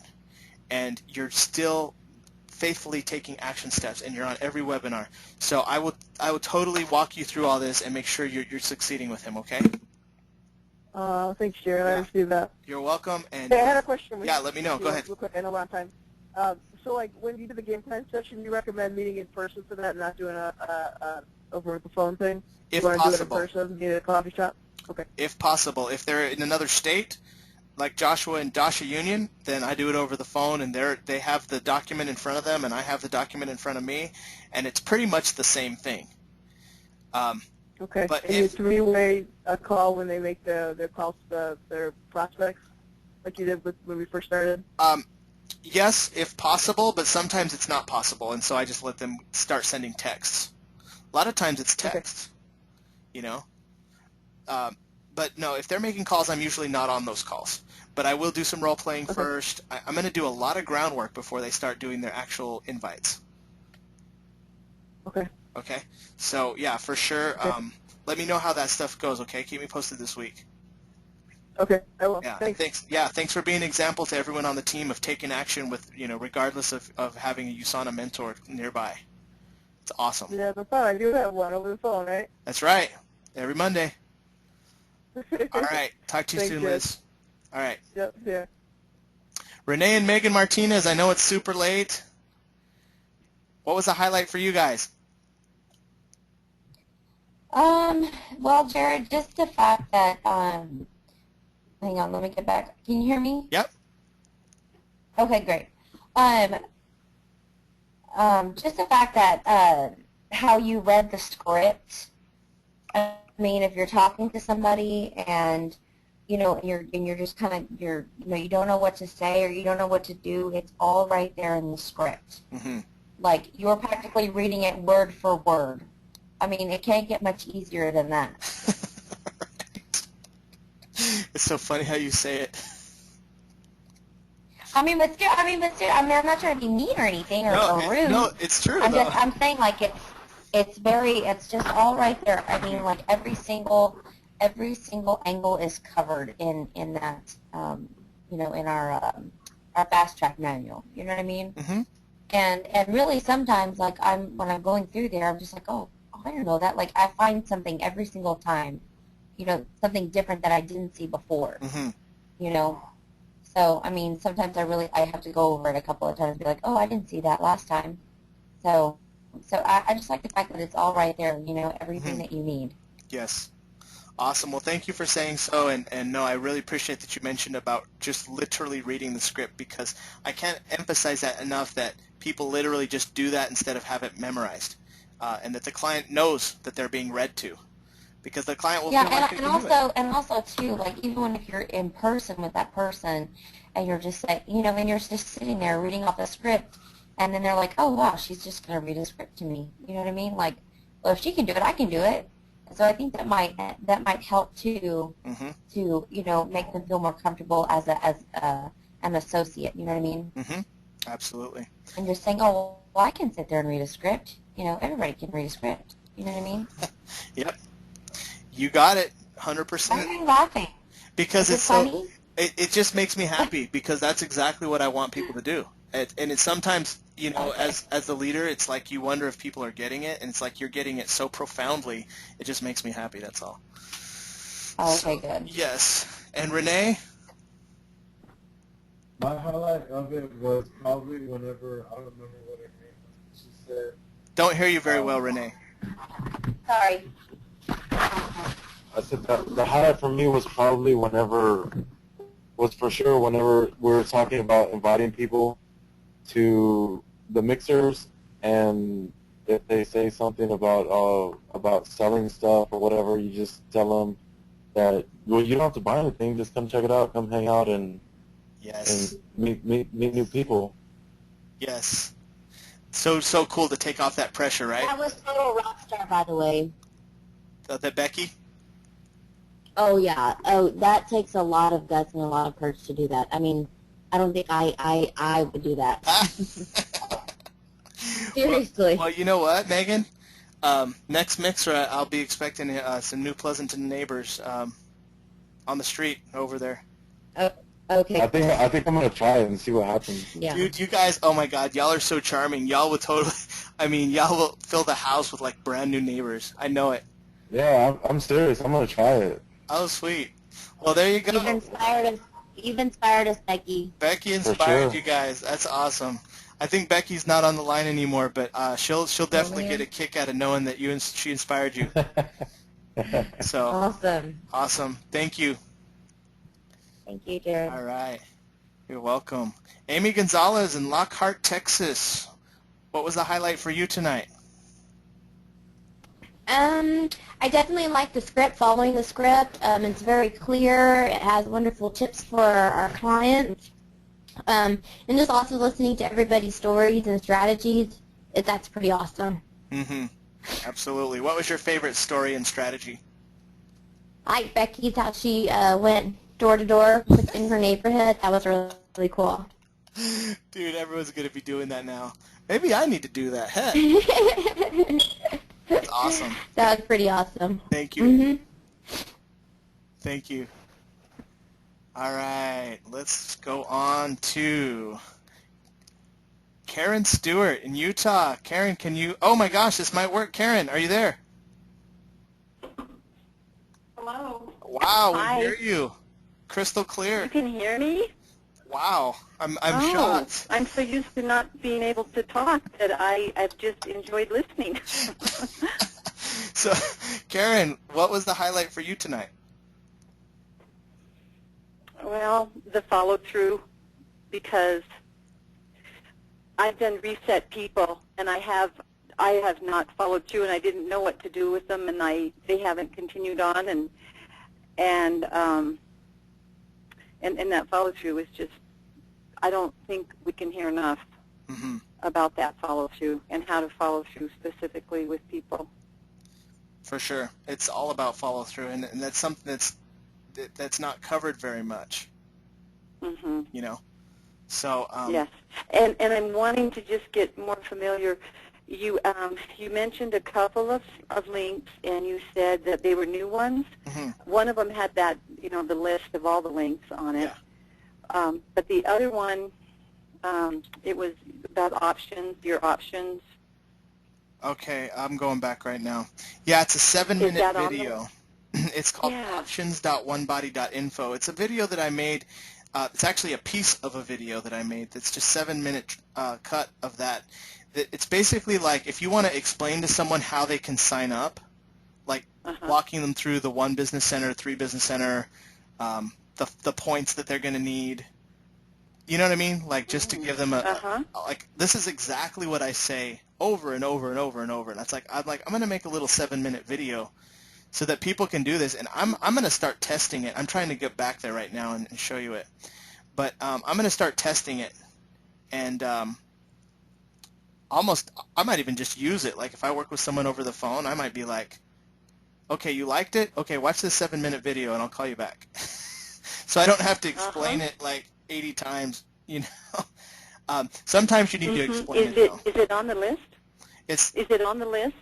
B: and you're still faithfully taking action steps, and you're on every webinar. So I will totally walk you through all this and make sure you're succeeding with him, okay?
F: Thanks, Jared. I received that.
B: You're welcome. And
F: hey, I had a question.
B: Yeah, let me know. Go ahead.
F: Real quick. I know we're on time. So, like, when you do the game plan session, you recommend meeting in person for that and not doing a over the phone thing?
B: If
F: you want
B: possible.
F: to do it in person, meet at a coffee shop? Okay.
B: If possible. If they're in another state, like Joshua and Dasha Union, then I do it over the phone, and they have the document in front of them, and I have the document in front of me, and it's pretty much the same thing.
F: Okay.
B: But
F: and you three-way a call when they make their calls to their prospects, like you did when we first started?
B: Yes, if possible, but sometimes it's not possible, and so I just let them start sending texts. A lot of times it's texts, you know. But no, if they're making calls, I'm usually not on those calls. But I will do some role-playing first. I'm going to do a lot of groundwork before they start doing their actual invites.
F: Okay.
B: Okay. So, yeah, for sure. Let me know how that stuff goes, okay? Keep me posted this week.
F: Okay, I will.
B: Yeah,
F: thanks.
B: Thanks for being an example to everyone on the team of taking action with, you know, regardless of having a USANA mentor nearby. It's awesome.
F: Yeah, that's fine. I do have one over the phone, right?
B: That's right. Every Monday. All right. Talk to you soon, Liz. All right.
F: Yep, yeah.
B: Renee and Megan Martinez, I know it's super late. What was the highlight for you guys?
J: Well, Jared, just the fact that, hang on, let me get back. Can you hear me?
B: Yep.
J: Okay, great. Just the fact that, how you read the script. I mean, if you're talking to somebody and, you know, you're just kind of, you know, you don't know what to say or you don't know what to do, it's all right there in the script.
B: Mm-hmm.
J: Like, you're practically reading it word for word. I mean, it can't get much easier than that.
B: It's so funny how you say it.
J: I mean, but still, I'm not trying to be mean or anything or rude.
B: No, it's true.
J: I'm saying, like, it's just all right there. I mean, like, every single angle is covered in that, you know, in our fast track manual. You know what I mean?
B: Mm-hmm.
J: And really, sometimes, like, when I'm going through there, I'm just like, oh, I don't know that. Like, I find something every single time, you know, something different that I didn't see before.
B: Mm-hmm.
J: you know. So, I mean, sometimes I have to go over it a couple of times and be like, oh, I didn't see that last time. So I just like the fact that it's all right there, you know, everything that you need.
B: Yes. Awesome. Well, thank you for saying so, and no, I really appreciate that you mentioned about just literally reading the script, because I can't emphasize that enough, that people literally just do that instead of have it memorized, and that the client knows that they're being read to, because the client will feel like they can do it.
J: And also too, like even when if you're in person with that person, and you're just like, you know, and you're just sitting there reading off the script, and then they're like, oh wow, she's just gonna read a script to me. You know what I mean? Like, well, if she can do it, I can do it. So I think that might help too, to, you know, make them feel more comfortable as an associate. You know what I mean?
B: Absolutely.
J: And just saying, oh, well, I can sit there and read a script. You know, everybody can read a script. You know what I mean?
B: Yep. You got it, 100%.
J: Why are you laughing?
B: Because
J: it's funny?
B: so. It just makes me happy, because that's exactly what I want people to do. And it's sometimes, you know, as the leader, it's like you wonder if people are getting it, and it's like you're getting it so profoundly. It just makes me happy. That's all.
J: Oh, okay, good.
B: Yes. And Renee?
I: My highlight of it was probably whenever, I don't remember what her name was, she said...
B: Don't hear you very well, Renee.
J: Sorry.
I: I said that the highlight for me was probably whenever we were talking about inviting people to the mixers, and if they say something about selling stuff or whatever, you just tell them that, well, you don't have to buy anything, just come check it out, come hang out, and meet new people.
B: Yes. So cool to take off that pressure, right?
J: That was total rock star, by the way.
B: That Becky?
J: Oh yeah. Oh, that takes a lot of guts and a lot of courage to do that. I mean, I don't think I would do that. Seriously.
B: Well, you know what, Megan? Next mixer, I'll be expecting some new Pleasanton neighbors on the street over there.
J: Oh, okay.
I: I think I'm gonna try it and see what happens.
J: Yeah.
B: Dude, you guys, oh my God, y'all are so charming. Y'all will totally, I mean, y'all will fill the house with like brand new neighbors. I know it.
I: Yeah, I'm serious. I'm gonna try it.
B: Oh, sweet. Well, there you go.
J: You've inspired us, Becky.
B: Becky inspired you guys. That's awesome. I think Becky's not on the line anymore, but she'll definitely get a kick out of knowing that she inspired you. So awesome. Thank you.
J: Thank you, Jared.
B: All right. You're welcome. Amie Gonzalez in Lockhart, Texas. What was the highlight for you tonight?
H: I definitely like the script, following the script. It's very clear. It has wonderful tips for our clients. And just also listening to everybody's stories and strategies. That's pretty awesome.
B: Absolutely. What was your favorite story and strategy?
H: I like Becky's, how she went door to door in her neighborhood. That was really cool.
B: Dude, everyone's going to be doing that now. Maybe I need to do that. Heck. That's awesome.
H: That was pretty awesome.
B: Thank you. Thank you. All right, let's go on to Karen Stewart in Utah. Karen, can you... Oh, my gosh, this might work. Karen, are you there?
N: Hello.
B: Wow, we
N: Hi.
B: hear you. Crystal clear.
N: You can hear me?
B: Wow, I'm shocked.
N: I'm so used to not being able to talk that I've just enjoyed listening.
B: So, Karen, what was the highlight for you tonight?
N: Well, the follow-through, because I've done reset people, and I have not followed through, and I didn't know what to do with them, and they haven't continued on, and that follow-through is just, I don't think we can hear enough about that follow-through and how to follow through specifically with people.
B: For sure. It's all about follow-through, and that's something that's not covered very much, you know. So
N: yes, and I'm wanting to just get more familiar. You mentioned a couple of links, and you said that they were new ones. One of them had that, you know, the list of all the links on it. Yeah. But the other one, it was about options, your options.
B: Okay, I'm going back right now. Yeah, it's a 7-minute video. It's called options.onebody.info. It's a video that I made. It's actually a piece of a video that I made that's just 7-minute cut of that. It's basically like if you want to explain to someone how they can sign up, like walking them through the 1 Business Center, 3 Business Center, the points that they're going to need. You know what I mean? Like just to give them like this is exactly what I say over and over and over and over. And I'm going to make a little 7-minute video so that people can do this. And I'm going to start testing it. I'm trying to get back there right now and show you it. But I'm going to start testing it. And I might even just use it. Like if I work with someone over the phone, I might be like, okay, you liked it? Okay, watch this 7-minute video and I'll call you back. So I don't have to explain it like 80 times, you know. Sometimes you need to explain it.
N: Is it on the list? Is it on the list?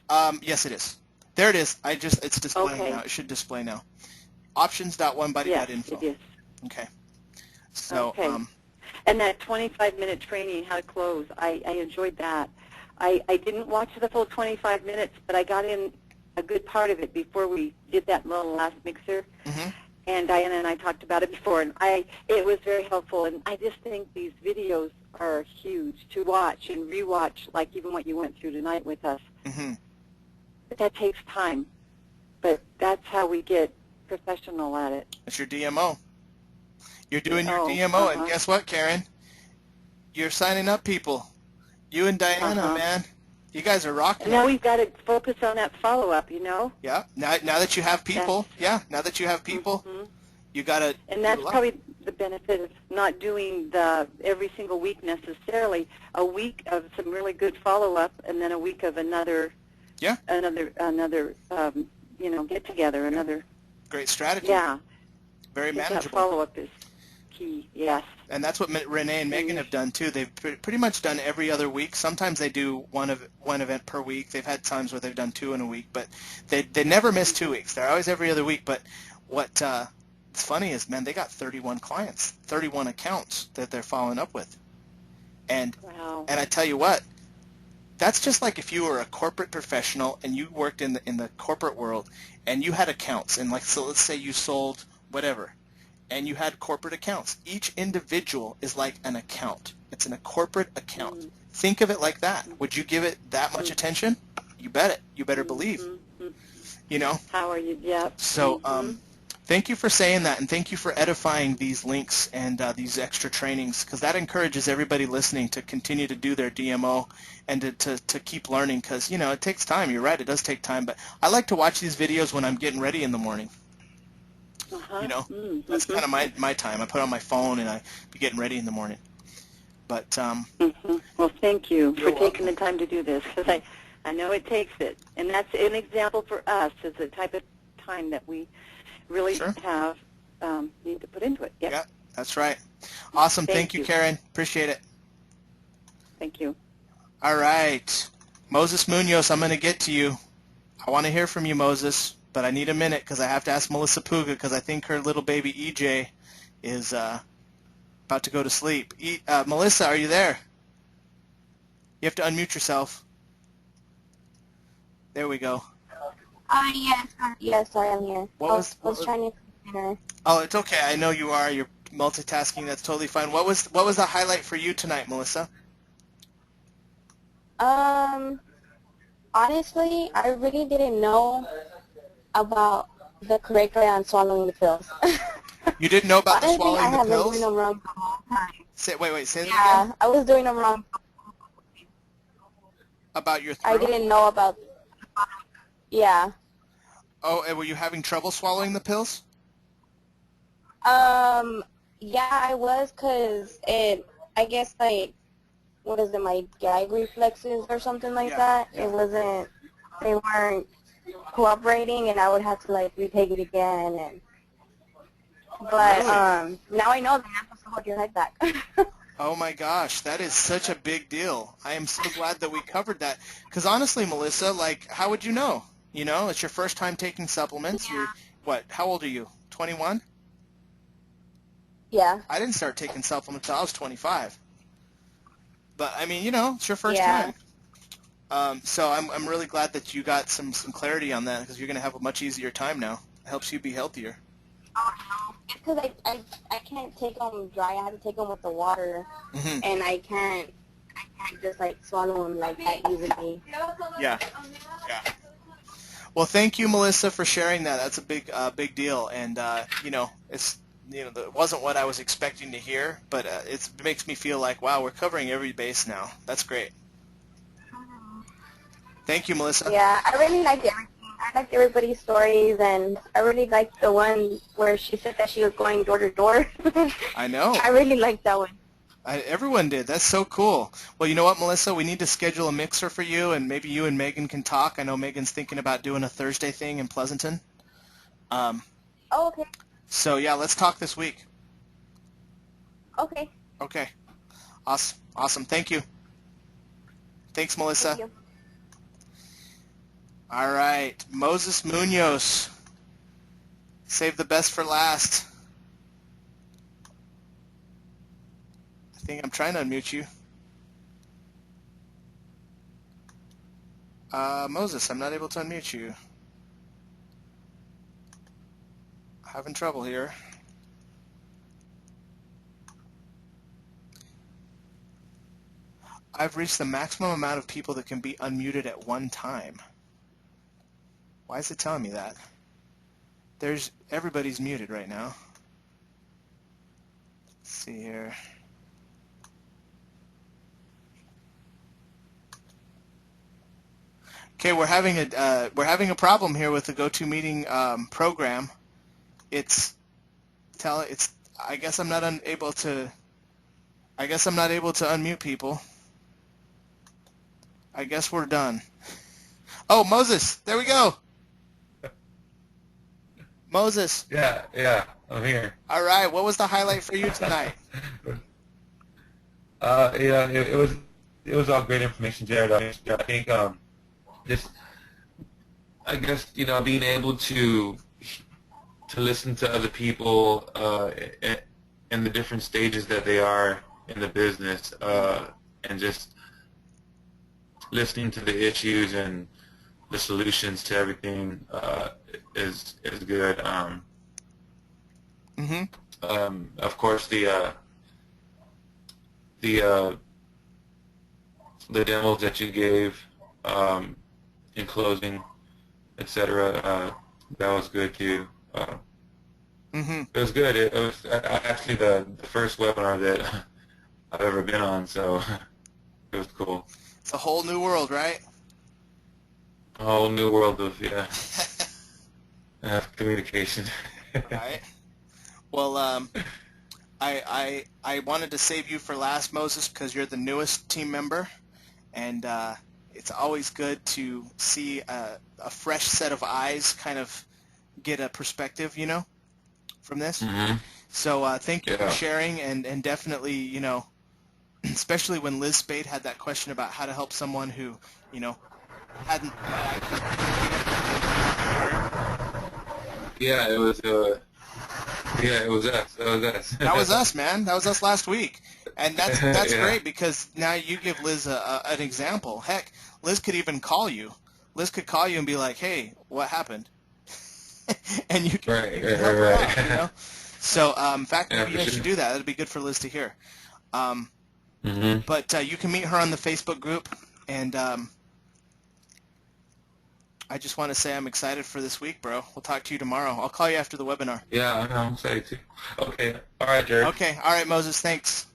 B: Yes, it is. There it is. It's displaying now. It should display now. Options.onebody.info.
N: Yes, it is.
B: Okay. So.
N: And that 25-minute training, how to close, I enjoyed that. I didn't watch the full 25 minutes, but I got in a good part of it before we did that little last mixer. And Diana and I talked about it before, and it was very helpful. And I just think these videos are huge to watch and rewatch, like even what you went through tonight with us. But that takes time. But that's how we get professional at it.
B: It's your DMO. You're doing your DMO, and guess what, Karen? You're signing up people. You and Diana, man. You guys are rocking.
N: And now we've got to focus on that follow-up, you know?
B: Yeah. Now that you have people, now that you have people, you got to.
N: And that's probably the benefit of not doing the every single week necessarily. A week of some really good follow-up, and then a week of another. Another you know, get together. Another.
B: Great strategy.
N: Yeah.
B: Very manageable.
N: That follow-up is key. Yes.
B: And that's what Renee and Megan have done too. They've pretty much done every other week. Sometimes they do one event per week. They've had times where they've done 2 in a week, but they never miss 2 weeks. They're always every other week. But what's funny is, man, they got 31 clients, 31 accounts that they're following up with. And and I tell you what, that's just like if you were a corporate professional and you worked in the corporate world and you had accounts, and so let's say you sold whatever, and you had corporate accounts. Each individual is like an account. It's a corporate account. Think of it like that. Would you give it that much attention? You bet it. You better believe. You know?
N: How are you? Yep.
B: So thank you for saying that, and thank you for edifying these links and these extra trainings, because that encourages everybody listening to continue to do their DMO and to keep learning, because, you know, it takes time. You're right. It does take time. But I like to watch these videos when I'm getting ready in the morning. You know, that's kind of my time. I put on my phone and I be getting ready in the morning. But
N: well, thank you for taking the time to do this, because I know it takes it, and that's an example for us as the type of time that we really have need to put into it. Yep.
B: Yeah, that's right. Awesome. Thank you, Karen. Appreciate it.
N: Thank you.
B: All right, Moses Munoz, I'm going to get to you. I want to hear from you, Moses. But I need a minute because I have to ask Melissa Puga, because I think her little baby EJ is about to go to sleep. Melissa, are you there? You have to unmute yourself. There we go.
G: Yes, I am here. I was trying to dinner.
B: Oh, it's okay. I know you are. You're multitasking. That's totally fine. What was the highlight for you tonight, Melissa?
G: Honestly, I really didn't know about the curriculum on swallowing the pills.
B: You didn't know about the swallowing the pills?
G: I have been doing them wrong the whole time.
B: Say that again?
G: Yeah, I was doing them wrong.
B: About your throat?
G: I didn't know about... Yeah.
B: Oh, and were you having trouble swallowing the pills?
G: Yeah, I was, because I guess, like, what is it, my gag reflexes or something like that? It wasn't... They weren't cooperating, and I would have to like retake it again. And but now I know that I'm supposed to hold your head back.
B: Oh my gosh, that is such a big deal. I am so glad that we covered that, because honestly, Melissa, like, how would you know? You know, it's your first time taking supplements. You're what? How old are you? 21?
G: Yeah.
B: I didn't start taking supplements until I was 25. But I mean, you know, it's your first time. So I'm really glad that you got some clarity on that, because you're going to have a much easier time now. helps you be healthier.
G: It's because I can't take them dry. I have to take them with the water, and I can't just like swallow them like that easily.
B: Yeah. Well, thank you, Melissa, for sharing that. That's a big deal, and it wasn't what I was expecting to hear, but it makes me feel like, wow, we're covering every base now. That's great. Thank you, Melissa.
G: Yeah, I really liked everything. I liked everybody's stories, and I really liked the one where she said that she was going door to door.
B: I know.
G: I really liked that one.
B: Everyone did. That's so cool. Well, you know what, Melissa? We need to schedule a mixer for you, and maybe you and Megan can talk. I know Megan's thinking about doing a Thursday thing in Pleasanton.
G: Oh, okay.
B: So, yeah, let's talk this week.
G: Okay.
B: Okay. Awesome. Thank you. Thanks, Melissa.
G: Thank you.
B: All right. Moses Munoz. Save the best for last. I think I'm trying to unmute you. Moses, I'm not able to unmute you. Having trouble here. I've reached the maximum amount of people that can be unmuted at one time. Why is it telling me that? Everybody's muted right now. Let's see here. Okay, we're having a problem here with the GoToMeeting program. I guess I'm not able to unmute people. I guess we're done. Oh, Moses, there we go. Moses.
C: Yeah, I'm here.
B: All right, what was the highlight for you tonight?
C: It was all great information, Jared. I think being able to listen to other people in the different stages that they are in the business, and just listening to the issues and the solutions to everything is good. Of course, the demos that you gave in closing, etc., that was good too. It was good. It was actually the first webinar that I've ever been on, so it was cool.
B: It's a whole new world, right?
C: A whole new world of communication.
B: Right. Well, I wanted to save you for last, Moses, because you're the newest team member, and it's always good to see a fresh set of eyes kind of get a perspective, from this. So thank you for sharing, and definitely, especially when Liz Spade had that question about how to help someone who, hadn't.
C: Yeah, it was. It was us. That was us.
B: That was us, man. That was us last week, and that's great because now you give Liz an example. Heck, Liz could even call you. Liz could call you and be like, "Hey, what happened?" And you can help her out, So, in fact, maybe you should do that. That'd be good for Liz to hear. But you can meet her on the Facebook group, and I just want to say I'm excited for this week, bro. We'll talk to you tomorrow. I'll call you after the webinar.
C: Yeah, I'm excited too. Okay. All right, Jared.
B: Okay. All right, Moses. Thanks.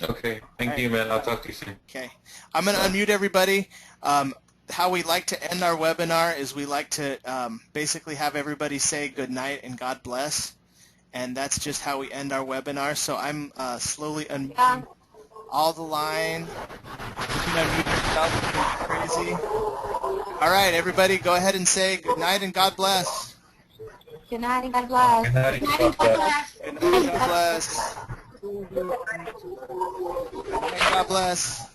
C: Okay. Thank you, man. I'll talk to you soon.
B: Okay. I'm going to unmute everybody. How we like to end our webinar is we like to basically have everybody say good night and God bless. And that's just how we end our webinar. So I'm slowly unmuting all the line. You can unmute yourself if you're crazy. All right, everybody, go ahead and say good night and God bless.
H: Good night and God bless.
C: Good night and God bless.
B: Good night and God bless. Good night and God bless.